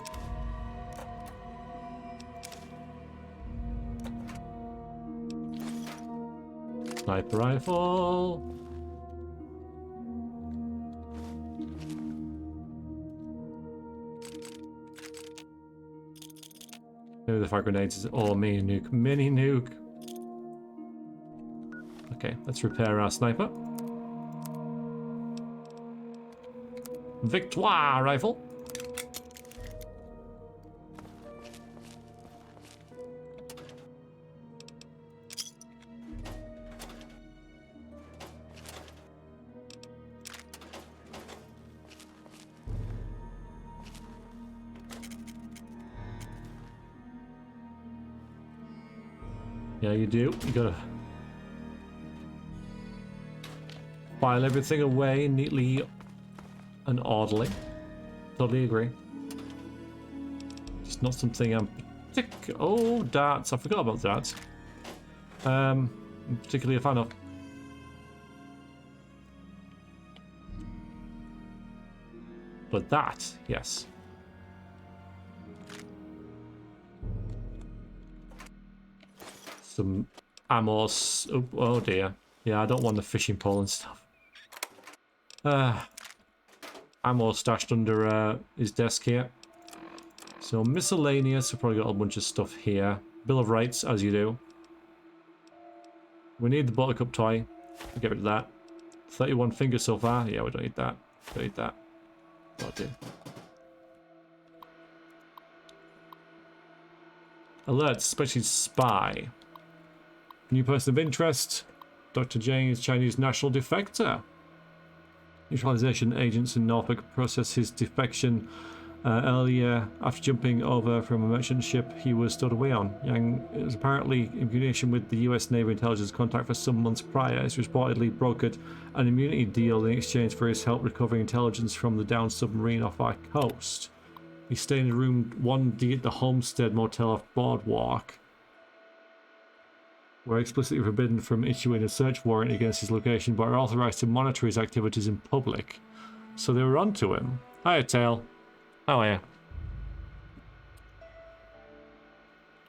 S1: Sniper rifle. Maybe the fire grenades or mini nuke. Mini nuke. Okay, let's repair our sniper. Victoire rifle. Yeah, you do. You gotta file everything away neatly and orderly. Totally agree. It's not something I'm Oh, darts. I forgot about darts. I'm particularly a fan of. But that, yes. Some ammo. Oh dear. Yeah, I don't want the fishing pole and stuff. Ammo stashed under his desk here. So miscellaneous. We've probably got a bunch of stuff here. Bill of Rights, as you do. We need the Buttercup toy. We'll get rid of that. 31 fingers so far. Yeah, we don't need that. Don't need that. That'll do. Alerts, especially spy. New person of interest. Dr. James, Chinese national defector. Neutralization agents in Norfolk processed his defection earlier after jumping over from a merchant ship he was stowed away on. Yang was apparently in communication with the US Navy intelligence contact for some months prior. He reportedly brokered an immunity deal in exchange for his help recovering intelligence from the downed submarine off our coast. He stayed in room 1D at the Homestead Motel off Boardwalk. We're explicitly forbidden from issuing a search warrant against his location, but are authorized to monitor his activities in public. So they were onto him. Hiya, Tail. How are you?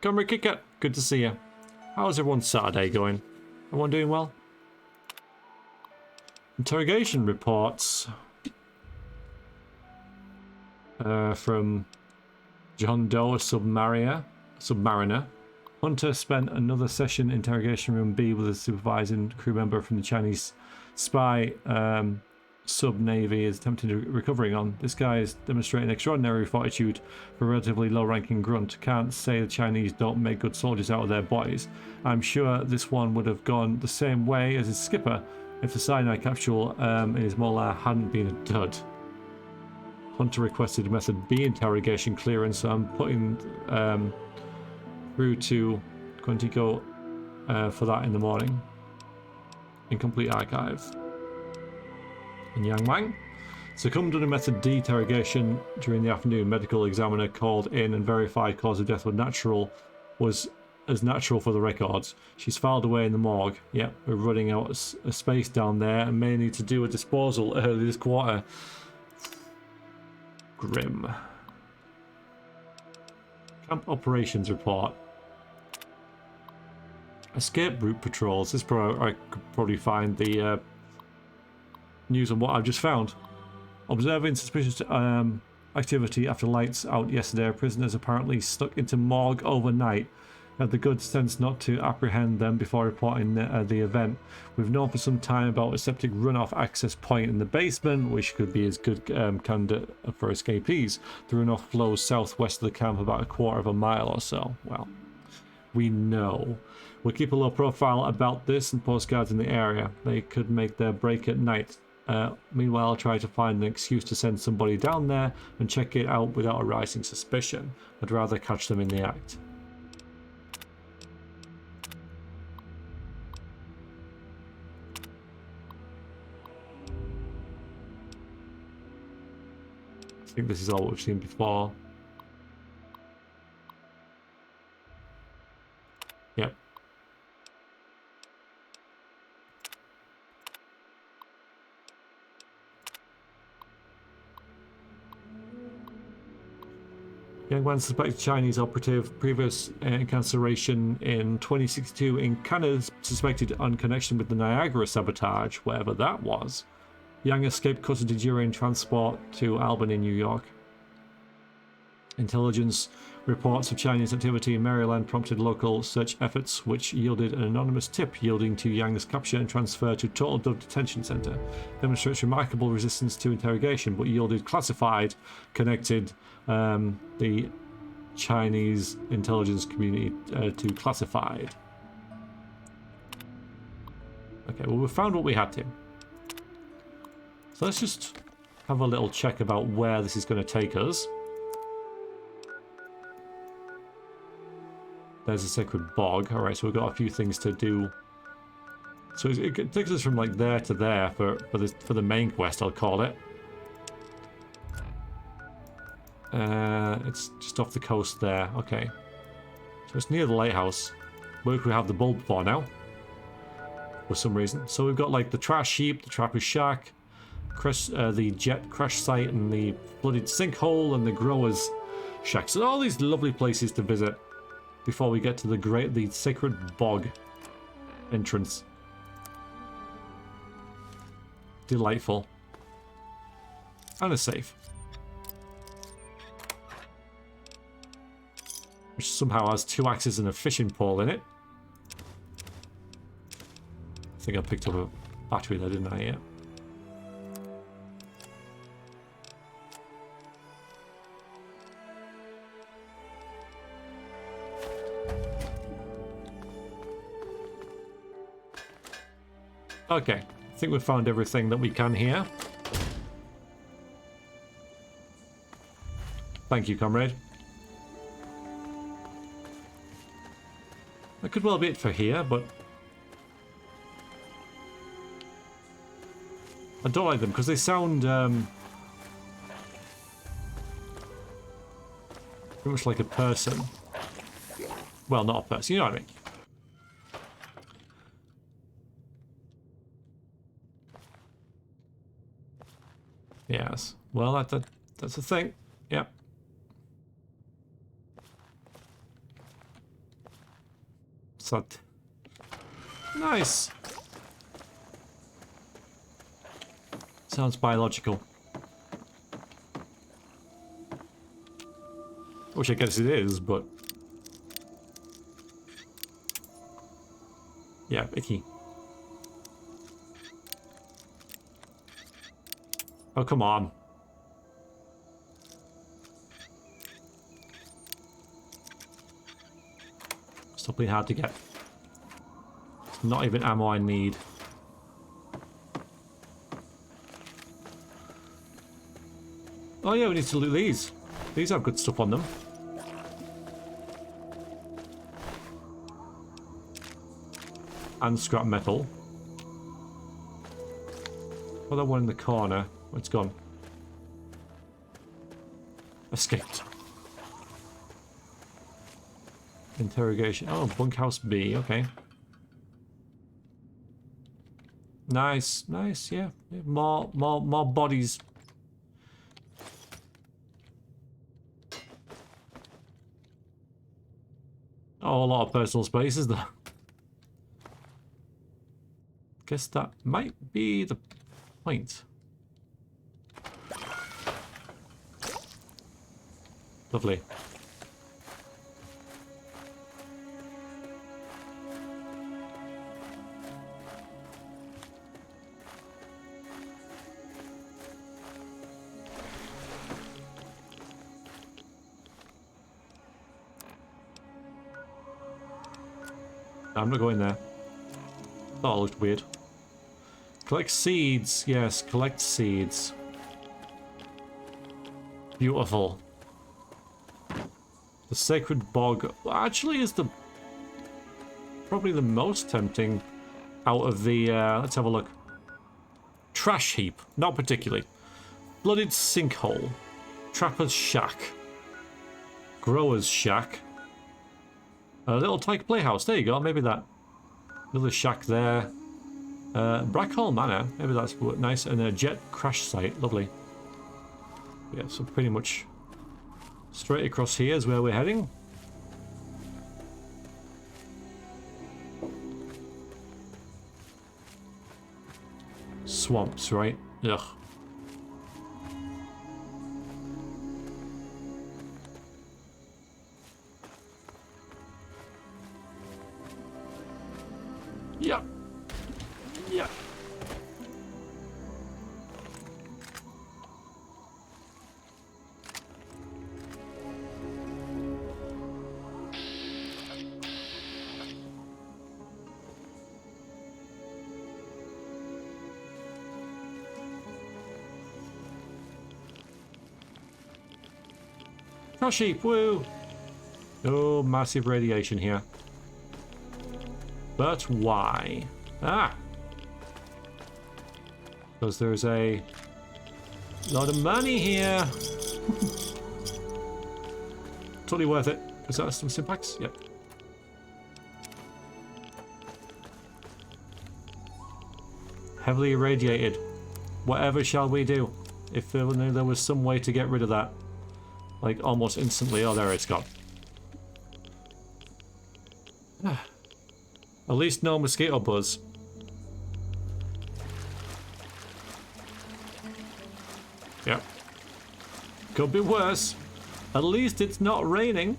S1: Comrade Kicker, good to see you. How's everyone's Saturday going? Everyone doing well? Interrogation reports from John Doe, a submariner. Hunter spent another session in interrogation room B with a supervising crew member from the Chinese spy sub-navy is attempting to recovering on. This guy is demonstrating extraordinary fortitude for a relatively low-ranking grunt. Can't say the Chinese don't make good soldiers out of their boys. I'm sure this one would have gone the same way as his skipper if the cyanide capsule in his molar hadn't been a dud. Hunter requested method B interrogation clearance, so I'm putting through to Quantico for that in the morning. Incomplete archive. And Yang Wang succumbed under method D interrogation during the afternoon. Medical examiner called in and verified cause of death was as natural for the records. She's filed away in the morgue. Yep, we're running out of space down there and may need to do a disposal early this quarter. Grim. Camp operations report. Escape route patrols. This I could probably find the news on what I've just found. Observing suspicious activity after lights out yesterday. Prisoners apparently stuck into morgue overnight. Had the good sense not to apprehend them before reporting the event. We've known for some time about a septic runoff access point in the basement, which could be as good candidate for escapees. The runoff flows southwest of the camp about a quarter of a mile or so. Well, we know. We'll keep a low profile about this and postcards in the area. They could make their break at night. Meanwhile, I'll try to find an excuse to send somebody down there and check it out without arousing suspicion. I'd rather catch them in the act. I think this is all we've seen before. Yep. Yang Wan suspected Chinese operative, previous incarceration in 2062 in Canada, suspected on connection with the Niagara sabotage, whatever that was. Yang escaped custody during transport to Albany, New York. Intelligence reports of Chinese activity in Maryland prompted local search efforts, which yielded an anonymous tip, yielding to Yang's capture and transfer to Total Dove Detention Center. Demonstrates remarkable resistance to interrogation, but yielded classified, connected the Chinese intelligence community to classified. Okay, well, we found what we had to. So let's just have a little check about where this is going to take us. There's a sacred bog. Alright, so we've got a few things to do. So it takes us from like there to there for the main quest, I'll call it. It's just off the coast there. Okay. So it's near the lighthouse. Where we have the bulb for now. For some reason. So we've got like the trash heap, the trapper's shack, the jet crash site, and the flooded sinkhole, and the grower's shack. So all these lovely places to visit before we get to the sacred bog entrance. Delightful. And a safe. Which somehow has 2 axes and a fishing pole in it. I think I picked up a battery there, didn't I? Yeah. Okay, I think we've found everything that we can here. Thank you, comrade. That could well be it for here, but I don't like them because they sound pretty much like a person. Well, not a person, you know what I mean. Yes. Well, that's the thing. Yep. So nice. Sounds biological. Which I guess it is, but yeah, icky. Oh, come on. Stop being hard to get. It's not even ammo I need. Oh yeah, we need to loot these. These have good stuff on them. And scrap metal. Oh, that one in the corner. It's gone. Escaped. Interrogation. Oh, bunkhouse B. Okay. Nice, nice. Yeah, more bodies. Oh, a lot of personal space, is there? Guess that might be the point. Lovely. I'm not going there. Thought it looked weird. Collect seeds. Yes, collect seeds. Beautiful. The Sacred Bog actually is the probably the most tempting out of the let's have a look. Trash heap, not particularly. Blooded sinkhole. Trapper's shack. Grower's shack. A little tyke playhouse. There you go. Maybe that. Another shack there. Brackhall Manor. Maybe that's nice. And a jet crash site. Lovely. Yeah, so pretty much straight across here is where we're heading. Swamps, right? Ugh. Yeah. Yeah. Trash heap, woo! Oh, massive radiation here. But why? Ah! Because there's a lot of money here. Totally worth it. Is that some Simplex? Yep. Heavily irradiated. Whatever shall we do? If there was some way to get rid of that. Like, almost instantly. Oh, there it's gone. At least no mosquito buzz. Yep. Could be worse. At least it's not raining.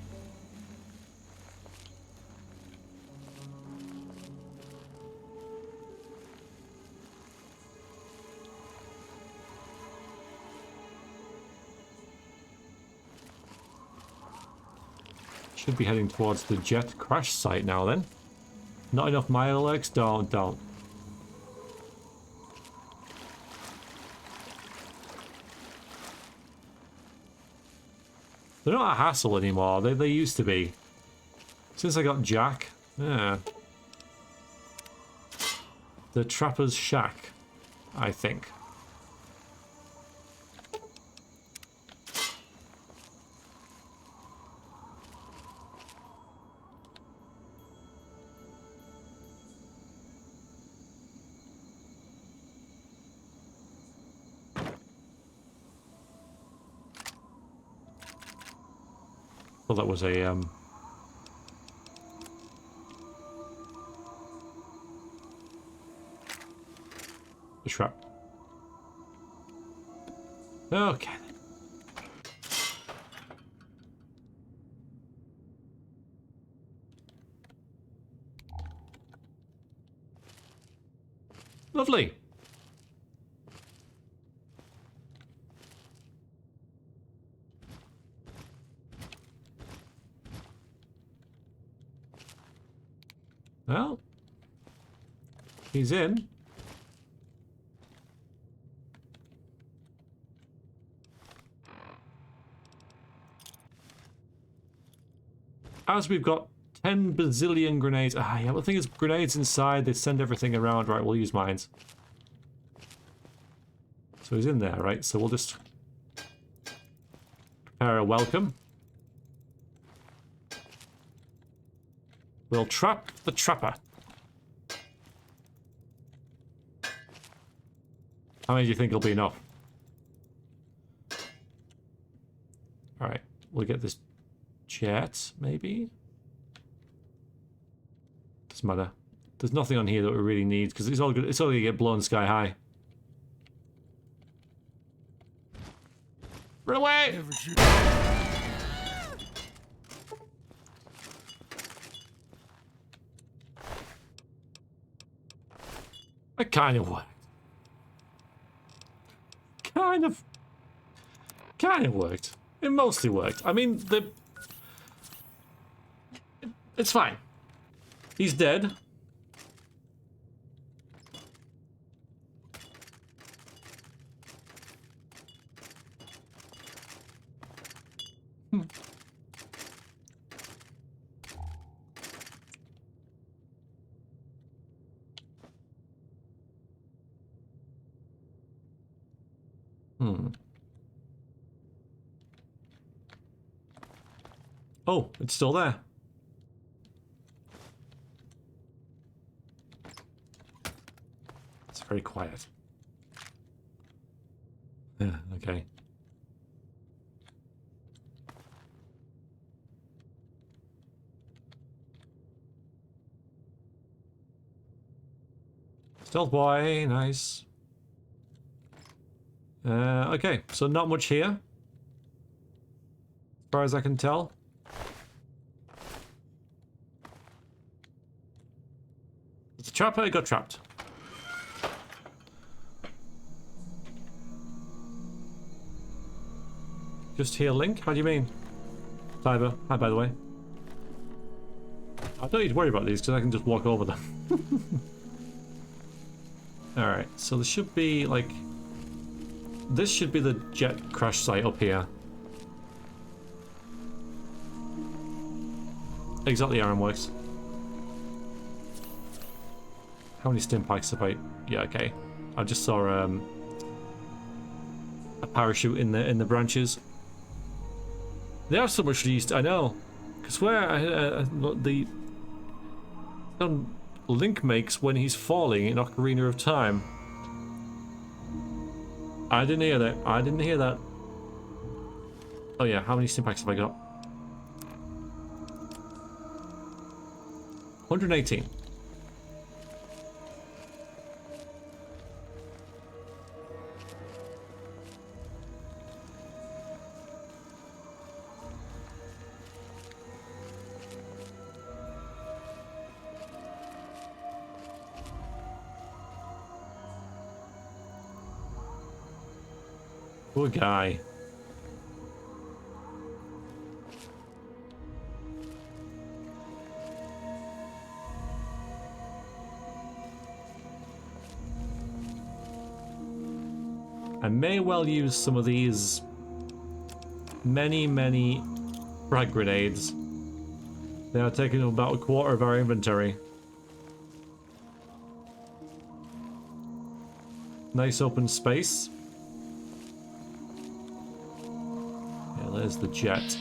S1: Should be heading towards the jet crash site now then. Not enough mileage? Don't. They're not a hassle anymore. They used to be. Since I got Jack. Yeah. The Trapper's Shack, I think. Well, that was a trap. Okay. Lovely. Well, he's in. As we've got 10 bazillion grenades. Ah, yeah, but the thing is, grenades inside, they send everything around. Right, we'll use mines. So he's in there, right? So we'll just prepare a welcome. We'll trap the trapper. How many do you think will be enough? Alright, we'll get this jet, maybe? Doesn't matter. There's nothing on here that we really need, because it's all good. It's all gonna get blown sky high. Run away! It kind of worked. Kind of worked. It mostly worked. I mean, it's fine. He's dead. Oh, it's still there. It's very quiet. Yeah, okay. Stealth boy, nice. Okay, so not much here. As far as I can tell. The trapper got trapped. Just here, Link? How do you mean? Cyber, hi by the way. I don't need to worry about these because I can just walk over them. Alright, so there should be like... This should be the jet crash site up here. Exactly how it works. How many stim packs have I... Yeah, okay. I just saw a parachute in the branches. They are so much used, I know. Because where the Link makes when he's falling in Ocarina of Time. I didn't hear that. I didn't hear that. Oh yeah, how many stim packs have I got? 118. Poor guy. I may well use some of these many frag grenades. They are taking about a quarter of our inventory. Nice open space. Yeah, there's the jet.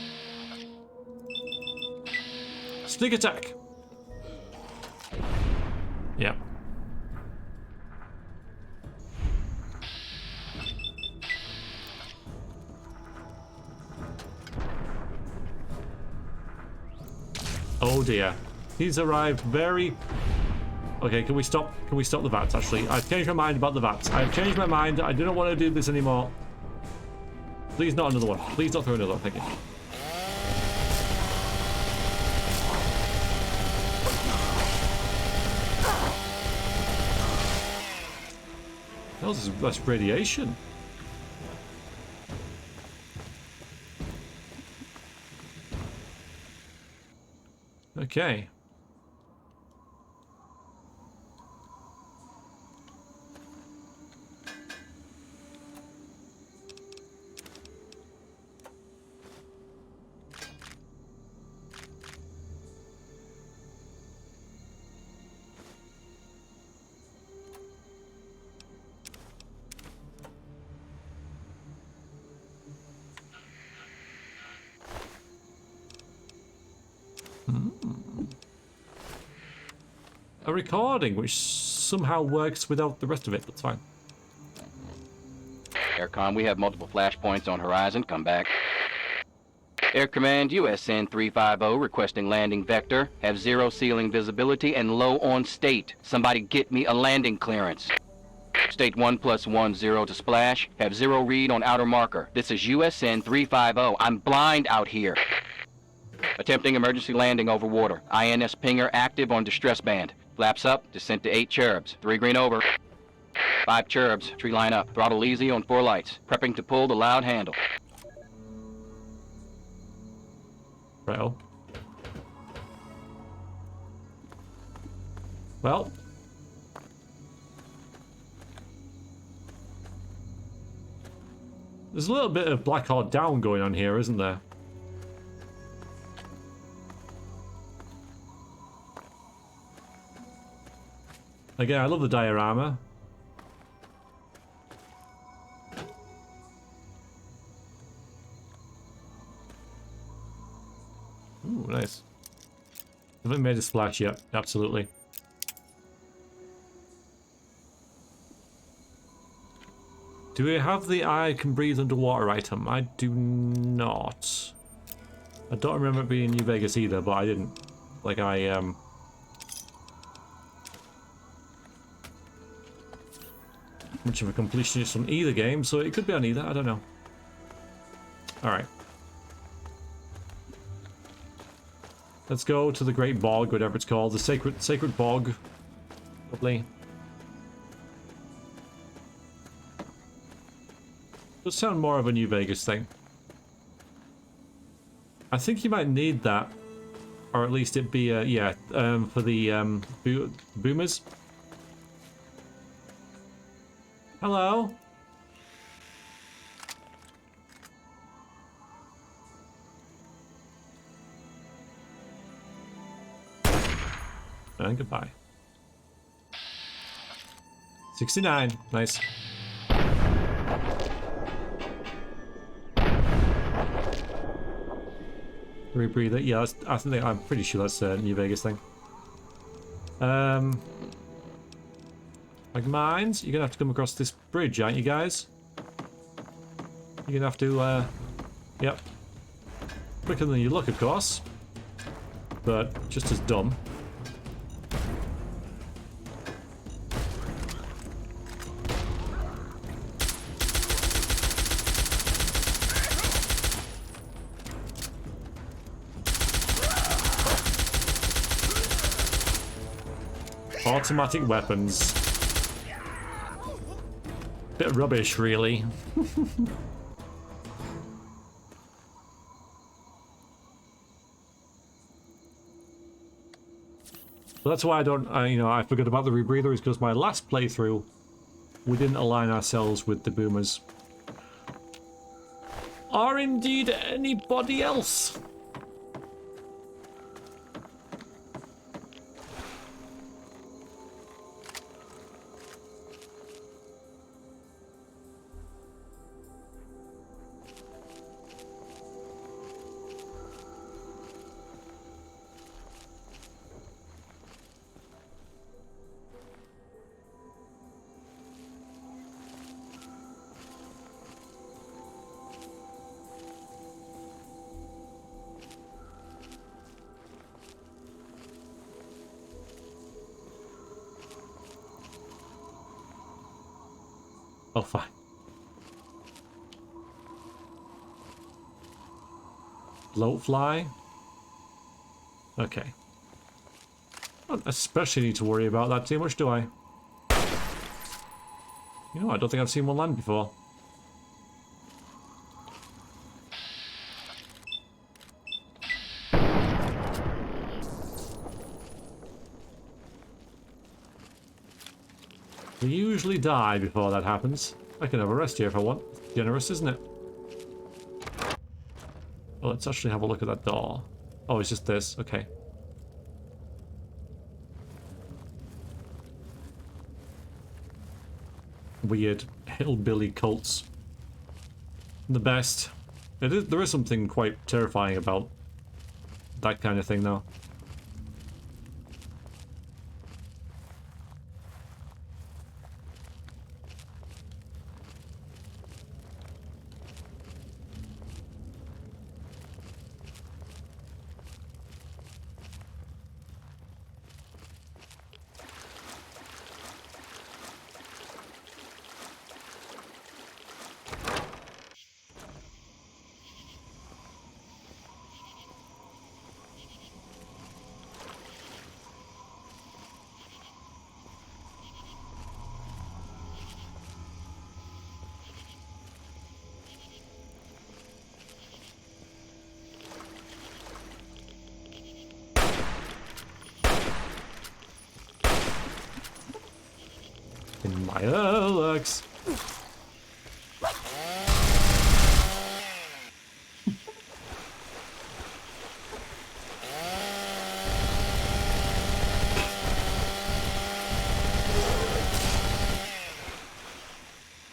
S1: Sneak attack! Yeah. Oh dear. He's arrived very... Okay, can we stop the VATs actually? I've changed my mind about the VATs. I've changed my mind. I do not want to do this anymore. Please not another one. Please don't throw another one. Thank you. That's radiation. Okay. a recording which somehow works without the rest of it. That's fine.
S10: Aircom, we have multiple flashpoints on horizon. Come back. Air Command, USN 350 requesting landing vector. Have 0 ceiling visibility and low on state. Somebody get me a landing clearance. State 1+10 to splash. Have 0 read on outer marker. This is USN 350. I'm blind out here. Attempting emergency landing over water. INS pinger active on distress band. Flaps up, descent to 8 cherubs. 3 green over. 5 cherubs, tree line up. Throttle easy on 4 lights. Prepping to pull the loud handle.
S1: Right. Well. There's a little bit of Black Hawk Down going on here, isn't there? Again, I love the diorama. Ooh, nice. Haven't made a splash yet, absolutely. Do we have the I can breathe underwater item? I do not. I don't remember it being in New Vegas either, but I didn't. Like much of a completionist on either game, so it could be on either, I don't know. Alright. Let's go to the Great Bog, whatever it's called. The Sacred Bog. Lovely. Does sound more of a New Vegas thing. I think you might need that. Or at least it be, yeah, for the boomers. Hello? And goodbye. 69. Nice. Rebreathe it. Yeah, I'm pretty sure that's a New Vegas thing. Like mines, you're gonna have to come across this bridge, aren't you guys? You're gonna have to, yep. Quicker than you look, of course. But just as dumb. Automatic weapons. Bit rubbish, really. So that's why I don't, you know, I forgot about the rebreather, is because my last playthrough, we didn't align ourselves with the boomers. Or indeed anybody else. Oh, fine. Bloatfly? Okay. I don't especially need to worry about that too much, do I? You know, I don't think I've seen one land before. We usually die before that happens. I can have a rest here if I want. It's generous, isn't it? Well, let's actually have a look at that door. Oh, it's just this. Okay. Weird hillbilly cults. The best. There is something quite terrifying about that kind of thing, though.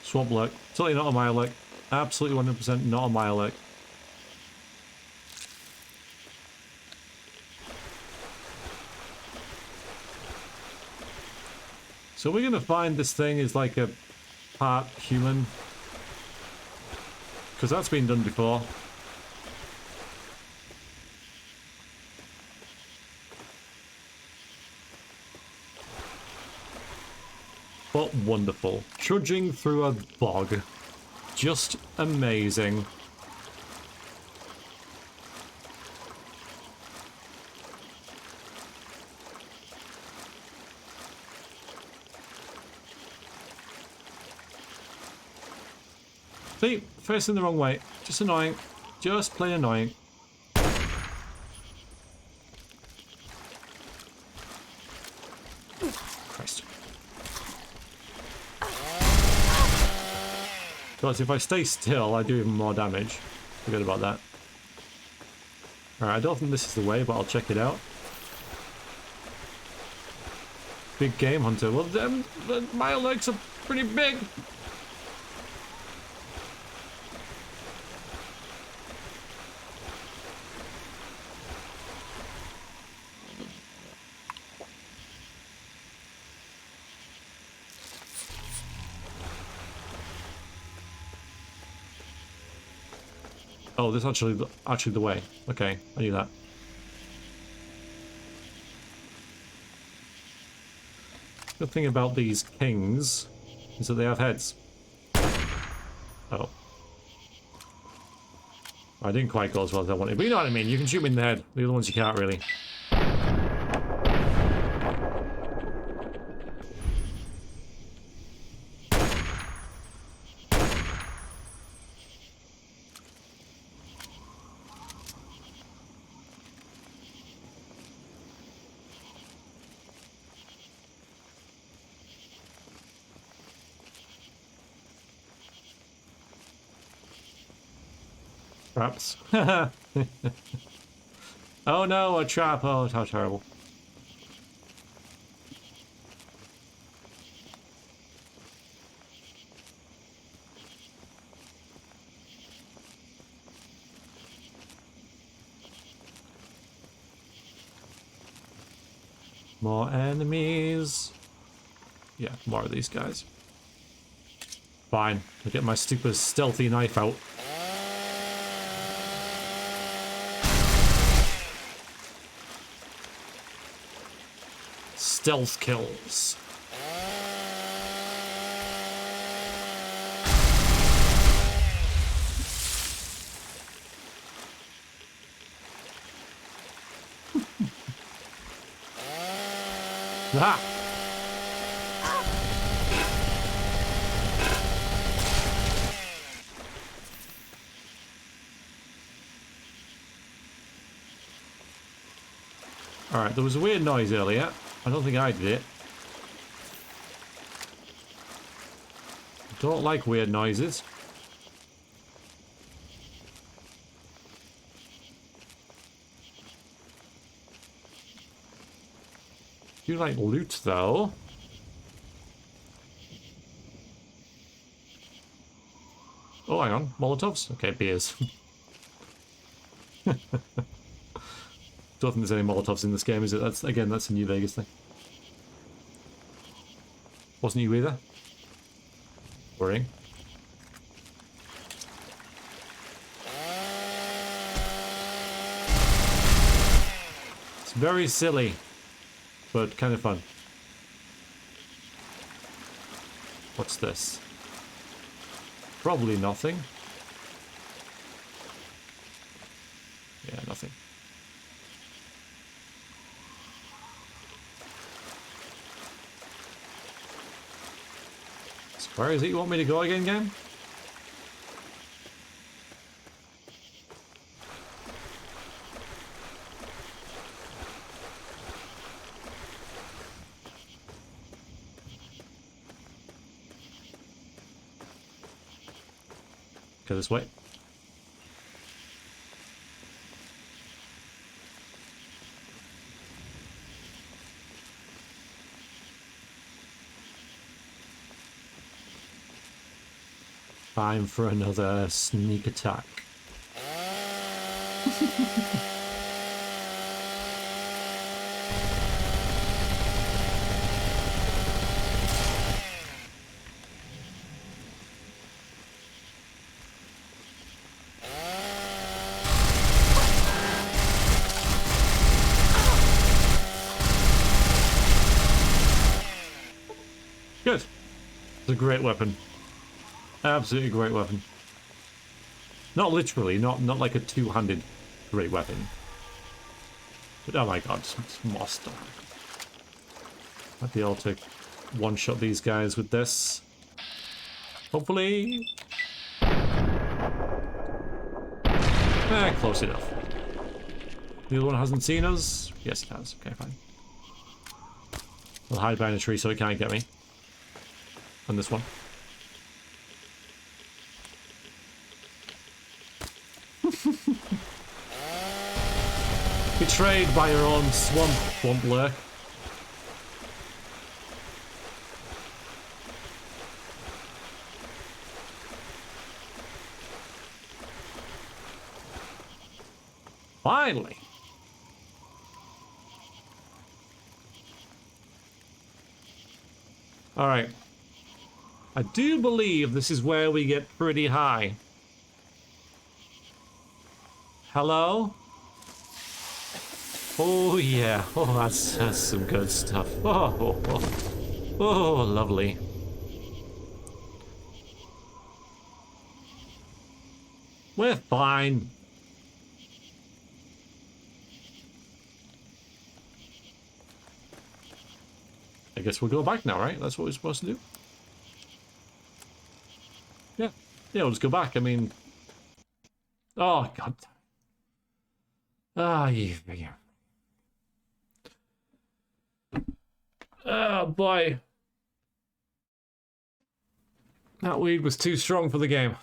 S1: Swamp lurk. Totally not a mile lurk. Absolutely 100% not a mile lurk. So we're gonna find this thing is like a part human. Because that's been done before. But wonderful. Trudging through a bog. Just amazing. See, facing the wrong way. Just annoying. Just plain annoying. Christ. Because if I stay still, I do even more damage. Forget about that. Alright, I don't think this is the way, but I'll check it out. Big game hunter. Well, my legs are pretty big. Oh, this is actually the way. Okay, I knew that. Good thing about these kings is that they have heads. Oh. I didn't quite go as well as I wanted, but you know what I mean. You can shoot me in the head. The other ones you can't really. Traps. Oh no, a trap. Oh, how terrible. More enemies. Yeah, more of these guys. Fine. I'll get my stupid stealthy knife out. Stealth kills. Ah! Alright, there was a weird noise earlier. I don't think I did it. Don't like weird noises. Do like loot though. Oh, hang on. Molotovs? Okay, beers. Don't think there's any Molotovs in this game, is it? That's a New Vegas thing. Wasn't you either? Worrying. It's very silly, but kind of fun. What's this? Probably nothing. Yeah, nothing. So where is it you want me to go again, game? Go this way. Time for another sneak attack. Good. It's a great weapon. Absolutely great weapon. Not literally, not like a two-handed great weapon. But oh my god, it's monster. Might be able to one-shot these guys with this. Hopefully. Close enough. The other one hasn't seen us? Yes, it has. Okay, fine. I'll hide behind a tree so it can't get me. On this one. Betrayed by your own swamp lurk. Finally. All right. I do believe this is where we get pretty high. Hello? Oh yeah, oh that's some good stuff. Oh, lovely. We're fine. I guess we'll go back now, right? That's what we're supposed to do. Yeah, we'll just go back. I mean, oh god. Ah, yeah. Oh boy. That weed was too strong for the game.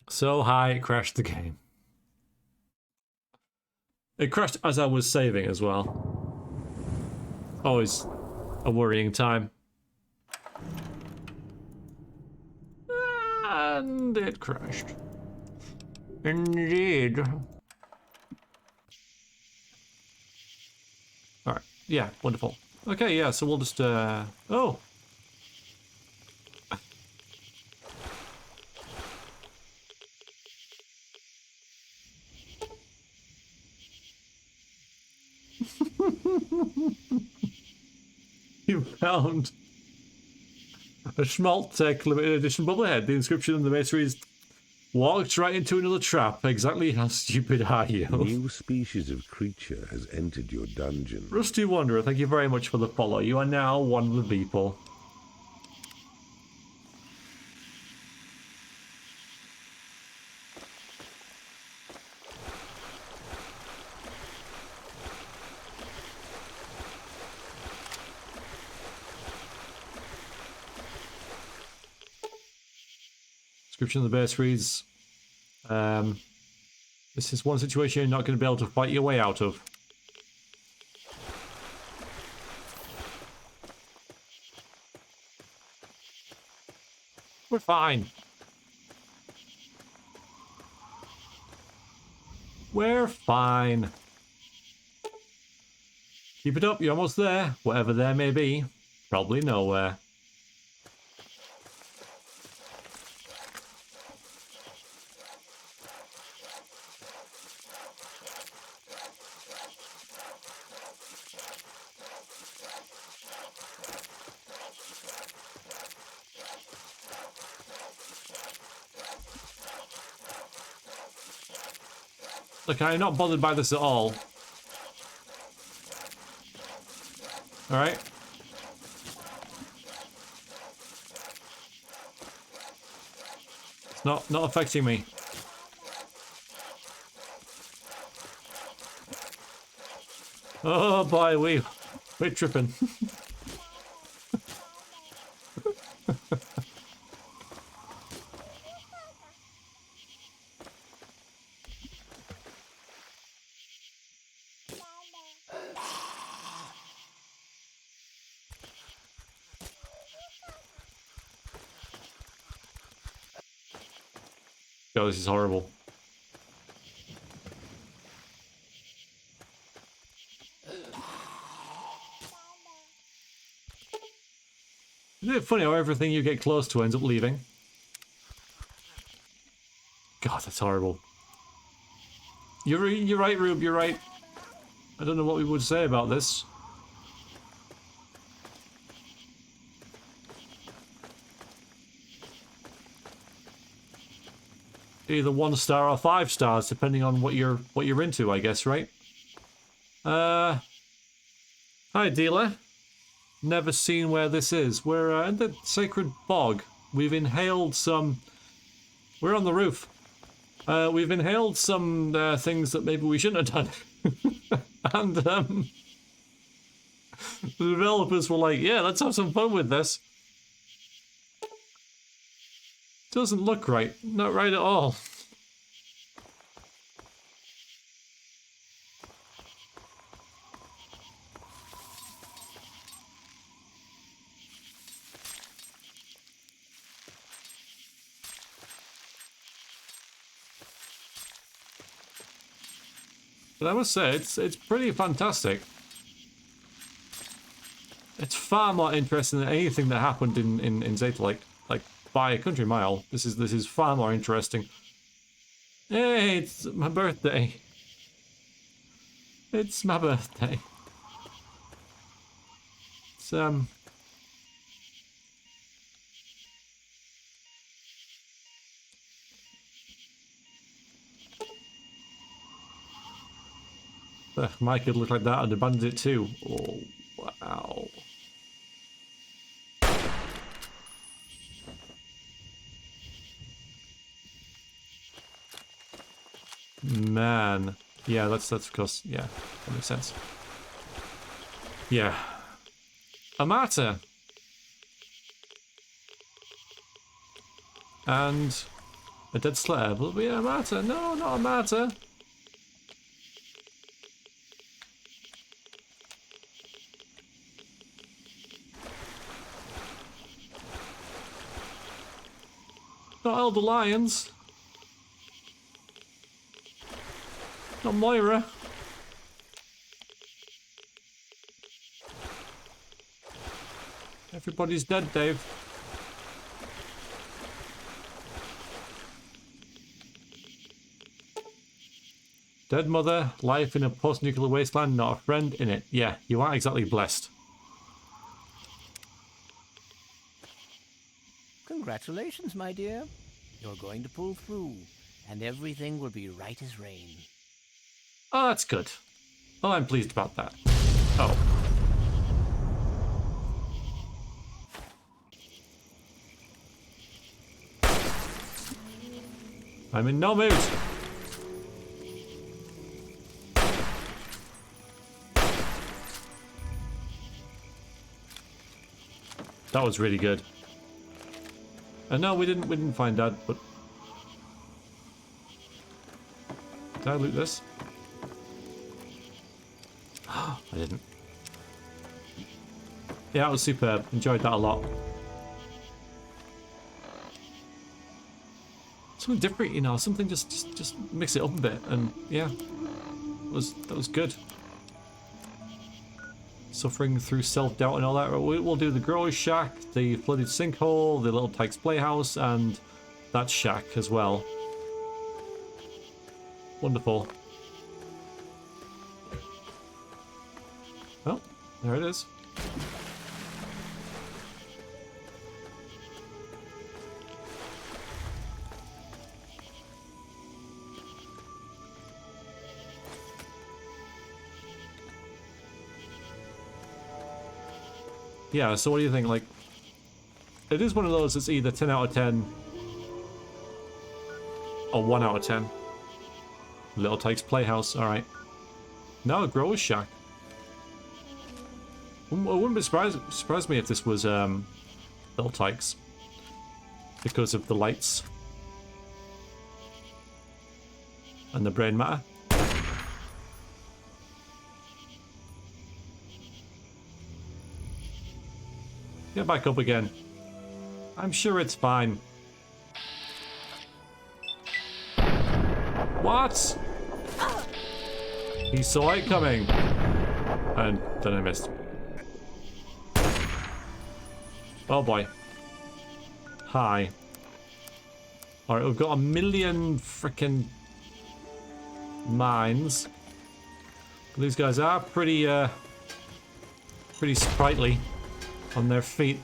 S1: So high it crashed the game. It crashed as I was saving as well. Always a worrying time. And it crashed. Indeed. Alright, yeah, wonderful. Okay, yeah, so we'll just, oh! You found a Schmaltech limited edition bubblehead. The inscription on the base reads, "Walked right into another trap. Exactly how stupid are you?"
S5: A new species of creature has entered your dungeon.
S1: Rusty Wanderer, thank you very much for the follow. You are now one of the people. Description of the base reads, this is one situation you're not going to be able to fight your way out of. We're fine. We're fine. Keep it up, you're almost there. Whatever there may be. Probably nowhere. Look, I'm not bothered by this at all. Alright? It's not affecting me. Oh boy, we're tripping. God, this is horrible. Isn't it funny how everything you get close to ends up leaving? God, that's horrible. You're right, Rube, you're right. I don't know what we would say about this. Either 1 star or 5 stars, depending on what you're into, I guess, right? Hi, dealer. Never seen where this is. We're in the Sacred Bog. We've inhaled some... We're on the roof. We've inhaled some things that maybe we shouldn't have done. And the developers were like, yeah, let's have some fun with this. Doesn't look right. Not right at all. But I must say, it's pretty fantastic. It's far more interesting than anything that happened in Zeta, like by a country mile. This is far more interesting. Hey, it's my birthday. It's my birthday. It's Mike could look like that and abandoned it too. Oh, wow. Man. Yeah, that's of course, yeah, that makes sense. Yeah. Amata. And a dead slab. Will be Amata. No, not Amata. Not Elder Lions. Not Moira. Everybody's dead, Dave. Dead mother, life in a post-nuclear wasteland, not a friend in it. Yeah, you aren't exactly blessed.
S3: Congratulations, my dear. You're going to pull through, and everything will be right as rain.
S1: Oh, that's good. Oh, I'm pleased about that. Oh. I'm in no mood. That was really good. And no, we didn't find Dad, but did I loot this? I didn't. Yeah, that was superb. Enjoyed that a lot. Something different, you know. Something just mix it up a bit, and yeah, that was good. Suffering through self-doubt and all that. We'll do the Grower's Shack, the Flooded Sinkhole, the Little Tyke's Playhouse, and that shack as well. Wonderful. Oh, there it is. Yeah, so what do you think? Like, it is one of those that's either 10 out of 10 or 1 out of 10. Little Tyke's Playhouse, alright. No, Grower's Shack. It wouldn't be surprise me if this was Little Tyke's, because of the lights and the brain matter. Get back up again. I'm sure it's fine. What? He saw it coming. And then I missed. Oh boy. Hi. Alright, we've got 1,000,000 frickin' mines. These guys are pretty sprightly on their feet.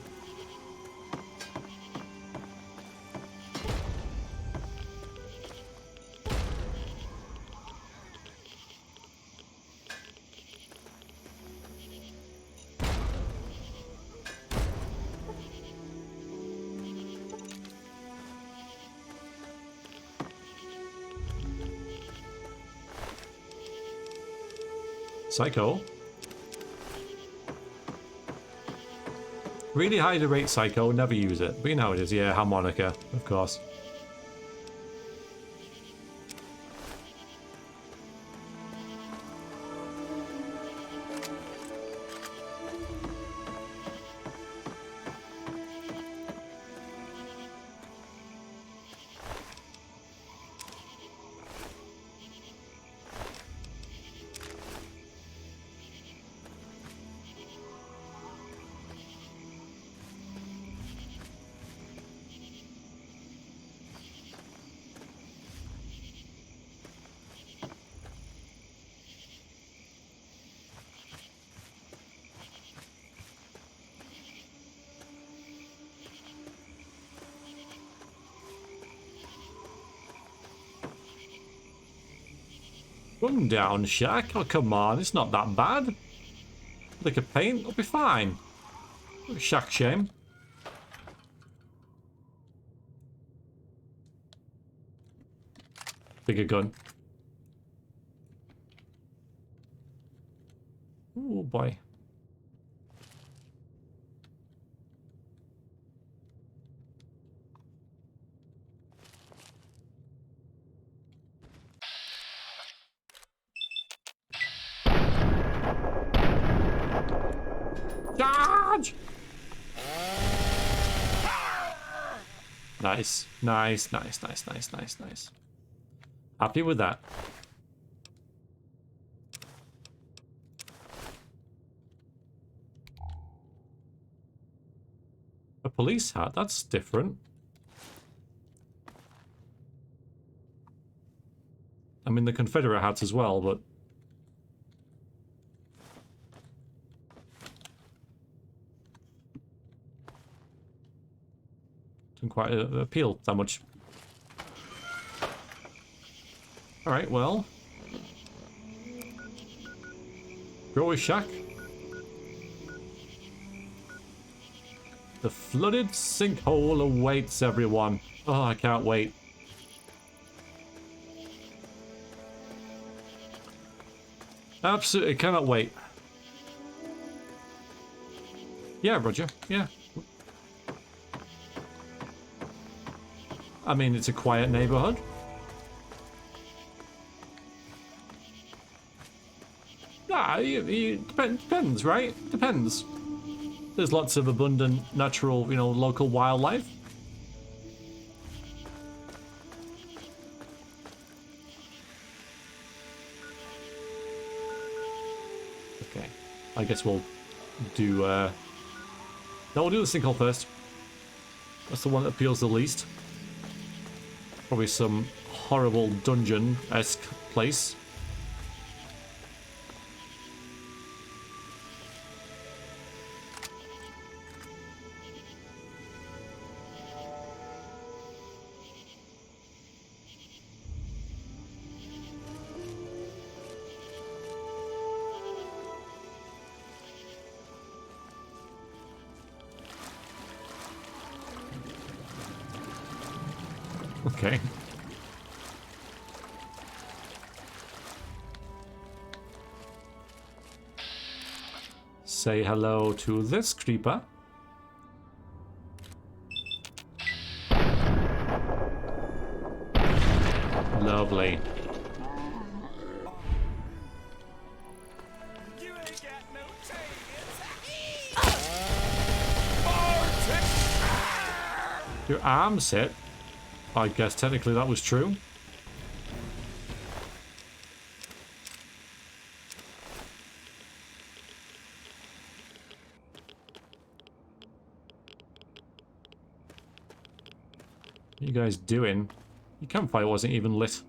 S1: Psycho. Really high to rate Psycho, never use it. But you know how it is, yeah, harmonica, of course. Run down, Shaq. Oh, come on. It's not that bad. Lick of paint. It'll be fine. Shaq shame. Bigger gun. Oh, boy. Charge! Nice, nice, nice, nice, nice, nice, nice. Happy with that. A police hat, that's different. I mean, the Confederate hats as well, but... didn't quite appeal that much. Alright, well... Grow a shack. The flooded sinkhole awaits everyone. Oh, I can't wait. Absolutely cannot wait. Yeah, Roger. Yeah. I mean, it's a quiet neighborhood. Ah, depends, right? Depends. There's lots of abundant, natural, you know, local wildlife. Okay, I guess we'll do, no, we'll do the sinkhole first. That's the one that appeals the least. Probably some horrible dungeon-esque place. Okay. Say hello to this creeper. Lovely. Your arm's hit. I guess technically that was true. you guys doing? Your campfire wasn't even lit.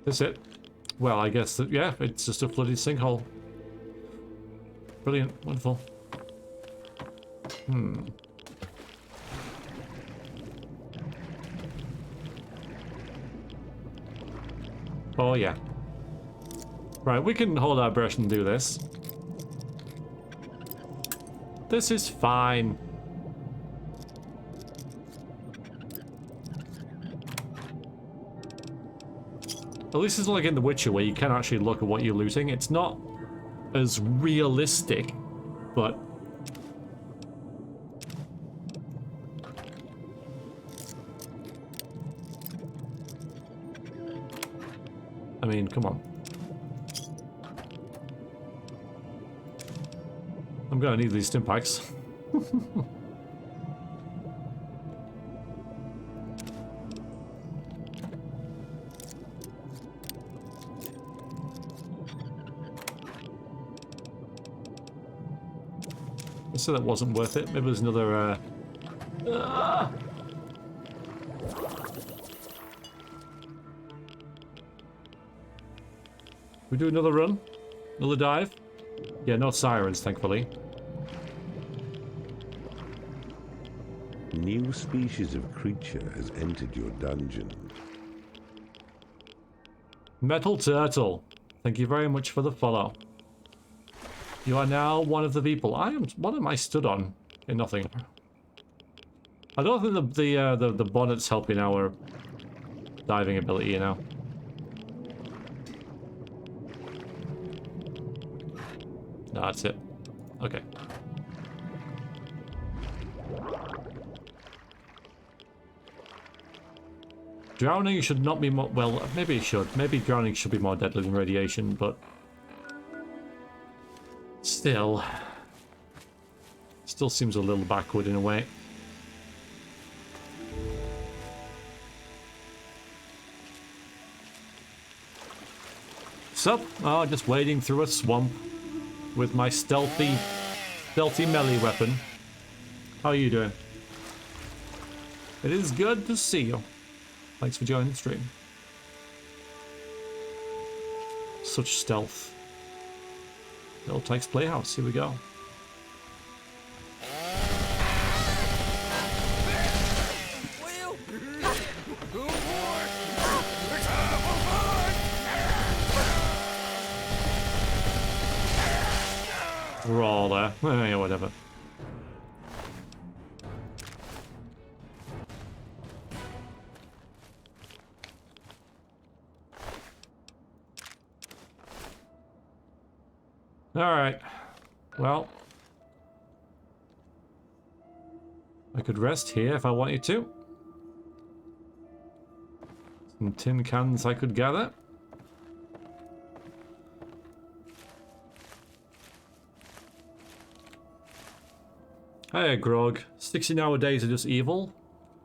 S1: That's it. Well, I guess that, yeah, it's just a flooded sinkhole. Brilliant. Wonderful. Oh, yeah. Right, we can hold our brush and do this. This is fine. At least it's not like in The Witcher where you can actually look at what you're looting. It's not as realistic, but... I mean, come on. I'm gonna need these stim packs. So that wasn't worth it. Maybe there's another, We do another run? Another dive? Yeah, no sirens, thankfully.
S5: New species of creature has entered your dungeon.
S1: Metal Turtle. Thank you very much for the follow. You are now one of the people. What am I stood on? Okay, nothing. I don't think the bonnet's helping our diving ability, you know. No, that's it. Okay. Drowning should not be more... Well, maybe it should. Maybe drowning should be more deadly than radiation, but... Still seems a little backward in a way. So, oh, just wading through a swamp with my stealthy melee weapon. How are you doing? It is good to see you. Thanks for joining the stream. Such stealth. Little Tyke's Playhouse, here we go. We're all there. Yeah, whatever. Alright. Well. I could rest here if I wanted to. Some tin cans I could gather. Hey, Grog. 16-hour days are just evil?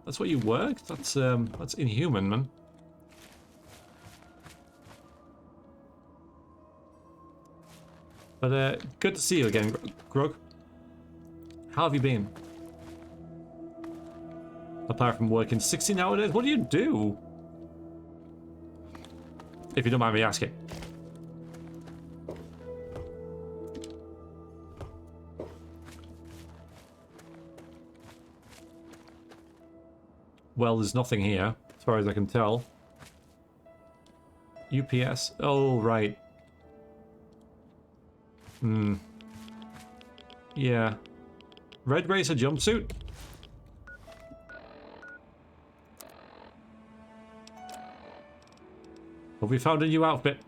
S1: That's what you work? That's inhuman, man. But, good to see you again, Grog. How have you been? Apart from working 16-hour days, what do you do? If you don't mind me asking. Well, there's nothing here, as far as I can tell. UPS. Oh, right. Yeah. Red Racer jumpsuit? Have we found a new outfit?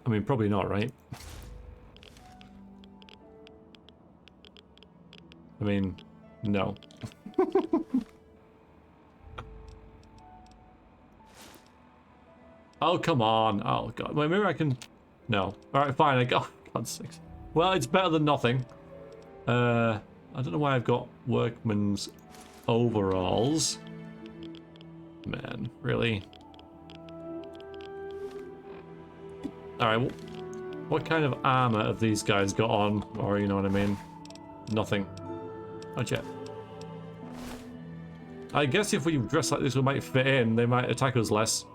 S1: I mean, probably not, right? I mean, no. Oh, come on. Oh, God. Well, maybe I can... No. Alright, fine. I got... God's sakes. Well, it's better than nothing. I don't know why I've got workman's overalls. Man, really? Alright, what kind of armor have these guys got on? Or, you know what I mean? Nothing. Not yet. I guess if we dress like this, we might fit in. They might attack us less.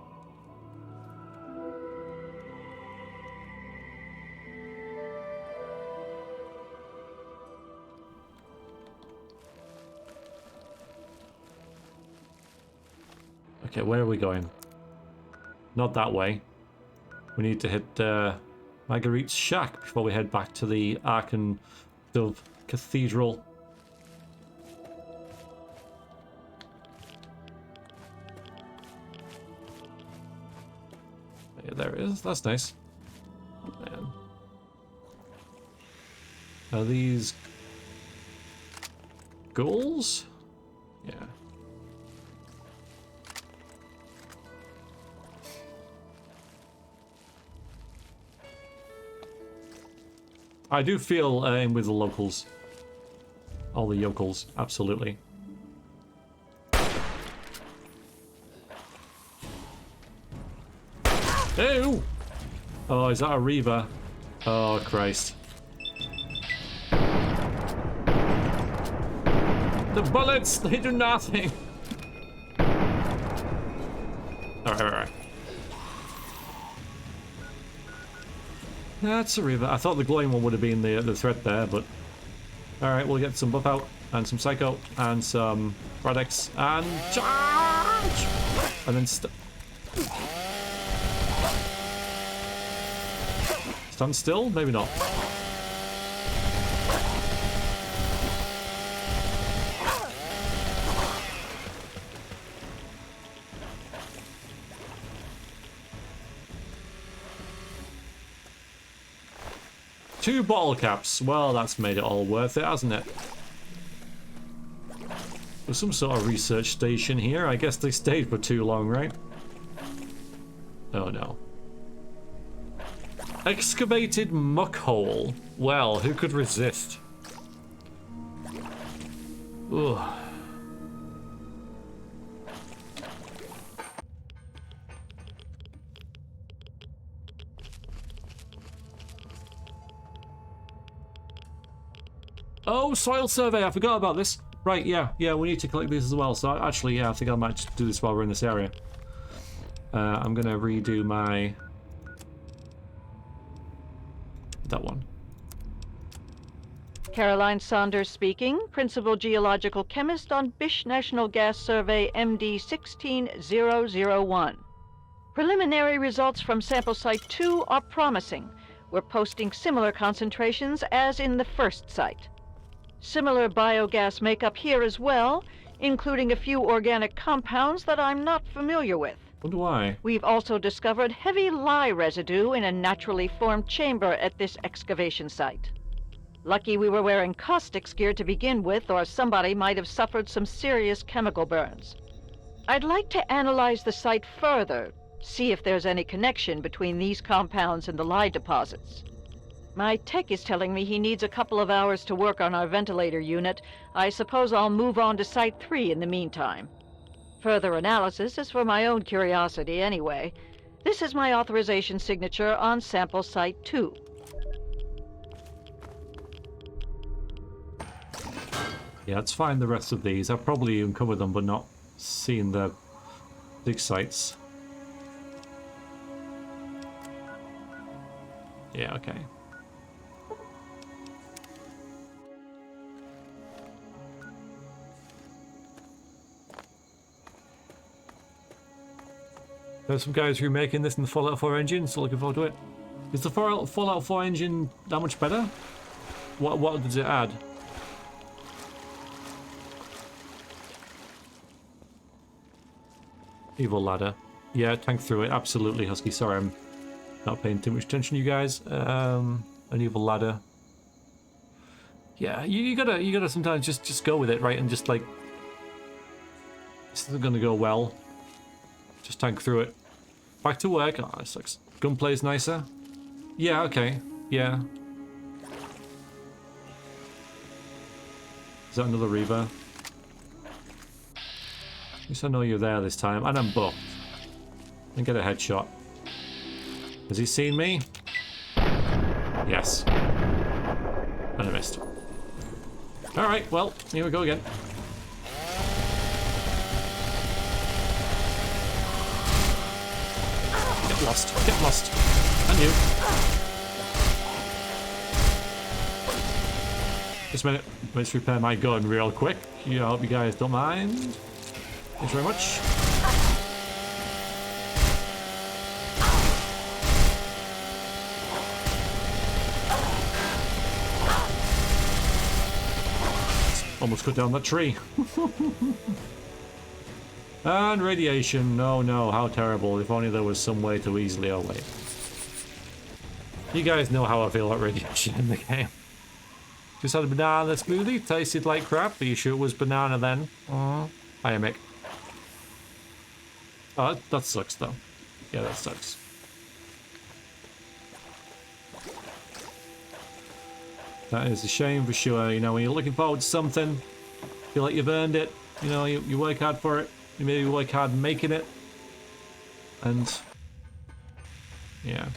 S1: Okay, where are we going? Not that way. We need to hit Marguerite's shack before we head back to the Arkan Dove Cathedral. Yeah, there it is. That's nice. Man. Are these ghouls? Yeah. I do feel in with the locals. All the yokels, absolutely. Ew! Oh, is that a Reaver? Oh, Christ. The bullets, they do nothing! Alright, alright. That's a Reaver. I thought the glowing one would have been the threat there, but... Alright, we'll get some buff out, and some Psycho, and some Radex, and charge! And then stand still? Maybe not. Two bottle caps. Well, that's made it all worth it, hasn't it? There's some sort of research station here. I guess they stayed for too long, right? Oh no. Excavated muck hole. Well, who could resist? Ugh. Oh, soil survey, I forgot about this. Right, yeah, we need to collect these as well. So actually, yeah, I think I might just do this while we're in this area. I'm gonna redo my... that one.
S6: Caroline Saunders speaking, Principal Geological Chemist on Bish National Gas Survey MD 16001. Preliminary results from sample site 2 are promising. We're posting similar concentrations as in the first site. Similar biogas makeup here as well, including a few organic compounds that I'm not familiar with.
S1: Wonder why.
S6: We've also discovered heavy lye residue in a naturally formed chamber at this excavation site. Lucky we were wearing caustics gear to begin with, or somebody might have suffered some serious chemical burns. I'd like to analyze the site further, see if there's any connection between these compounds and the lye deposits. My tech is telling me he needs a couple of hours to work on our ventilator unit. I suppose I'll move on to Site 3 in the meantime. Further analysis is for my own curiosity anyway. This is my authorization signature on sample Site 2.
S1: Yeah, let's find the rest of these. I've probably uncovered them, but not seen the big sites. Yeah, okay. There's some guys remaking this in the Fallout 4 engine, so looking forward to it. Is the Fallout 4 engine that much better? What does it add? Evil ladder. Yeah, tank through it. Absolutely, Husky. Sorry, I'm not paying too much attention to you guys. An evil ladder. Yeah, you gotta sometimes just go with it, right? And just like, this isn't gonna go well. Just tank through it. Back to work. Oh, this sucks. Gunplay's nicer. Yeah, okay. Yeah. Is that another Reaver? At least I know you're there this time. And I'm buffed. And get a headshot. Has he seen me? Yes. And I missed. Alright, well, here we go again. Get lost. Get lost. And you. Just a minute. Let's repair my gun real quick. I hope you guys don't mind. Thanks very much. Almost cut down that tree. And radiation. No, no, how terrible. If only there was some way to easily... Oh, wait. You guys know how I feel about radiation in the game. Just had a banana smoothie. Tasted like crap. Are you sure it was banana then? Hiya, Mick. Oh, that sucks, though. Yeah, that sucks. That is a shame for sure. You know, when you're looking forward to something, feel like you've earned it. You know, you work hard for it. You maybe work hard making it. And... yeah.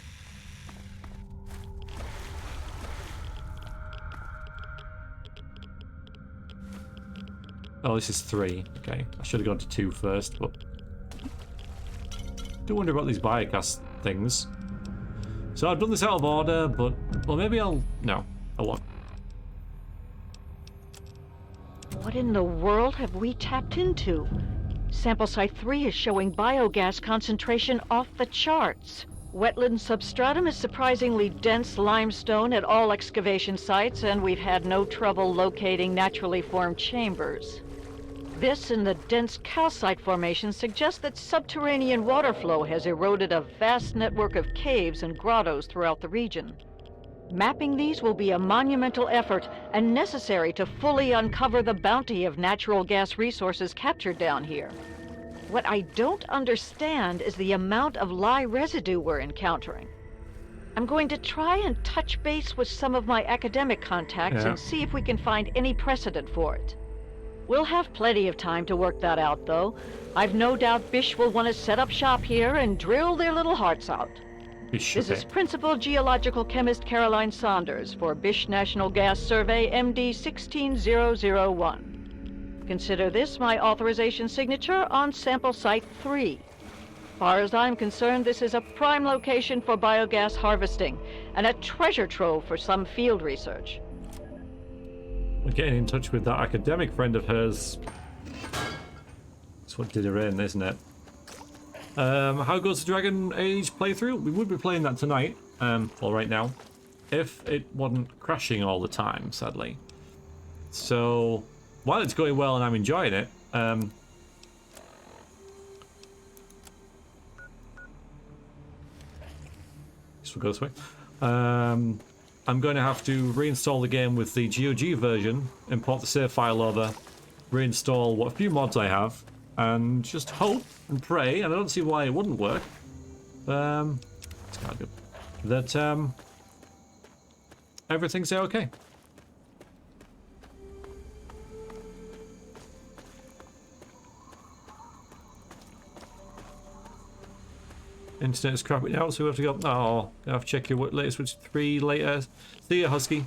S1: Oh, this is 3. Okay, I should have gone to 2 first, but... I do wonder about these biogas things. So I've done this out of order, but... well, maybe I'll... no, I won't.
S6: What in the world have we tapped into? Sample Site 3 is showing biogas concentration off the charts. Wetland substratum is surprisingly dense limestone at all excavation sites, and we've had no trouble locating naturally formed chambers. This and the dense calcite formation suggest that subterranean water flow has eroded a vast network of caves and grottos throughout the region. Mapping these will be a monumental effort and necessary to fully uncover the bounty of natural gas resources captured down here. What I don't understand is the amount of lye residue we're encountering. I'm going to try and touch base with some of my academic contacts and see if we can find any precedent for it. We'll have plenty of time to work that out, though. I've no doubt Bish will want to set up shop here and drill their little hearts out. This is Principal Geological Chemist Caroline Saunders for Bish National Gas Survey MD 16001. Consider this my authorization signature on Sample Site 3. Far as I'm concerned, this is a prime location for biogas harvesting and a treasure trove for some field research.
S1: We're getting in touch with that academic friend of hers. That's what did her in, isn't it? How goes the Dragon Age playthrough? We would be playing that tonight, well, right now, if it wasn't crashing all the time, sadly. So, while it's going well and I'm enjoying it, this will go this way. I'm going to have to reinstall the game with the GOG version, import the save file over, reinstall what few mods I have, and just hope and pray, and I don't see why it wouldn't work, it's kind of good, that everything's okay. Internet is crapping out, so we have to go. Oh, I have to check your latest Switch 3 later. See ya, Husky.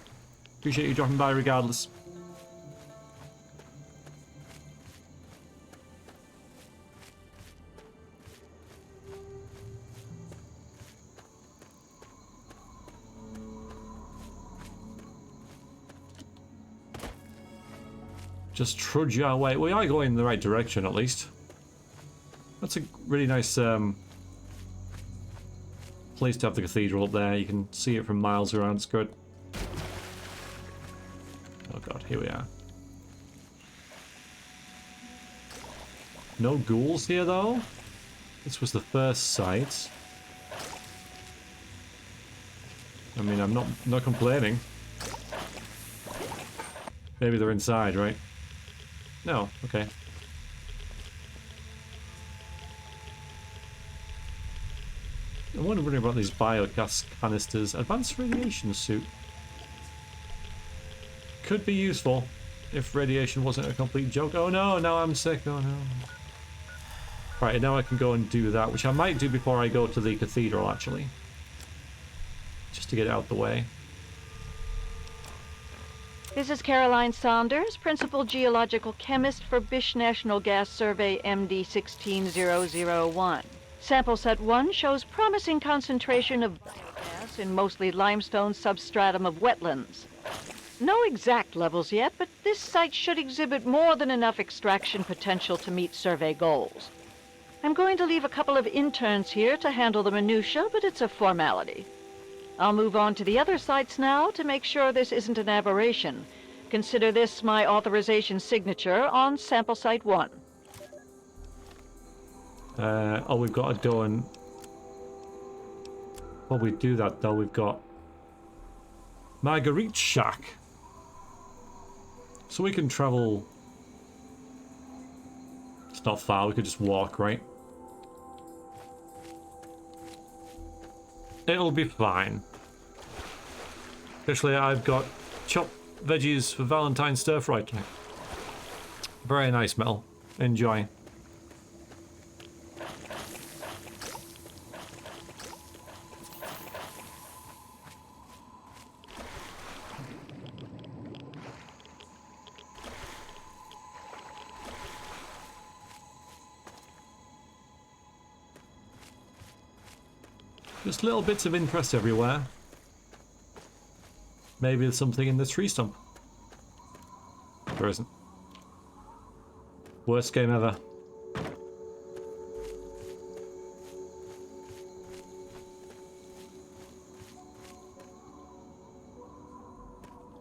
S1: Appreciate you dropping by regardless. Just trudge our way. We are going in the right direction, at least. That's a really nice place to have the cathedral up there. You can see it from miles around. It's good. Oh god, here we are. No ghouls here, though. This was the first site. I mean, I'm not complaining. Maybe they're inside, right? No, okay. I'm wondering about these biogas canisters. Advanced radiation suit. Could be useful if radiation wasn't a complete joke. Oh no, now I'm sick. Oh no. Right, and now I can go and do that, which I might do before I go to the cathedral, actually. Just to get it out the way.
S6: This is Caroline Saunders, Principal Geological Chemist for Bish National Gas Survey MD 16001. Sample set 1 shows promising concentration of biogas in mostly limestone substratum of wetlands. No exact levels yet, but this site should exhibit more than enough extraction potential to meet survey goals. I'm going to leave a couple of interns here to handle the minutiae, but it's a formality. I'll move on to the other sites now to make sure this isn't an aberration. Consider this my authorization signature on sample site 1.
S1: Oh, we've got to go and... While we do that, though, we've got Marguerite Shack. So we can travel... It's not far, we could just walk, right? It'll be fine. Especially I've got chopped veggies for Valentine's stir fry tonight. Very nice, Mel. Enjoy. Just little bits of interest everywhere. Maybe there's something in the tree stump. There isn't. Worst game ever.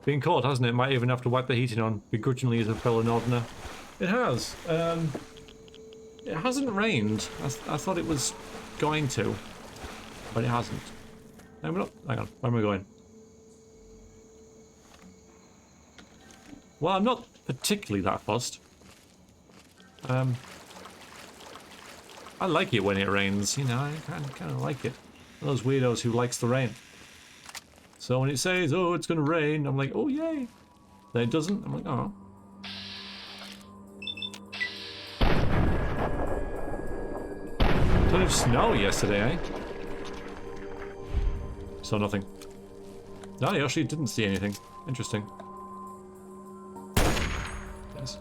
S1: Been cold, hasn't it? Might even have to wipe the heating on, begrudgingly as a fellow northerner. It has. It hasn't rained. I thought it was going to. But it hasn't. No, we're not. Hang on. Where am I going? Well, I'm not particularly that fussed. I like it when it rains. You know, I kind of like it. Those weirdos who likes the rain. So when it says, "Oh, it's gonna rain," I'm like, "Oh, yay!" Then it doesn't. I'm like, "Oh." Ton of snow yesterday, eh? Saw nothing. No, I actually didn't see anything. Interesting. Yes.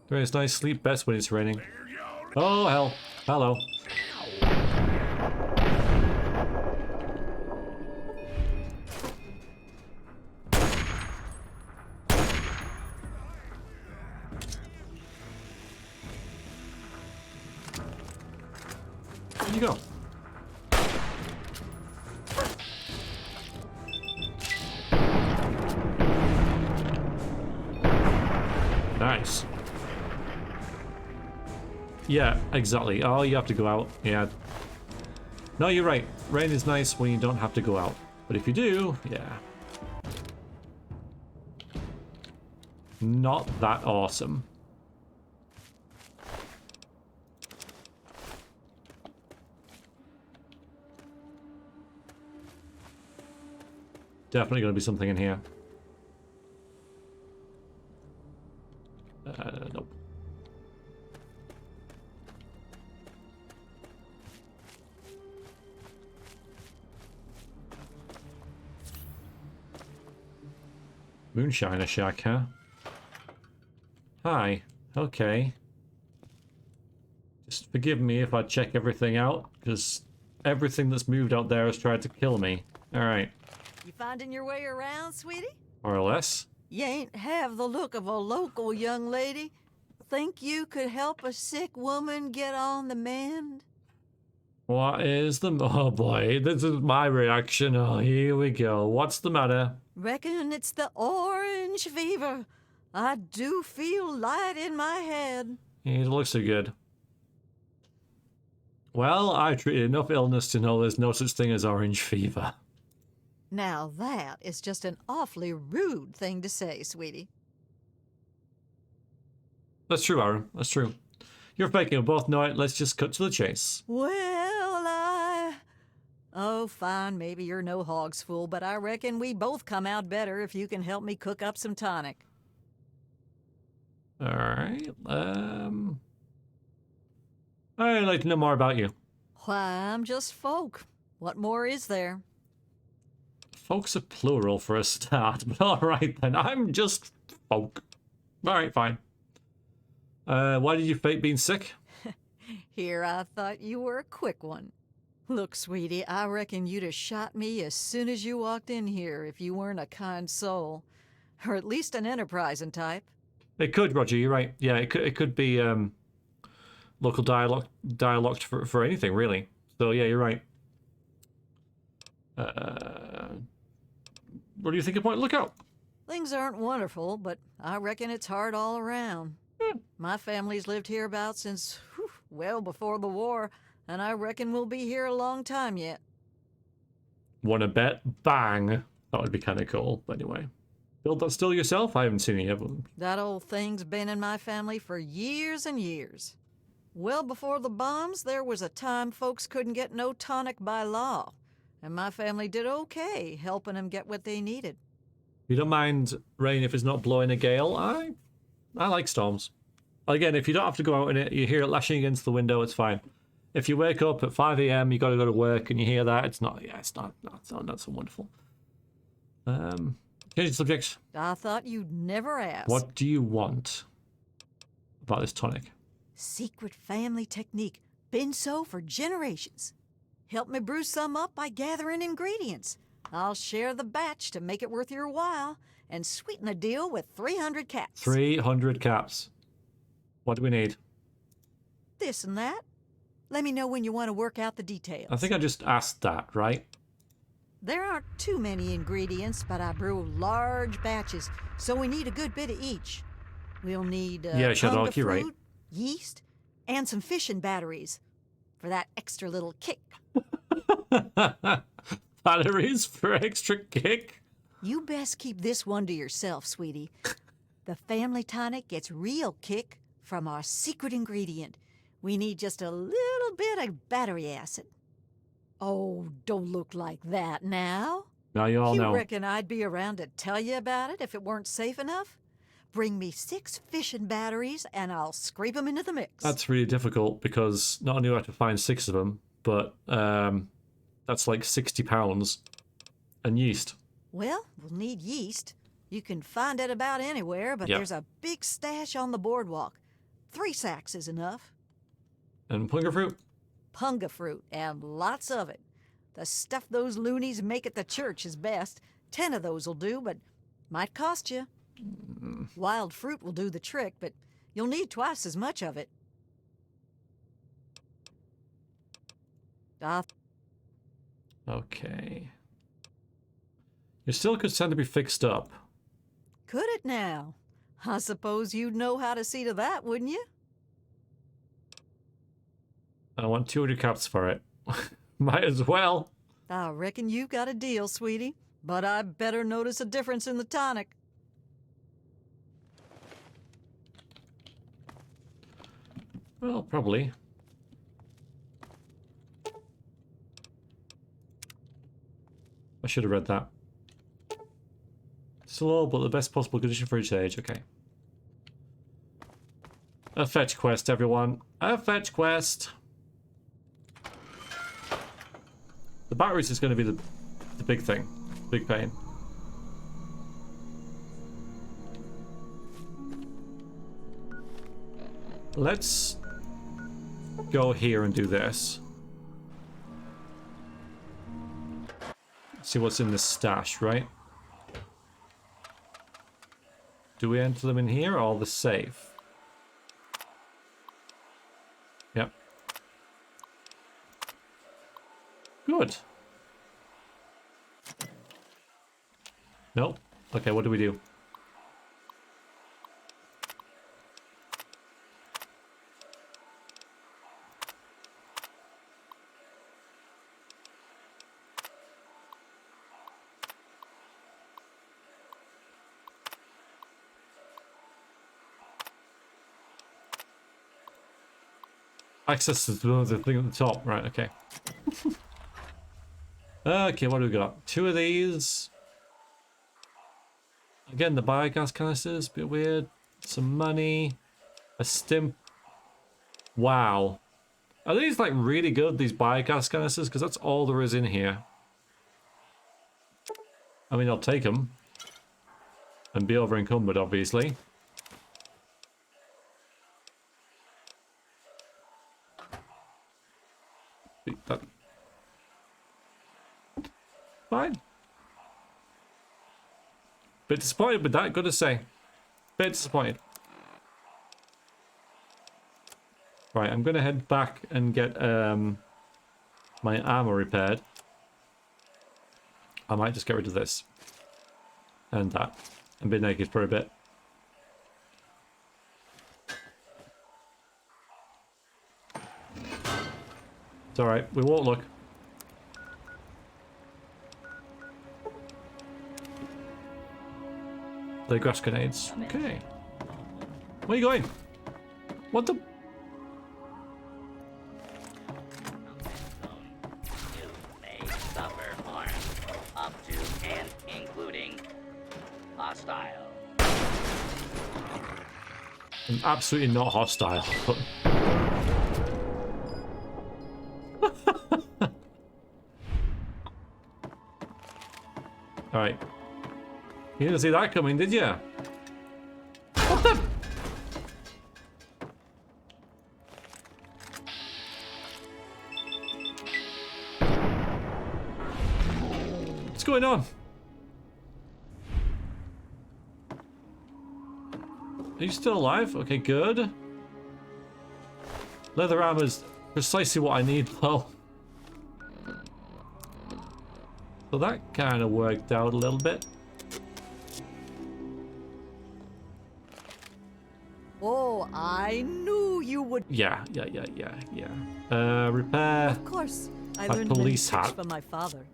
S1: There's nice sleep best when it's raining. Oh, hell. Hello. Where'd you go? Nice. Yeah, exactly. Oh, you have to go out. Yeah. No, you're right. Rain is nice when you don't have to go out. But if you do, yeah. Not that awesome. Definitely going to be something in here. Nope. Moonshiner shack, huh? Hi. Okay. Just forgive me if I check everything out, because everything that's moved out there has tried to kill me. Alright.
S2: You finding your way around, sweetie?
S1: More or less.
S2: You ain't have the look of a local young lady. Think you could help a sick woman get on the mend?
S1: What is the... Oh boy, this is my reaction. Oh, here we go. What's the matter?
S2: Reckon it's the orange fever. I do feel light in my head.
S1: It looks so good. Well, I treated enough illness to know there's no such thing as orange fever.
S2: Now that is just an awfully rude thing to say, sweetie.
S1: That's true, Aaron. That's true. You're faking, we both know it. Let's just cut to the chase.
S2: Well, Oh, fine, maybe you're no hog's fool, but I reckon we both come out better if you can help me cook up some tonic.
S1: Alright, I'd like to know more about you.
S2: Why, I'm just folk. What more is there?
S1: Folks are plural for a start, but alright then, I'm just folk. Alright, fine. Why did you fake being sick?
S2: Here, I thought you were a quick one. Look, sweetie, I reckon you'd have shot me as soon as you walked in here if you weren't a kind soul. Or at least an enterprising type.
S1: It could, Roger, you're right. Yeah, it could be local dialogue for anything, really. So yeah, you're right. What do you think of Point Lookout?
S2: Things aren't wonderful, but I reckon it's hard all around. My family's lived hereabouts since, well, before the war, and I reckon we'll be here a long time yet.
S1: Wanna bet? Bang! That would be kind of cool. But anyway. Build that still yourself? I haven't seen any of them.
S2: That old thing's been in my family for years and years. Well before the bombs, there was a time folks couldn't get no tonic by law, and my family did okay helping them get what they needed.
S1: You don't mind rain if it's not blowing a gale? I like storms. Again, if you don't have to go out in it, you hear it lashing against the window, it's fine. If you wake up at 5 a.m, you got to go to work, and you hear that, it's not so wonderful. Change the subject.
S2: I thought you'd never ask.
S1: What do you want about this tonic?
S2: Secret family technique. Been so for generations. Help me brew some up by gathering ingredients. I'll share the batch to make it worth your while, and sweeten the deal with 300 caps.
S1: 300 caps. What do we need?
S2: This and that. Let me know when you want to work out the details.
S1: I think I just asked that, right?
S2: There aren't too many ingredients, but I brew large batches, so we need a good bit of each. We'll need
S1: yeah, Shadok, you're right.
S2: yeast, and some fishing batteries for that extra little kick.
S1: Batteries for extra kick?
S2: You best keep this one to yourself, sweetie. The family tonic gets real kick from our secret ingredient. We need just a little bit of battery acid. Oh, don't look like that now.
S1: Now you all know.
S2: You reckon I'd be around to tell you about it if it weren't safe enough? Bring me 6 fishing batteries and I'll scrape them into the mix.
S1: That's really difficult because not only do I have to find 6 of them, but that's like 60 pounds and yeast.
S2: Well, we'll need yeast. You can find it about anywhere, but
S1: Yep.
S2: There's a big stash on the boardwalk. 3 sacks is enough.
S1: And punga fruit.
S2: Punga fruit, and lots of it. The stuff those loonies make at the church is best. 10 of those'll do, but might cost you. Wild fruit will do the trick, but you'll need twice as much of it.
S1: Okay. You still could send to be fixed up.
S2: Could it now? I suppose you'd know how to see to that, wouldn't you?
S1: I want 200 caps for it. Might as well.
S2: I reckon you've got a deal, sweetie. But I better notice a difference in the tonic.
S1: Well, probably. I should have read that. Slow, but the best possible condition for each age. Okay. A fetch quest, everyone. A fetch quest. The batteries is going to be the big thing. Big pain. Let's go here and do this. See what's in this stash, right? Do we enter them in here or the safe? Yep. Good. Nope. Okay, what do we do? Access to the thing at the top. Right, okay. Okay, what do we got? 2 of these. Again, the biogas canisters, bit weird. Some money. A stim. Wow. Are these like really good, these biogas canisters? Because that's all there is in here. I mean, I'll take them. And be over encumbered, obviously. That. Fine. Bit disappointed with that, gotta say. Bit disappointed. Right, I'm gonna head back and get my armor repaired. I might just get rid of this. And that. And be naked for a bit. It's alright, we won't look. The grass grenades. Okay. Where are you going? What the?
S11: Suffer harm up to and including hostile.
S1: I'm absolutely not hostile. But... Alright. You didn't see that coming, did you? What the? What's going on? Are you still alive? Okay, good. Leather armor's precisely what I need, though. So that kind of worked out a little bit.
S2: Oh, I knew you would.
S1: Yeah. Repair.
S2: Of course, I
S1: My
S2: learned many
S1: police
S2: tricks
S1: hat.
S2: from my father.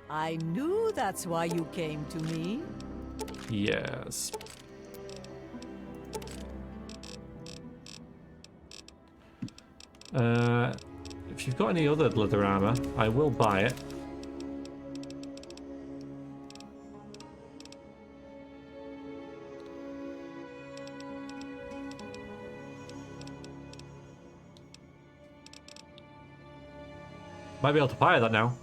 S2: I knew that's why you came to me.
S1: Yes. If you've got any other leather armor, I will buy it. Might be able to buy that now.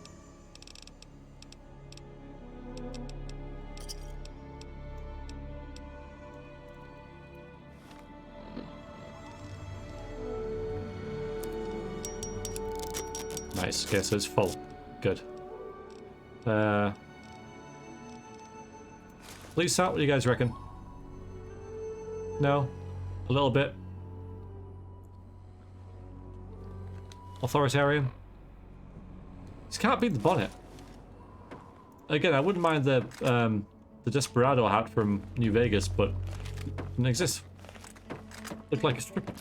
S1: Nice. Okay, so it's full. Good. Police out, what do you guys reckon? No? A little bit? Authoritarian? This can't beat the bonnet. Again, I wouldn't mind the Desperado hat from New Vegas, but it doesn't exist. Looked like a stripper.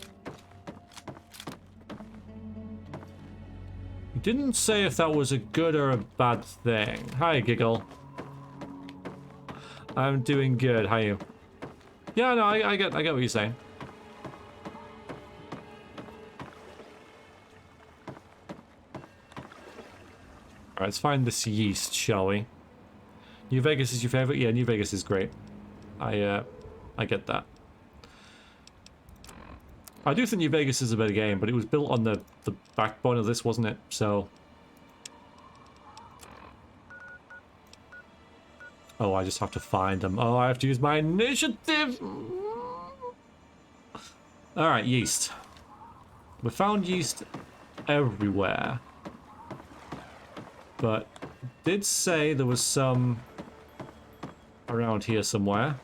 S1: Didn't say if that was a good or a bad thing. Hi, Giggle. I'm doing good. How are you? Yeah, no, I get what you're saying. Alright, let's find this yeast, shall we? New Vegas is your favorite? Yeah, New Vegas is great. I get that. I do think New Vegas is a better game, but it was built on the backbone of this, wasn't it? So... Oh, I just have to find them. Oh, I have to use my initiative! Alright, yeast. We found yeast everywhere. But did say there was some around here somewhere.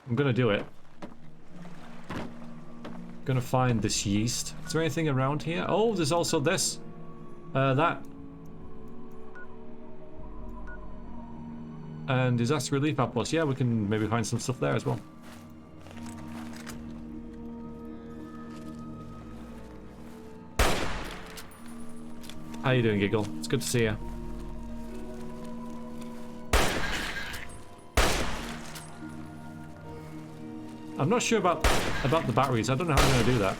S1: I'm gonna do it. Gonna find this yeast. Is there anything around here? Oh, there's also this. That. And disaster relief outpost. Yeah, we can maybe find some stuff there as well. How you doing, Giggle? It's good to see you. I'm not sure about the batteries. I don't know how I'm going to do that.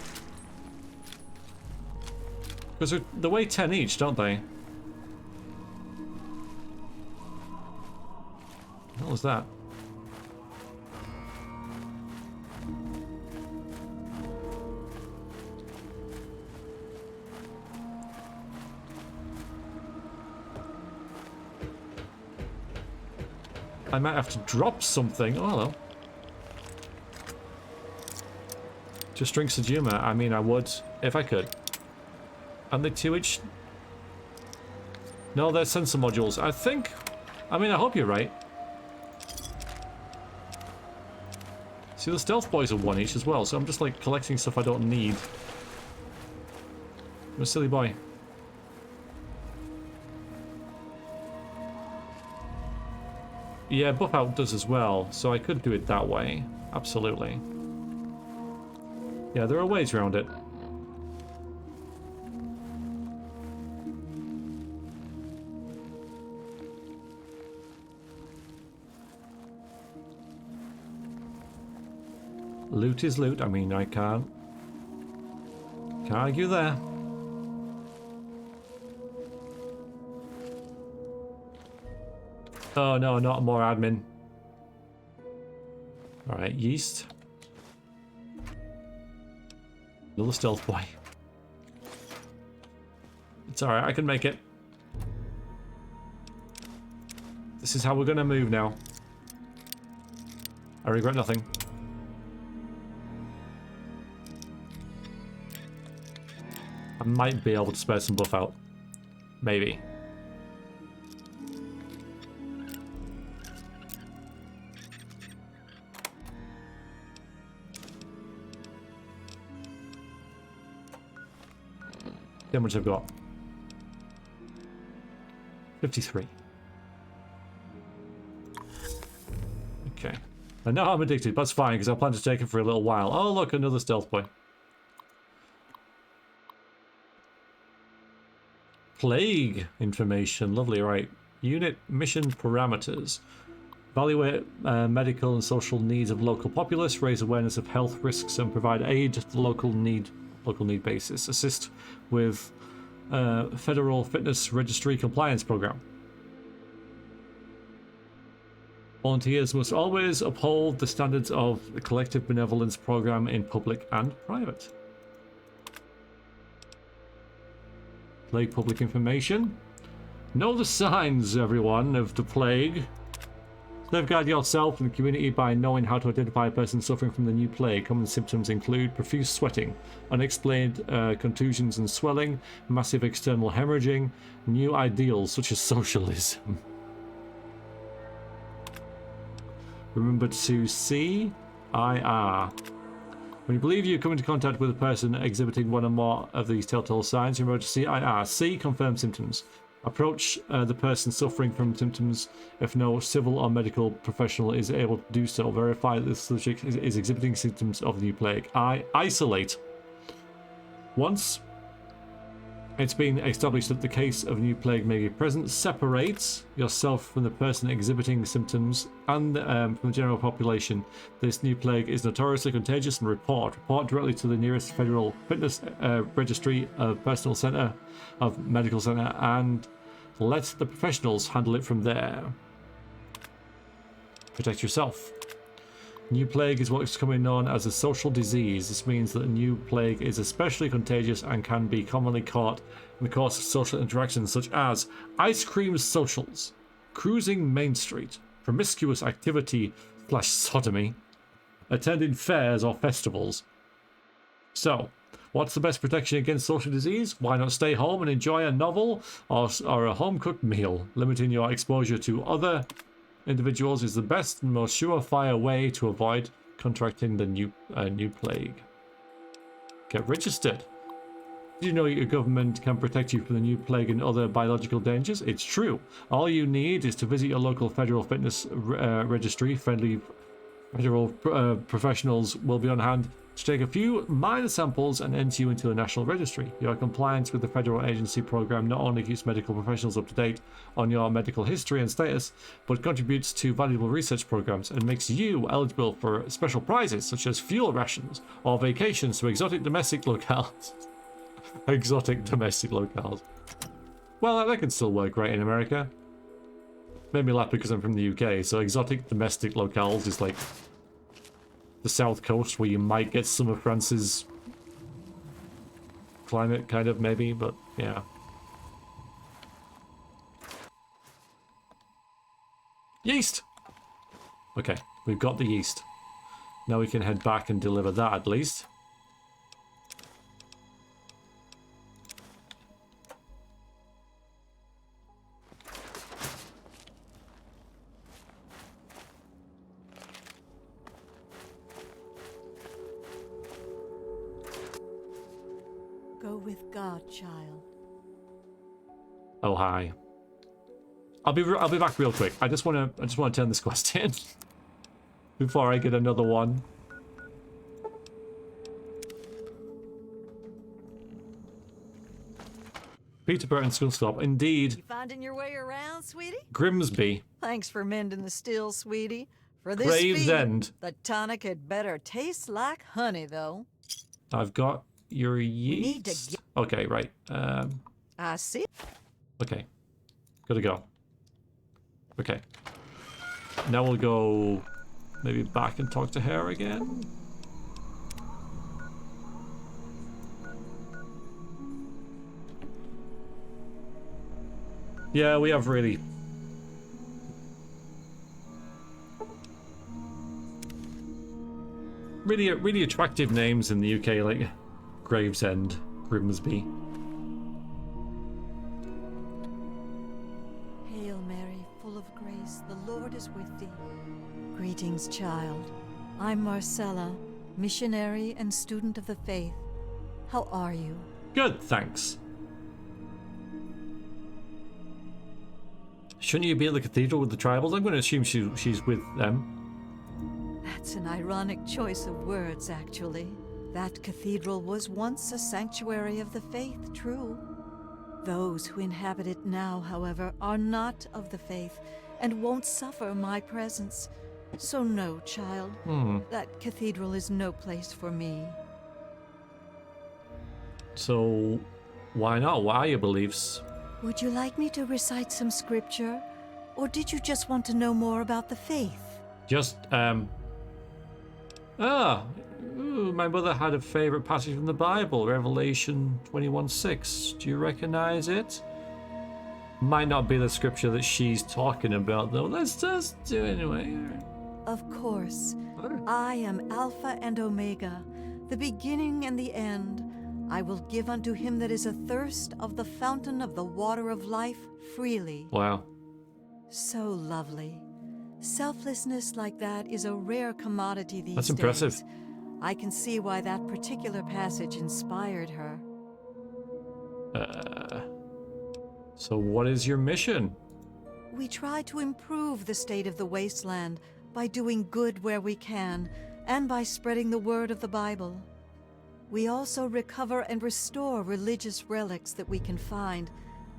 S1: Because they weigh 10 each, don't they? What was that? I might have to drop something. Oh, hello. Just drink Sejuma. I mean, I would if I could. And the 2 each. No, they're sensor modules. I think. I mean, I hope you're right. See, the stealth boys are 1 each as well, so I'm just like collecting stuff I don't need. I'm a silly boy. Yeah, buff out does as well, so I could do it that way. Absolutely. Yeah, there are ways around it. Loot is loot. I mean, I can't argue there. Oh no, not more admin. Alright, yeast. Another stealth boy. It's alright, I can make it. This is how we're gonna move now. I regret nothing. I might be able to spare some buff out. Maybe. How much I've got? 53. Okay. And now I'm addicted, but that's fine because I plan to take it for a little while. Oh look, another stealth boy. Plague information. Lovely, right. Unit mission parameters. Evaluate medical and social needs of local populace, raise awareness of health risks, and provide aid to the local need basis. Assist with Federal Fitness Registry Compliance Program. Volunteers must always uphold the standards of the Collective Benevolence Program in public and private. Plague public information. Know the signs, everyone, of the plague. Safeguard yourself and the community by knowing how to identify a person suffering from the new plague. Common symptoms include profuse sweating, unexplained contusions and swelling, massive external hemorrhaging, new ideals such as socialism. Remember to C-I-R. When you believe you come into contact with a person exhibiting one or more of these telltale signs, remember to C-I-R. C, confirm symptoms. Approach the person suffering from symptoms if no civil or medical professional is able to do so. Verify that the subject is exhibiting symptoms of the new plague. I, isolate. Once it's been established that the case of new plague may be present, separate yourself from the person exhibiting symptoms and from the general population. This new plague is notoriously contagious and report. Report directly to the nearest Federal Fitness Registry of Personal Center of Medical Center and let the professionals handle it from there. Protect yourself. New plague is what is commonly known as a social disease. This means that a new plague is especially contagious and can be commonly caught in the course of social interactions such as ice cream socials, cruising Main Street, promiscuous activity / sodomy, attending fairs or festivals. So, what's the best protection against social disease? Why not stay home and enjoy a novel or a home-cooked meal? Limiting your exposure to other individuals is the best and most surefire way to avoid contracting the new plague. Get registered. Did you know your government can protect you from the new plague and other biological dangers? It's true. All you need is to visit your local Federal Fitness Registry. Friendly federal professionals will be on hand to take a few minor samples and enter you into a national registry. Your compliance with the federal agency program not only keeps medical professionals up to date on your medical history and status, but contributes to valuable research programs and makes you eligible for special prizes such as fuel rations or vacations to exotic domestic locales. Exotic domestic locales. Well, that can still work right in America. Made me laugh because I'm from the UK, so exotic domestic locales is like the south coast where you might get some of France's climate, kind of, maybe, but yeah. Yeast! Okay, we've got the yeast. Now we can head back and deliver that at least.
S2: Go with God, child.
S1: Oh, hi. I'll be back real quick. I just want to turn this quest in before I get another one. Peterborough and Skullstop, indeed.
S2: You finding your way around, sweetie?
S1: Grimsby.
S2: Thanks for mending the steel, sweetie. For this
S1: Gravesend.
S2: feed, the tonic had better taste like honey, though.
S1: I've got your yeast.
S2: need to get...
S1: Okay, right.
S2: I see.
S1: Okay. Gotta go. Okay. Now we'll go maybe back and talk to her again. Yeah, we have really attractive names in the UK, like Gravesend, Grimsby.
S2: Hail Mary, full of grace, the Lord is with thee. Greetings, child. I'm Marcella, missionary and student of the faith. How are you?
S1: Good, thanks. Shouldn't you be at the cathedral with the tribals? I'm going to assume she's with them.
S2: That's an ironic choice of words, actually. That cathedral was once a sanctuary of the faith, true. Those who inhabit it now, however, are not of the faith and won't suffer my presence. So no, child, that cathedral is no place for me.
S1: So, why not? What are your beliefs?
S2: Would you like me to recite some scripture? Or did you just want to know more about the faith?
S1: Just, my mother had a favorite passage from the Bible, Revelation 21:6. Do you recognize it? Might not be the scripture that she's talking about, though. Let's just do it anyway.
S2: Of course. I am Alpha and Omega, the beginning and the end. I will give unto him that is athirst of the fountain of the water of life freely.
S1: Wow.
S2: So lovely. Selflessness like that is a rare commodity these days.
S1: That's impressive.
S2: I can see why that particular passage inspired her.
S1: So what is your mission?
S2: We try to improve the state of the wasteland by doing good where we can, and by spreading the word of the Bible. We also recover and restore religious relics that we can find,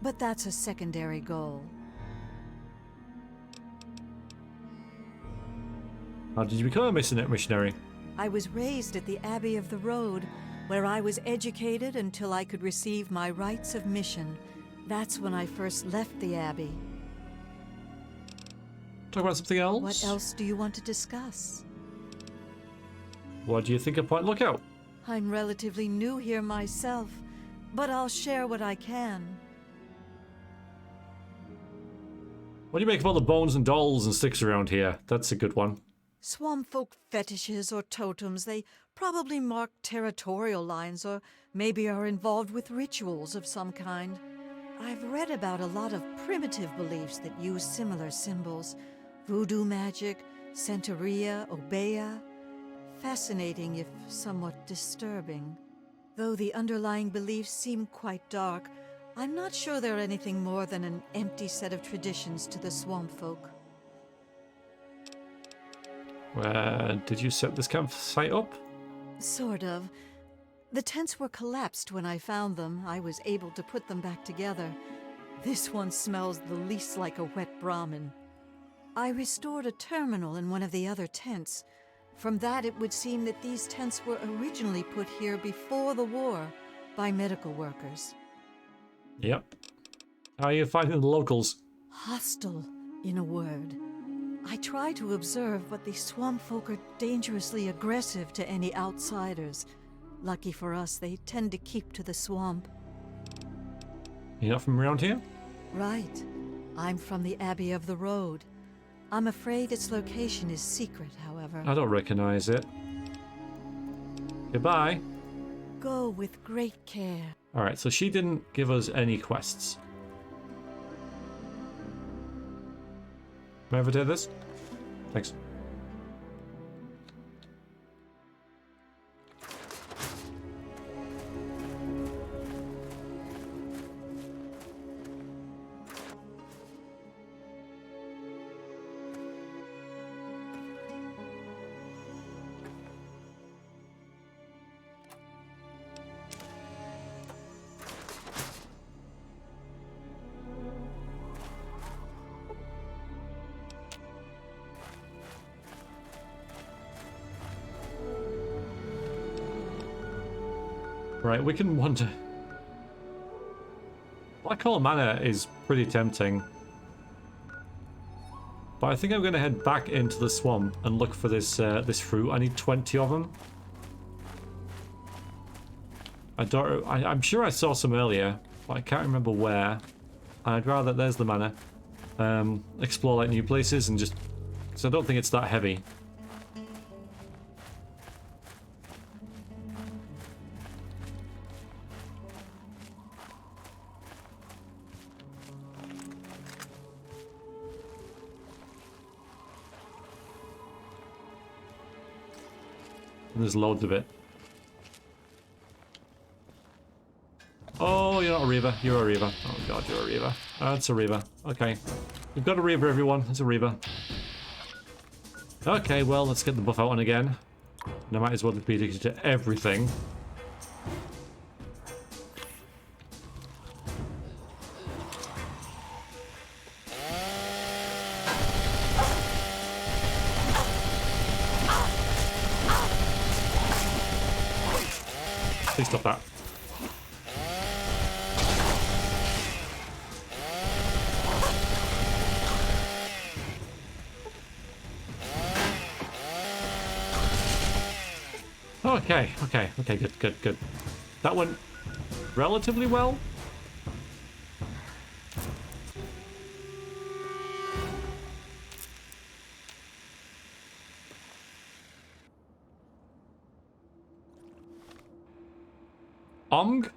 S2: but that's a secondary goal.
S1: How did you become a missionary?
S2: I was raised at the Abbey of the Road, where I was educated until I could receive my rites of mission. That's when I first left the Abbey.
S1: Talk about something else?
S2: What else do you want to discuss?
S1: What do you think of Point Lookout?
S2: I'm relatively new here myself, but I'll share what I can.
S1: What do you make of all the bones and dolls and sticks around here? That's a good one.
S2: Swamp folk fetishes or totems, they probably mark territorial lines or maybe are involved with rituals of some kind. I've read about a lot of primitive beliefs that use similar symbols. Voodoo magic, Santeria, Obeah. Fascinating, if somewhat disturbing. Though the underlying beliefs seem quite dark, I'm not sure they're anything more than an empty set of traditions to the swamp folk.
S1: Did you set this campsite up?
S2: Sort of. The tents were collapsed when I found them. I was able to put them back together. This one smells the least like a wet Brahmin. I restored a terminal in one of the other tents. From that, it would seem that these tents were originally put here before the war. by medical workers.
S1: Yep. How are you finding the locals?
S2: Hostile, in a word. I try to observe, but these swamp folk are dangerously aggressive to any outsiders. Lucky for us, they tend to keep to the swamp.
S1: You're not from around here?
S2: Right. I'm from the Abbey of the Road. I'm afraid its location is secret, however.
S1: I don't recognize it. Goodbye.
S2: Go with great care.
S1: Alright, so she didn't give us any quests. May I ever do this? Thanks. Right, we can wander. Black Hole Manor is pretty tempting. But I think I'm going to head back into the swamp and look for this this fruit. I need 20 of them. I'm sure I saw some earlier, but I can't remember where. I'd rather, there's the manor, explore like new places and just, so I don't think it's that heavy. There's loads of it. Oh, you're not a Reaver. You're a Reaver. Oh god, you're a Reaver. That's a Reaver. Okay. We've got a Reaver, everyone. It's a Reaver. Okay, well, let's get the buff out on again. And I might as well be addicted to everything. Please stop that. Okay, good. That went relatively well. Omg?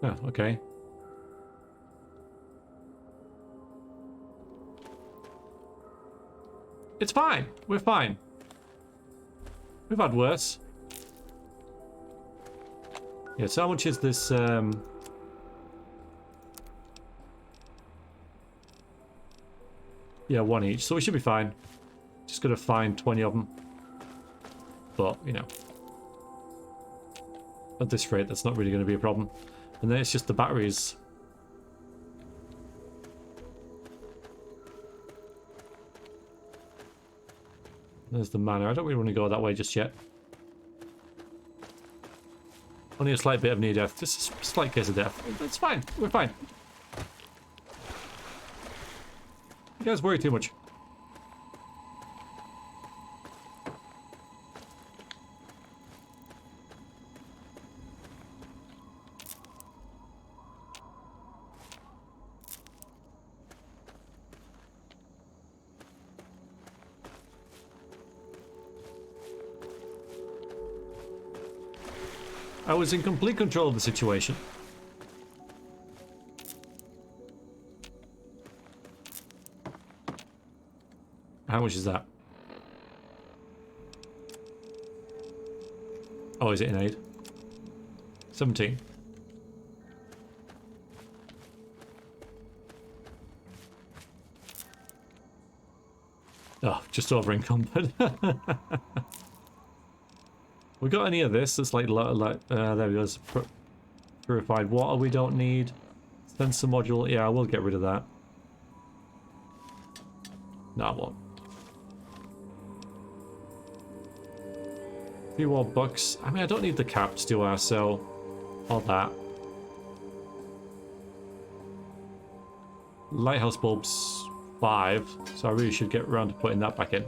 S1: Oh, okay. It's fine. We're fine. We've had worse. Yeah, so how much is this, yeah, one each, so we should be fine. Just gotta find 20 of them. But, you know. At this rate, that's not really gonna be a problem. And then it's just the batteries. There's the manor. I don't really want to go that way just yet. Only a slight bit of near death. Just a slight case of death. It's fine. We're fine. You guys worry too much. I was in complete control of the situation. How much is that? Oh, is it an aid? 17. Oh, just over encumbered. We got any of this? That's like there we go. Purified water we don't need. Sensor module. Yeah, I will get rid of that. No, I won't. A few more bucks. I mean, I don't need the caps, do I? So, all that. Lighthouse bulbs, 5. So I really should get around to putting that back in.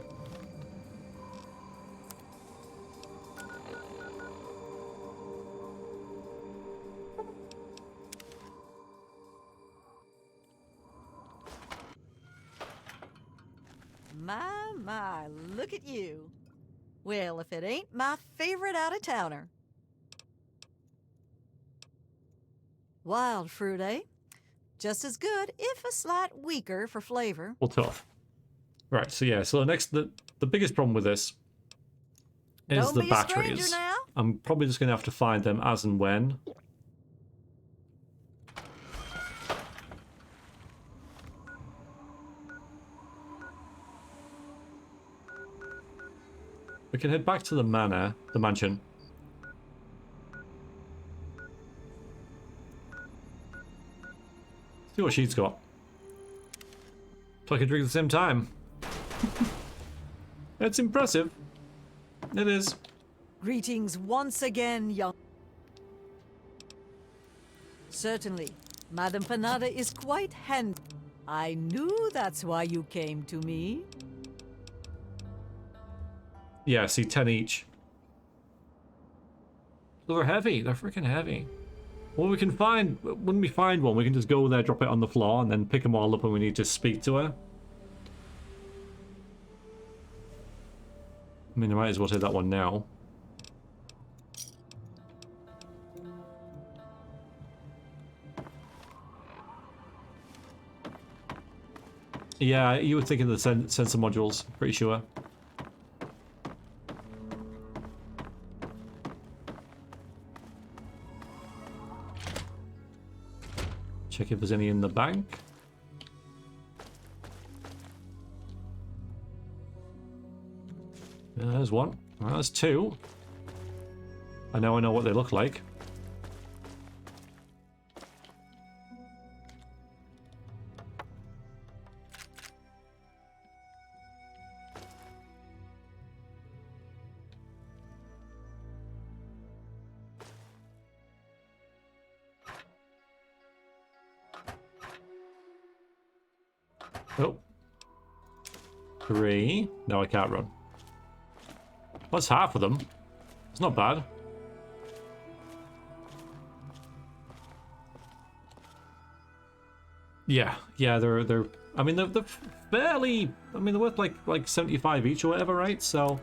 S2: My, look at you. Well, if it ain't my favorite out-of-towner. Wild fruit, eh? Just as good, if a slight weaker for flavor.
S1: Well, tough. Right, so yeah, so the biggest problem with this is
S2: Don't
S1: the
S2: be a
S1: batteries.
S2: stranger now.
S1: I'm probably just going to have to find them as and when. We can head back to the manor, the mansion. See what she's got. So I can drink at the same time. It's impressive. It is.
S2: Greetings once again, young. Certainly, Madame Panada is quite handy. I knew that's why you came to me.
S1: Yeah, see, 10 each. So they're heavy. They're freaking heavy. Well, we can find... When we find one, we can just go there, drop it on the floor, and then pick them all up when we need to speak to her. I mean, I might as well take that one now. Yeah, you were thinking of the sensor modules, pretty sure. Check if there's any in the bank. There's one. Well, there's 2. I know what they look like. Oh. 3. No, I can't run. That's half of them. It's not bad. Yeah, they're I mean they're fairly, I mean they're worth like 75 each or whatever, right? So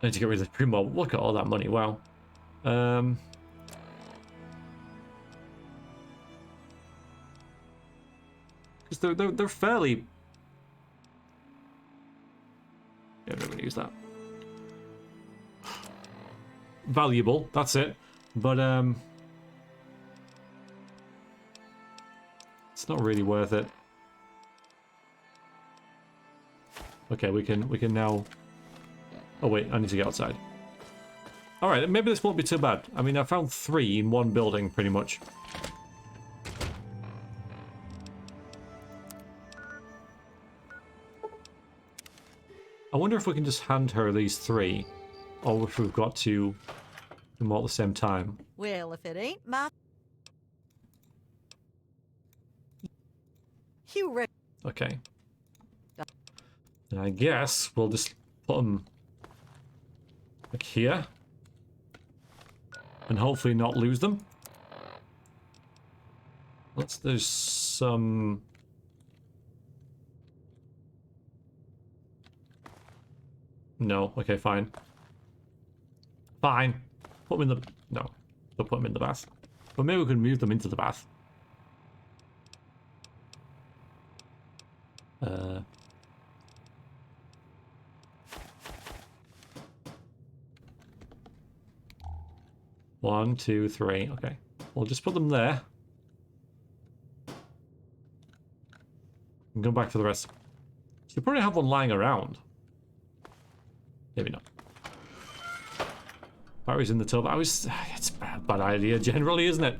S1: I need to get rid of the Primo. Look at all that money, wow. Because they're fairly... Yeah, I'm not gonna use that. Valuable, that's it. But it's not really worth it. Okay, we can now... Oh wait, I need to get outside. Alright, maybe this won't be too bad. I mean, I found 3 in one building, pretty much. I wonder if we can just hand her these 3, or if we've got to do them all at the same time.
S2: Well, if it ain't my... You
S1: Okay. And I guess we'll just put them like here. And hopefully not lose them. There's some... No, okay, fine. Fine. Put them in the... No, don't put them in the bath. But maybe we can move them into the bath. One, 2, 3. Okay. We'll just put them there. And go back to the rest. So you probably have one lying around. Maybe not. Batteries in the tub. It's a bad idea generally, isn't it?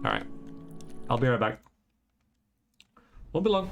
S1: Alright. I'll be right back. Won't be long.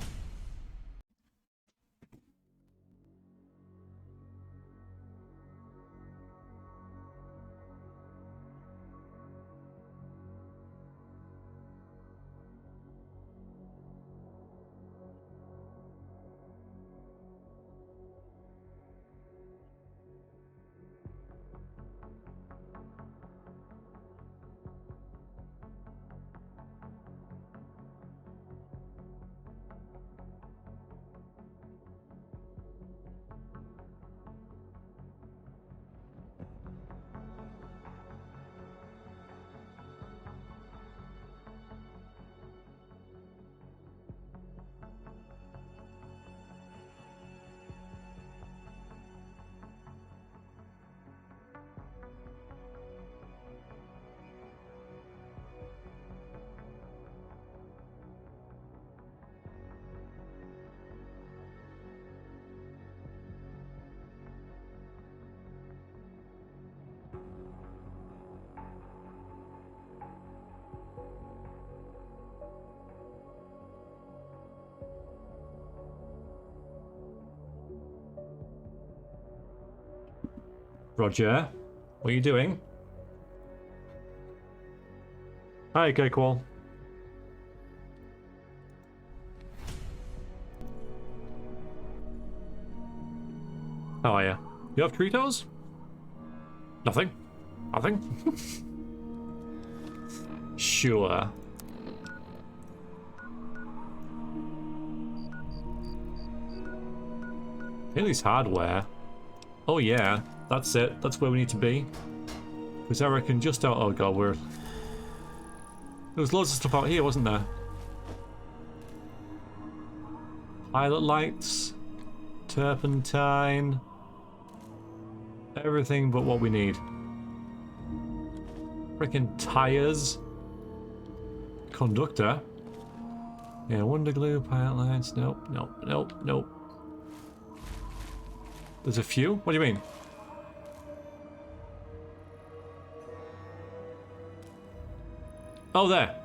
S1: Roger, what are you doing? Hi, Cakewall. How are you? You have Doritos? Nothing? Nothing? Sure. Haley's hardware. Oh yeah, that's it. That's where we need to be. Because I reckon just out... Oh god, we're... There was loads of stuff out here, wasn't there? Pilot lights. Turpentine. Everything but what we need. Freaking tires. Conductor. Yeah, wonder glue, pilot lights. Nope, nope, nope, nope. There's a few? What do you mean? Oh, there.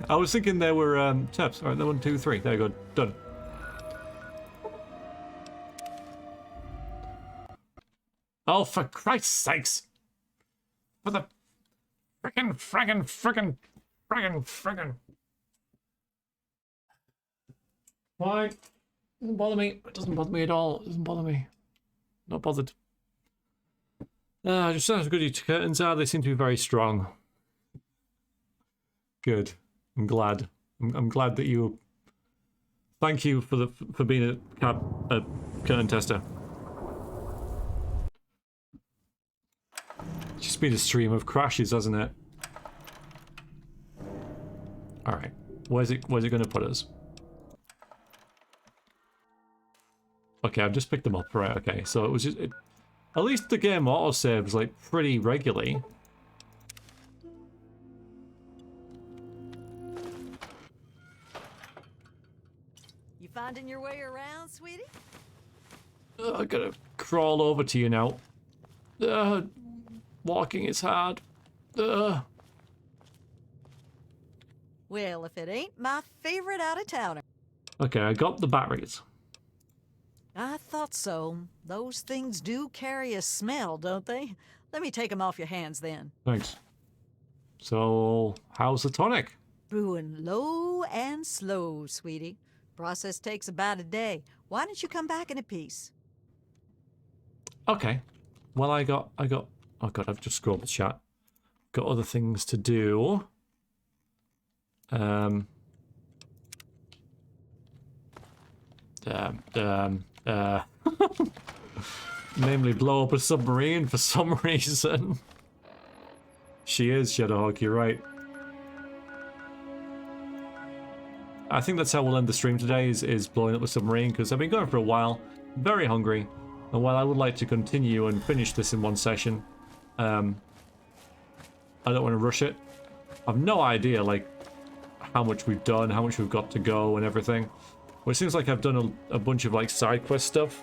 S1: I was thinking there were taps. Alright, 1, 2, 3. There you go. Done. Oh, for Christ's sakes. For the frickin'. Why? Doesn't bother me. It doesn't bother me at all. It doesn't bother me. Not bothered. Just how good your curtains are. They seem to be very strong. Good. I'm glad. I'm glad that you... Thank you for being a curtain tester. It's just been a stream of crashes, hasn't it? Alright. Where's it going to put us? Okay, I've just picked them up. Right, okay. So it was just... at least the game autosaves, like, pretty regularly.
S2: You finding your way around, sweetie?
S1: I gotta crawl over to you now. Walking is hard.
S2: Well, if it ain't my favorite out-of-towner.
S1: Okay, I got the batteries.
S2: I thought so. Those things do carry a smell, don't they? Let me take them off your hands then.
S1: Thanks. So, how's the tonic?
S2: Brewing low and slow, sweetie. Process takes about a day. Why don't you come back in a piece?
S1: Okay. Well, I got... Oh god, I've just scrolled the chat. Got other things to do. Namely blow up a submarine for some reason. She is, Shadowhawk, you're right. I think that's how we'll end the stream today, is blowing up the submarine, because I've been going for a while, very hungry, and while I would like to continue and finish this in one session, I don't want to rush it. I've no idea, like, how much we've done, how much we've got to go and everything. Well, it seems like I've done a bunch of, like, side quest stuff.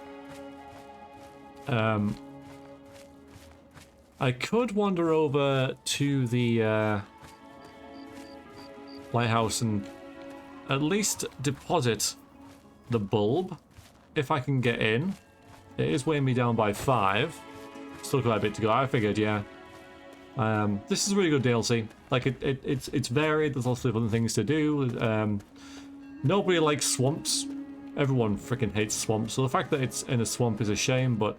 S1: I could wander over to the lighthouse and at least deposit the bulb if I can get in. It is weighing me down by 5. Still quite a bit to go. I figured, yeah. This is a really good DLC. Like it's varied. There's lots of other things to do. Nobody likes swamps. Everyone freaking hates swamps. So the fact that it's in a swamp is a shame, but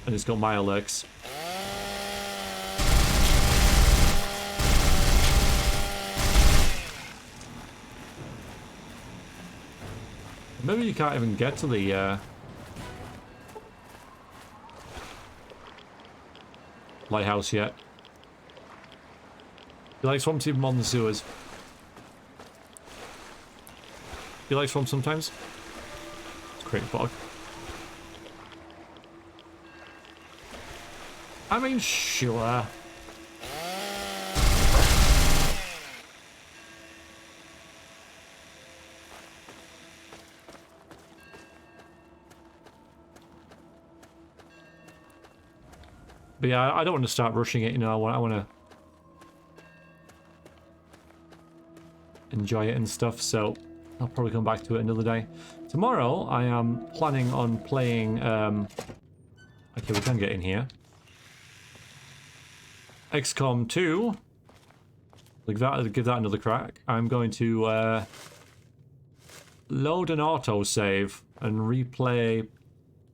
S1: and it's got Mirelurks. Maybe you can't even get to the lighthouse yet. You like swamps even more than the sewers? You like swamps sometimes? It's great fog. I mean, sure. But yeah, I don't want to start rushing it, you know, I want to enjoy it and stuff, so I'll probably come back to it another day. Tomorrow, I am planning on playing, okay, we can get in here. XCOM 2. Give that another crack. I'm going to load an autosave and replay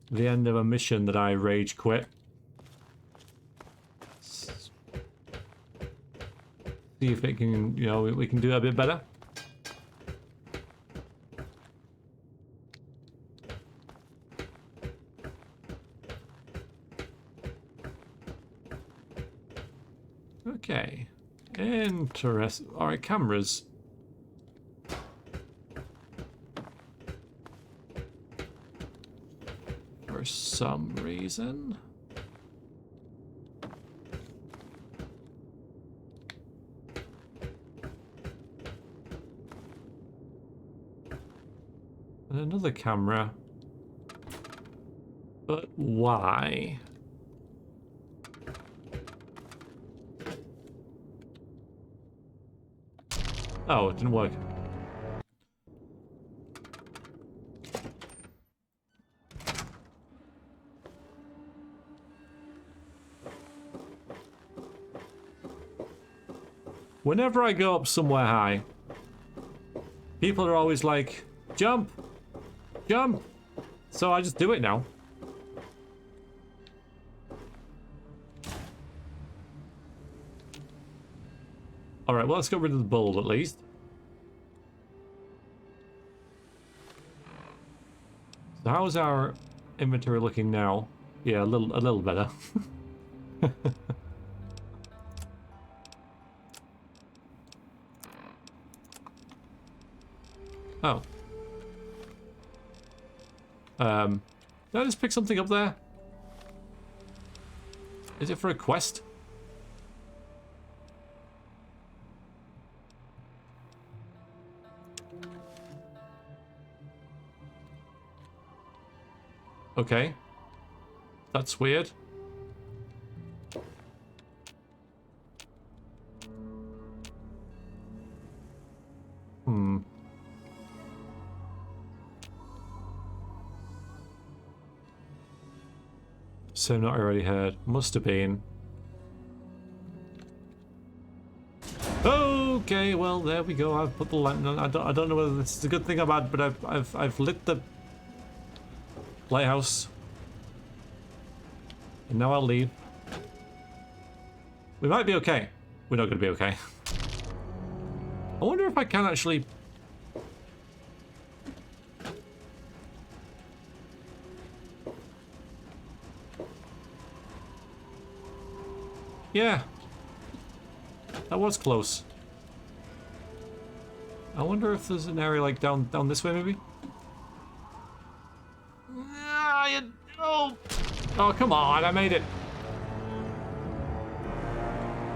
S1: the end of a mission that I rage quit. See if it can, you know, we can do it a bit better. Okay. Interesting. Alright, cameras. For some reason. And another camera. But why? Oh, it didn't work. Whenever I go up somewhere high, people are always like, jump! Jump! So I just do it now. Alright, well, let's get rid of the bulb at least. So how's our inventory looking now? Yeah, a little better. Oh. Did I just pick something up there? Is it for a quest? Okay. That's weird. Hmm. So not already heard. Must have been. Okay, well there we go. I've put the lantern on. I don't know whether this is a good thing or bad, but I've lit the lighthouse. And now I'll leave. We might be okay. We're not going to be okay. I wonder if I can actually... Yeah. That was close. I wonder if there's an area like down this way maybe? Oh, come on, I made it.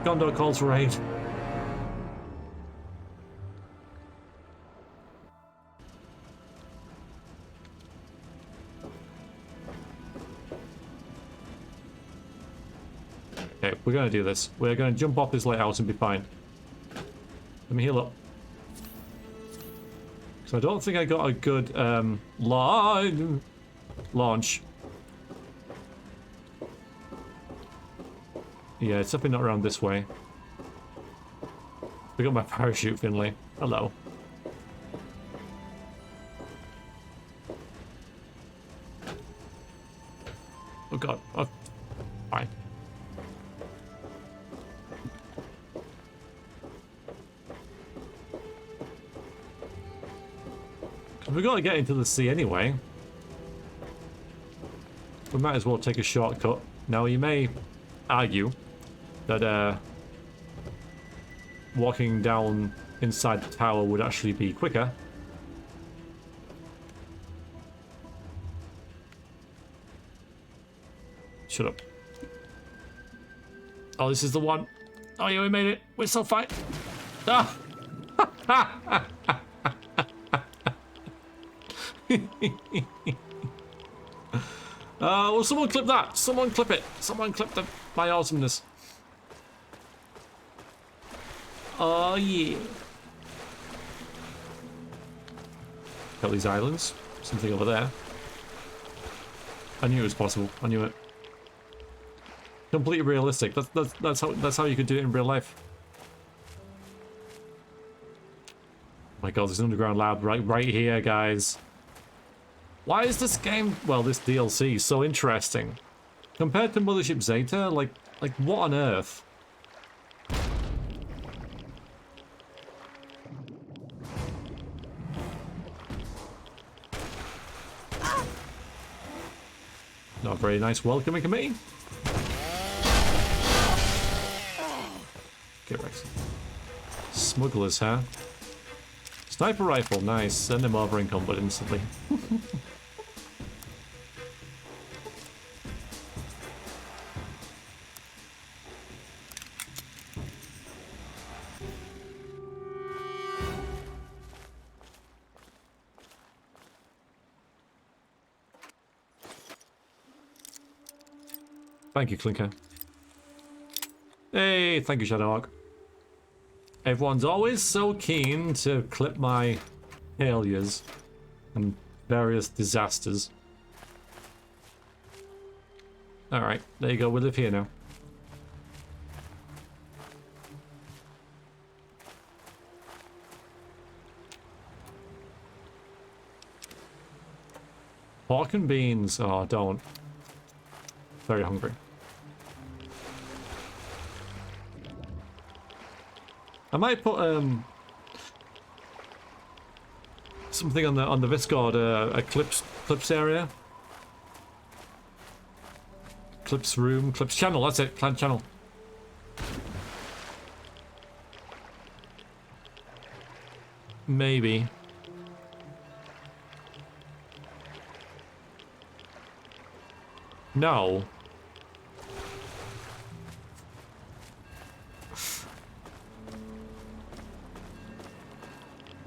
S1: Gondor calls for aid. Okay, we're gonna do this. We're gonna jump off this lighthouse and be fine. Let me heal up. So I don't think I got a good launch. Yeah, it's definitely not around this way. We got my parachute, Finley. Hello. Oh god. Oh, fine. We gotta get into the sea anyway. We might as well take a shortcut. Now you may argue that walking down inside the tower would actually be quicker. Shut up. Oh, this is the one. Oh yeah, we made it. We're so fine. Ah! Well, someone clip that. Someone clip it. Someone clip my awesomeness. Oh, yeah. Got these islands. Something over there. I knew it was possible. I knew it. Completely realistic. That's how you could do it in real life. Oh my god, there's an underground lab right here, guys. Why is this game, well, this DLC, so interesting? Compared to Mothership Zeta, like what on earth? Not a very nice welcoming committee. Get Rex. Smugglers, huh? Sniper rifle, nice. Send him over in combat instantly. Thank you, Clinker. Hey, thank you, Shadowhawk. Everyone's always so keen to clip my failures and various disasters. Alright, there you go, we live here now. Pork and beans, oh, don't. Very hungry. I might put something on the Discord, a clips area, clips room, clips channel. That's it, plant channel. Maybe. No.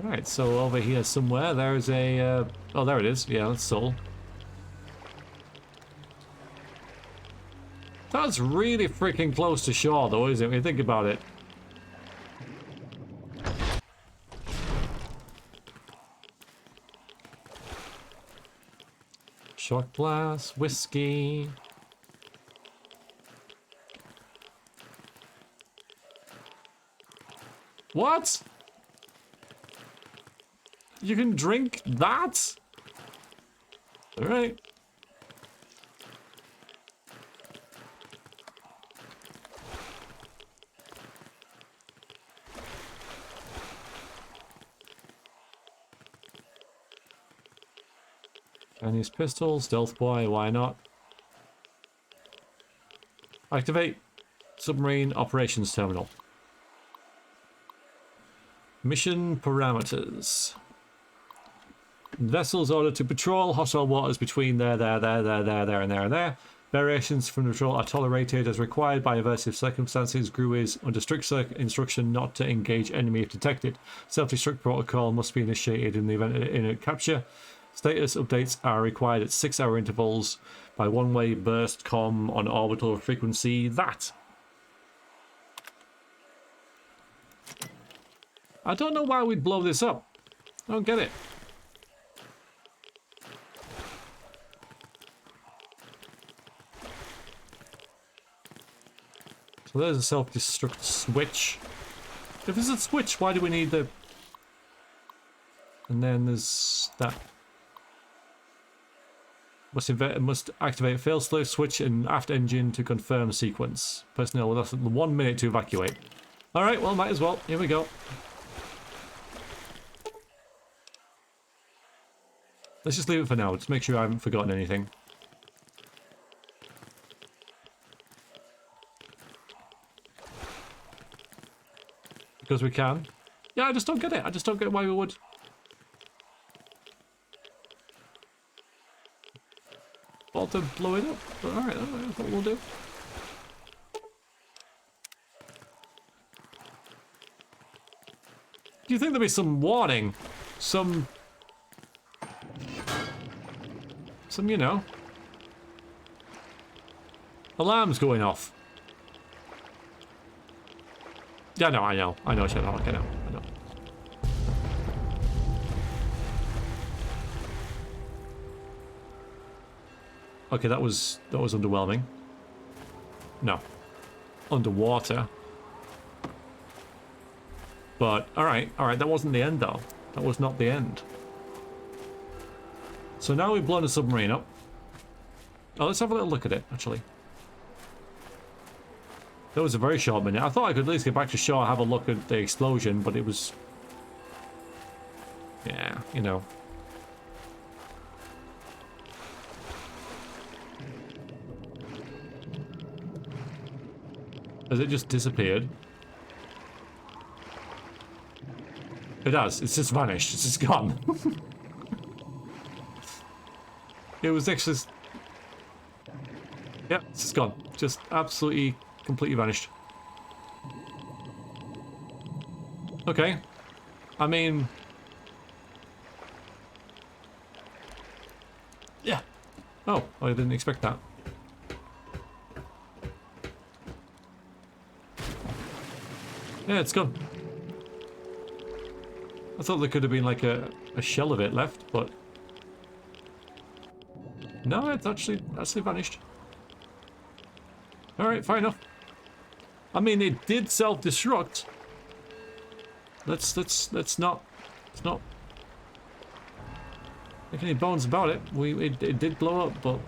S1: Alright, so over here somewhere there's a... oh, there it is. Yeah, that's Soul. That's really freaking close to shore, though, isn't it? When you think about it. Shot glass, whiskey... What? You can drink that? Alright. Chinese pistol, stealth boy, why not? Activate submarine operations terminal. Mission parameters. Vessels ordered to patrol hostile waters between there, and there. Variations from patrol are tolerated as required by aversive circumstances. Crew is under strict instruction not to engage enemy if detected. Self-destruct protocol must be initiated in the event of imminent capture. Status updates are required at 6-hour intervals by one-way burst comm on orbital frequency that. I don't know why we'd blow this up. I don't get it. So there's a self-destruct switch. If there's a switch, why do we need the... And then there's that. Must activate fail-safe switch and aft engine to confirm sequence. Personnel with less than 1 minute to evacuate. Alright, well, might as well. Here we go. Let's just leave it for now. Just make sure I haven't forgotten anything. Because we can. Yeah, I just don't get it. I just don't get why we would. Thought to blow it up. But alright, that's what we'll do. Do you think there'll be some warning? Some, you know, alarms going off? Yeah, no, I know, Sherlock, I know. Okay, that was underwhelming. No. Underwater. But, alright, that wasn't the end though. That was not the end. So now we've blown a submarine up. Oh, let's have a little look at it, actually. That was a very short minute. I thought I could at least get back to shore, have a look at the explosion, but it was... Yeah, you know. Has it just disappeared? It has. It's just vanished. It's just gone. It was actually... Yep, it's just gone. Just absolutely, completely vanished. Okay. I mean... Yeah. Oh, I didn't expect that. Yeah, it's gone. I thought there could have been like a shell of it left, but... No, it's actually vanished. Alright, fair enough. I mean, it did self-destruct. Let's not make any bones about it. It did blow up, but...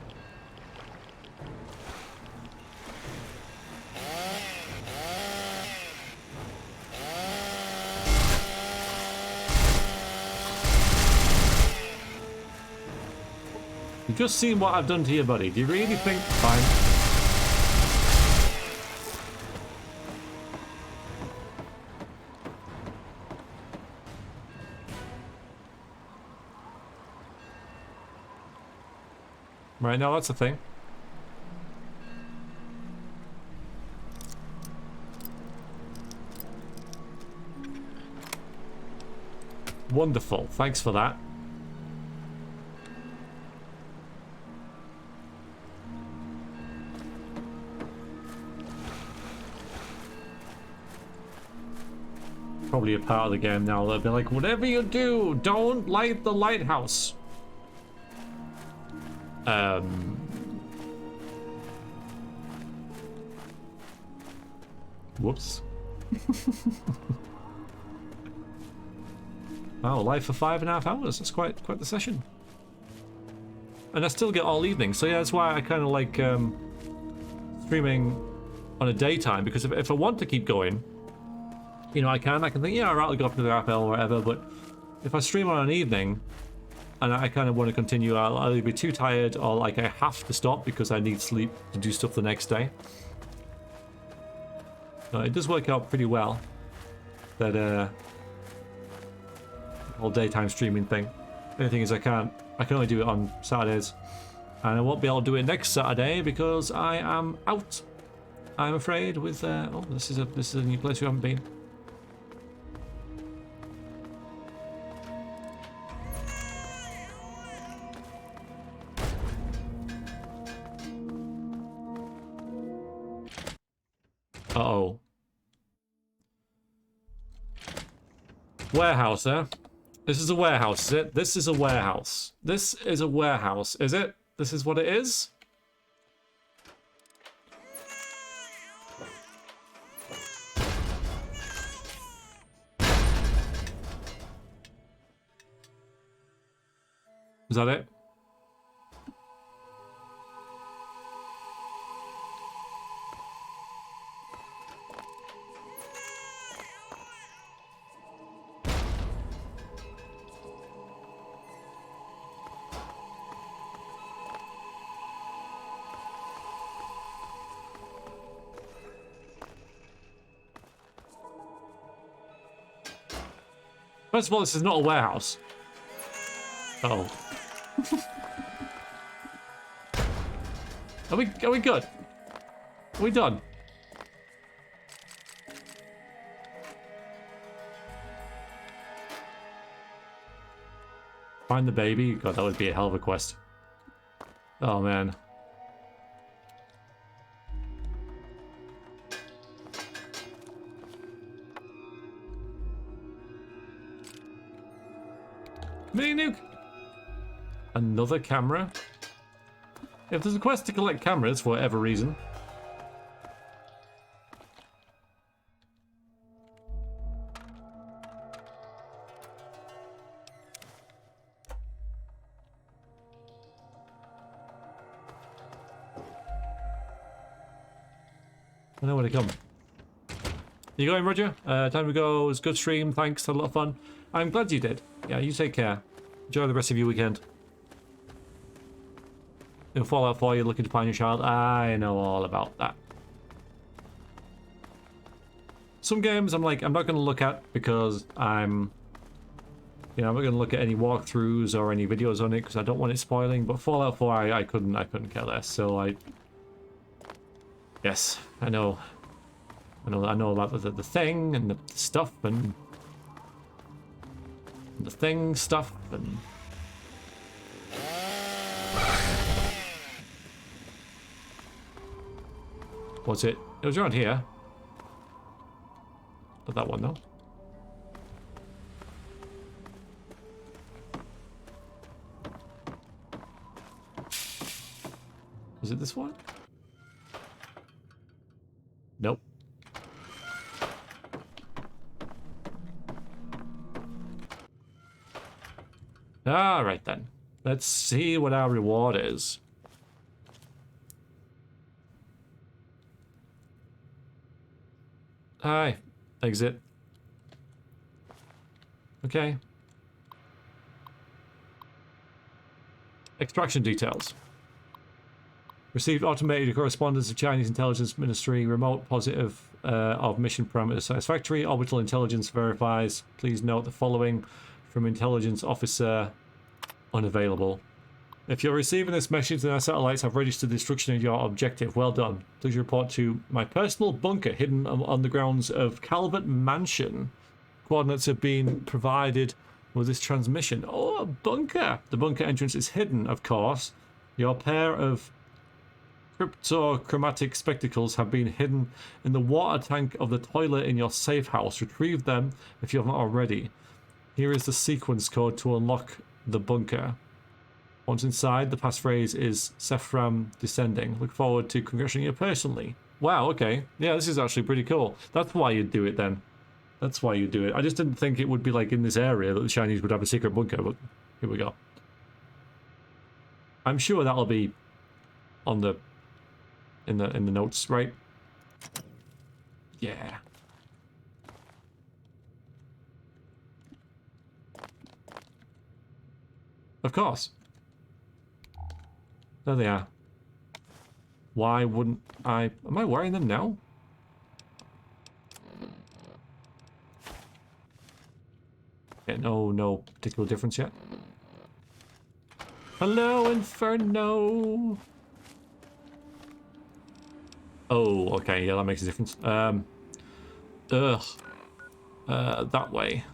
S1: You've just seen what I've done to you, buddy. Do you really think... Fine. Right, now that's the thing. Wonderful. Thanks for that. Probably a part of the game now. They'll be like, whatever you do, don't light the lighthouse. Whoops. Wow, live for 5.5 hours. That's quite the session. And I still get all evening, so yeah, that's why I kind of like streaming on a daytime, because if I want to keep going, you know, I can think, yeah, alright, I'll go up to the rappel or whatever, but if I stream on an evening and I kind of want to continue, I'll either be too tired or like I have to stop because I need sleep to do stuff the next day. It does work out pretty well, that whole daytime streaming thing. The only thing is I can only do it on Saturdays, and I won't be able to do it next Saturday because I am out, I'm afraid, with oh, this is a new place we haven't been. Uh-oh. Warehouse, eh? This is a warehouse, is it? This is a warehouse. This is a warehouse, is it? This is what it is? Is that it? First of all, this is not a warehouse. Uh-oh. Are we good? Are we done? Find the baby? God, that would be a hell of a quest. Oh, man. Mini nuke! Another camera? If there's a quest to collect cameras for whatever reason. I know where to come. You going, Roger? Time to go. It was a good stream. Thanks. Had a lot of fun. I'm glad you did. Yeah, you take care. Enjoy the rest of your weekend. In Fallout 4, you're looking to find your child. I know all about that. Some games I'm like, I'm not going to look at because I'm not going to look at any walkthroughs or any videos on it because I don't want it spoiling. But Fallout 4, I couldn't care less. So yes, I know about the thing and the stuff and the thing stuff and. Was it? It was around here. Not that one though. Was it this one? Nope. Alright then. Let's see what our reward is. Hi. Exit. Okay. Extraction details. Received automated correspondence of Chinese Intelligence Ministry. Remote positive of mission parameters satisfactory. Orbital intelligence verifies. Please note the following from intelligence officer unavailable. If you're receiving this message, then our satellites have registered the destruction of your objective. Well done. Please report to my personal bunker hidden on the grounds of Calvert Mansion. Coordinates have been provided with this transmission. Oh, a bunker! The bunker entrance is hidden, of course. Your pair of cryptochromatic spectacles have been hidden in the water tank of the toilet in your safe house. Retrieve them if you have not already. Here is the sequence code to unlock the bunker. Once inside, the passphrase is Sephram descending. Look forward to congratulating you personally. Wow, okay. Yeah, this is actually pretty cool. That's why you'd do it then. That's why you'd do it. I just didn't think it would be like in this area that the Chinese would have a secret bunker, but here we go. I'm sure that'll be on the in the notes, right? Yeah. Of course. There they are. Why wouldn't I... Am I wearing them now? Okay, no particular difference yet. Hello, Inferno! Oh, okay, yeah, that makes a difference. That way.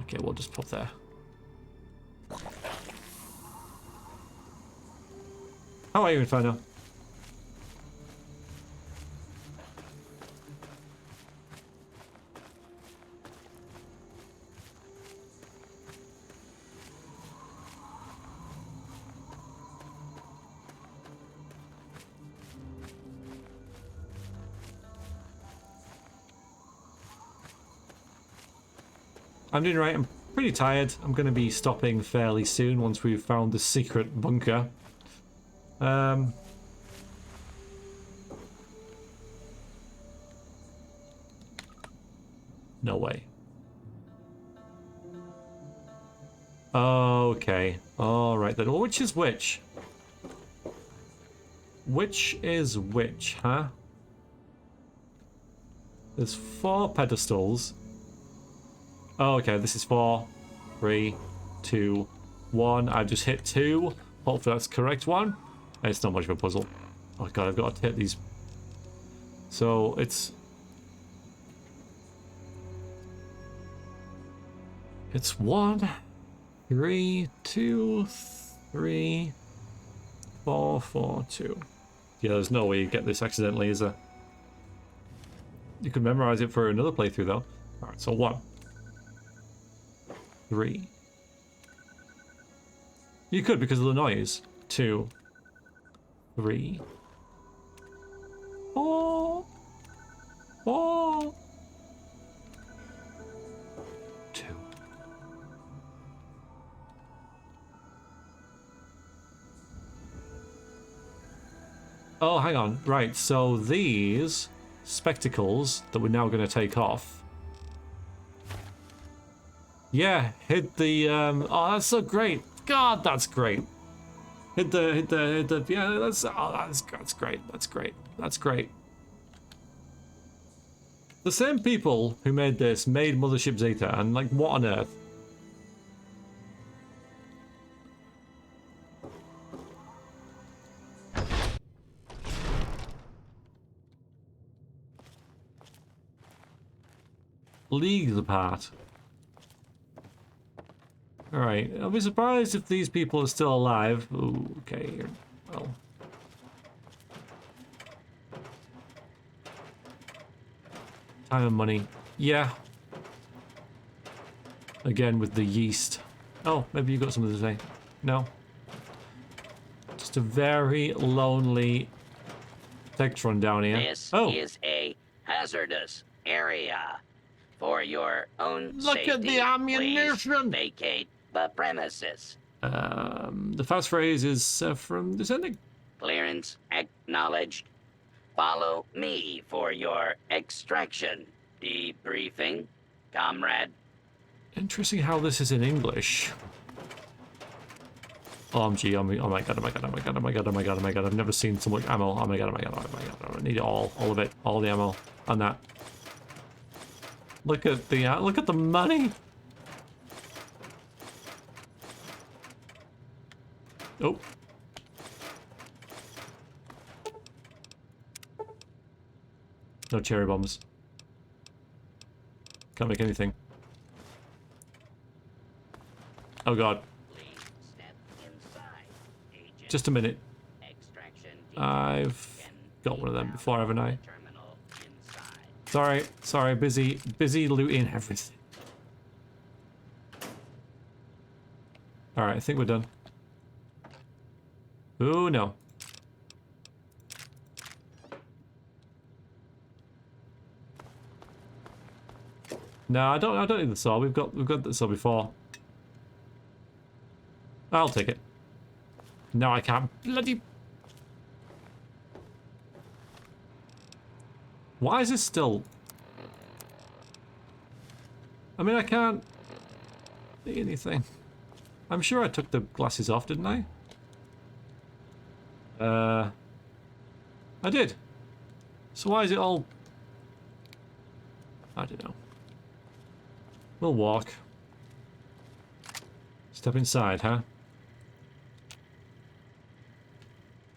S1: Okay, we'll just pop there. How are you, Inferno? I'm doing right. I'm pretty tired. I'm going to be stopping fairly soon once we've found the secret bunker. No way. Okay. All right then. Well, which is which? Which is which, huh? There's 4 pedestals. Oh, okay, this is 4, 3, 2, 1. I've just hit 2. Hopefully that's the correct one. It's not much of a puzzle. Oh god, I've got to hit these. So it's 1, 3, 2, 3, 4, 4, 2. Yeah, there's no way you get this accidentally, is there? You could memorize it for another playthrough, though. Alright, so 1, 3. You could because of the noise. 2, 3, 4, 4, 2. Oh, hang on. Right, so these spectacles that we're now going to take off. Yeah, hit the, oh, that's so great. God, that's great. Hit the, yeah, that's great. That's great. That's great. The same people who made this made Mothership Zeta, and like, what on earth? Leagues apart. Alright, I'll be surprised if these people are still alive. Ooh, okay, well. Time and money. Yeah. Again with the yeast. Oh, maybe you got something to say. No? Just a very lonely Tectron down here.
S11: This
S1: oh.
S11: is a hazardous area. For your own
S1: Look
S11: safety,
S1: at the ammunition!
S11: please vacate the premises.
S1: The fast phrase is from descending.
S11: Clearance acknowledged. Follow me for your extraction. Debriefing, comrade.
S1: Interesting how this is in English. OMG, oh my god, oh my god, oh my god, oh my god, oh my god, oh my god, I've never seen so much ammo. Oh my god, oh my god, oh my god, I need it all of it, all the ammo, and that. Look at the money. Oh. No cherry bombs. Can't make anything. Oh god. Just a minute. I've got one of them before, haven't I? Sorry, busy looting everything. Alright, I think we're done. Ooh, no. No, I don't need the saw. We've got the saw before. I'll take it. No, I can't bloody. Why is this still? I mean, I can't see anything. I'm sure I took the glasses off, didn't I? I did. So why is it all? I don't know. We'll walk. Step inside, huh?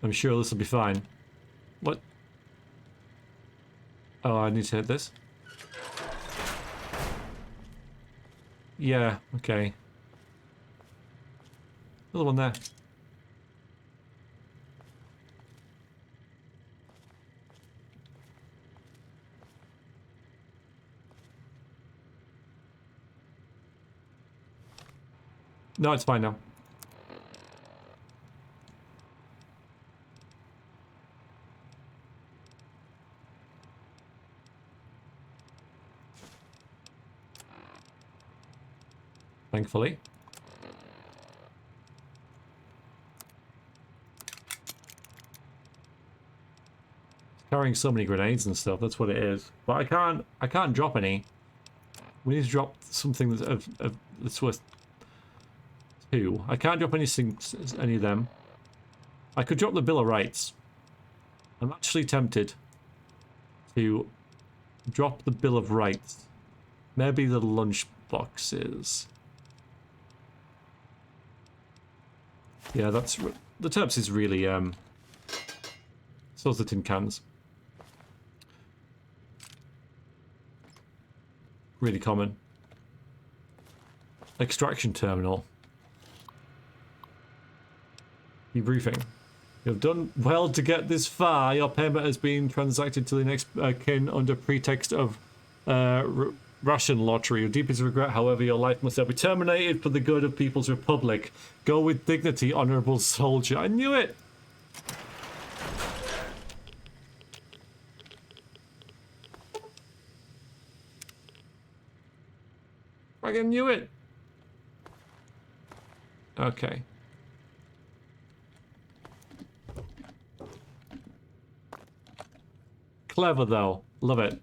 S1: I'm sure this will be fine. What? Oh, I need to hit this? Yeah, okay. Another one there. No, it's fine now. thankfully. Carrying so many grenades and stuff, that's what it is. But I can't drop any. We need to drop something that's worth 2. I can't drop any of them. I could drop the Bill of Rights. I'm actually tempted to drop the Bill of Rights. Maybe the lunch boxes. Yeah, that's... The Terps is really, so the tin cans. Really common. Extraction terminal. Debriefing. You have done well to get this far. Your payment has been transacted to the next kin under pretext of ration lottery. Your deepest regret, however, your life must now be terminated for the good of People's Republic. Go with dignity, honorable soldier. I knew it! I knew it! Okay. Clever, though. Love it.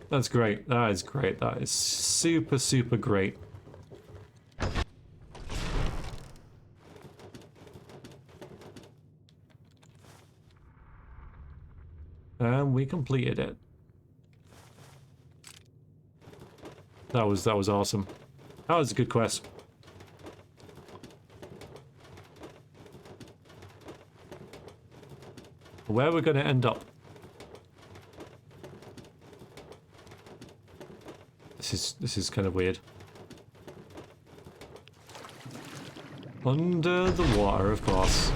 S1: That's great. That is great. That is super, super great. And we completed it. That was awesome. That was a good quest. Where we're going to end up? This is kind of weird. Under the water, of course,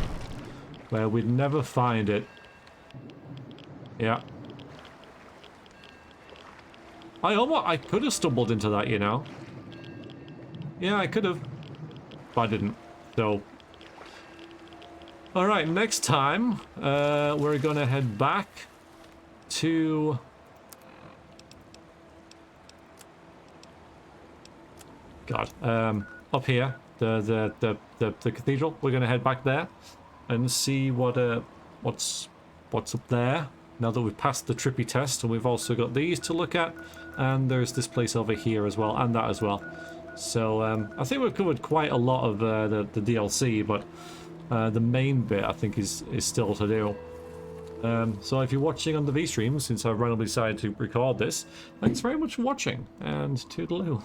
S1: where we'd never find it. Yeah. I could have stumbled into that, you know. Yeah, I could have, but I didn't. So. All right, next time we're gonna head back to up here, the cathedral. We're gonna head back there and see what's up there. Now that we've passed the trippy test, and we've also got these to look at, and there's this place over here as well, and that as well. So I think we've covered quite a lot of the DLC, but the main bit I think is still to do. So if you're watching on the V stream, since I've randomly decided to record this, thanks very much for watching, and toodaloo.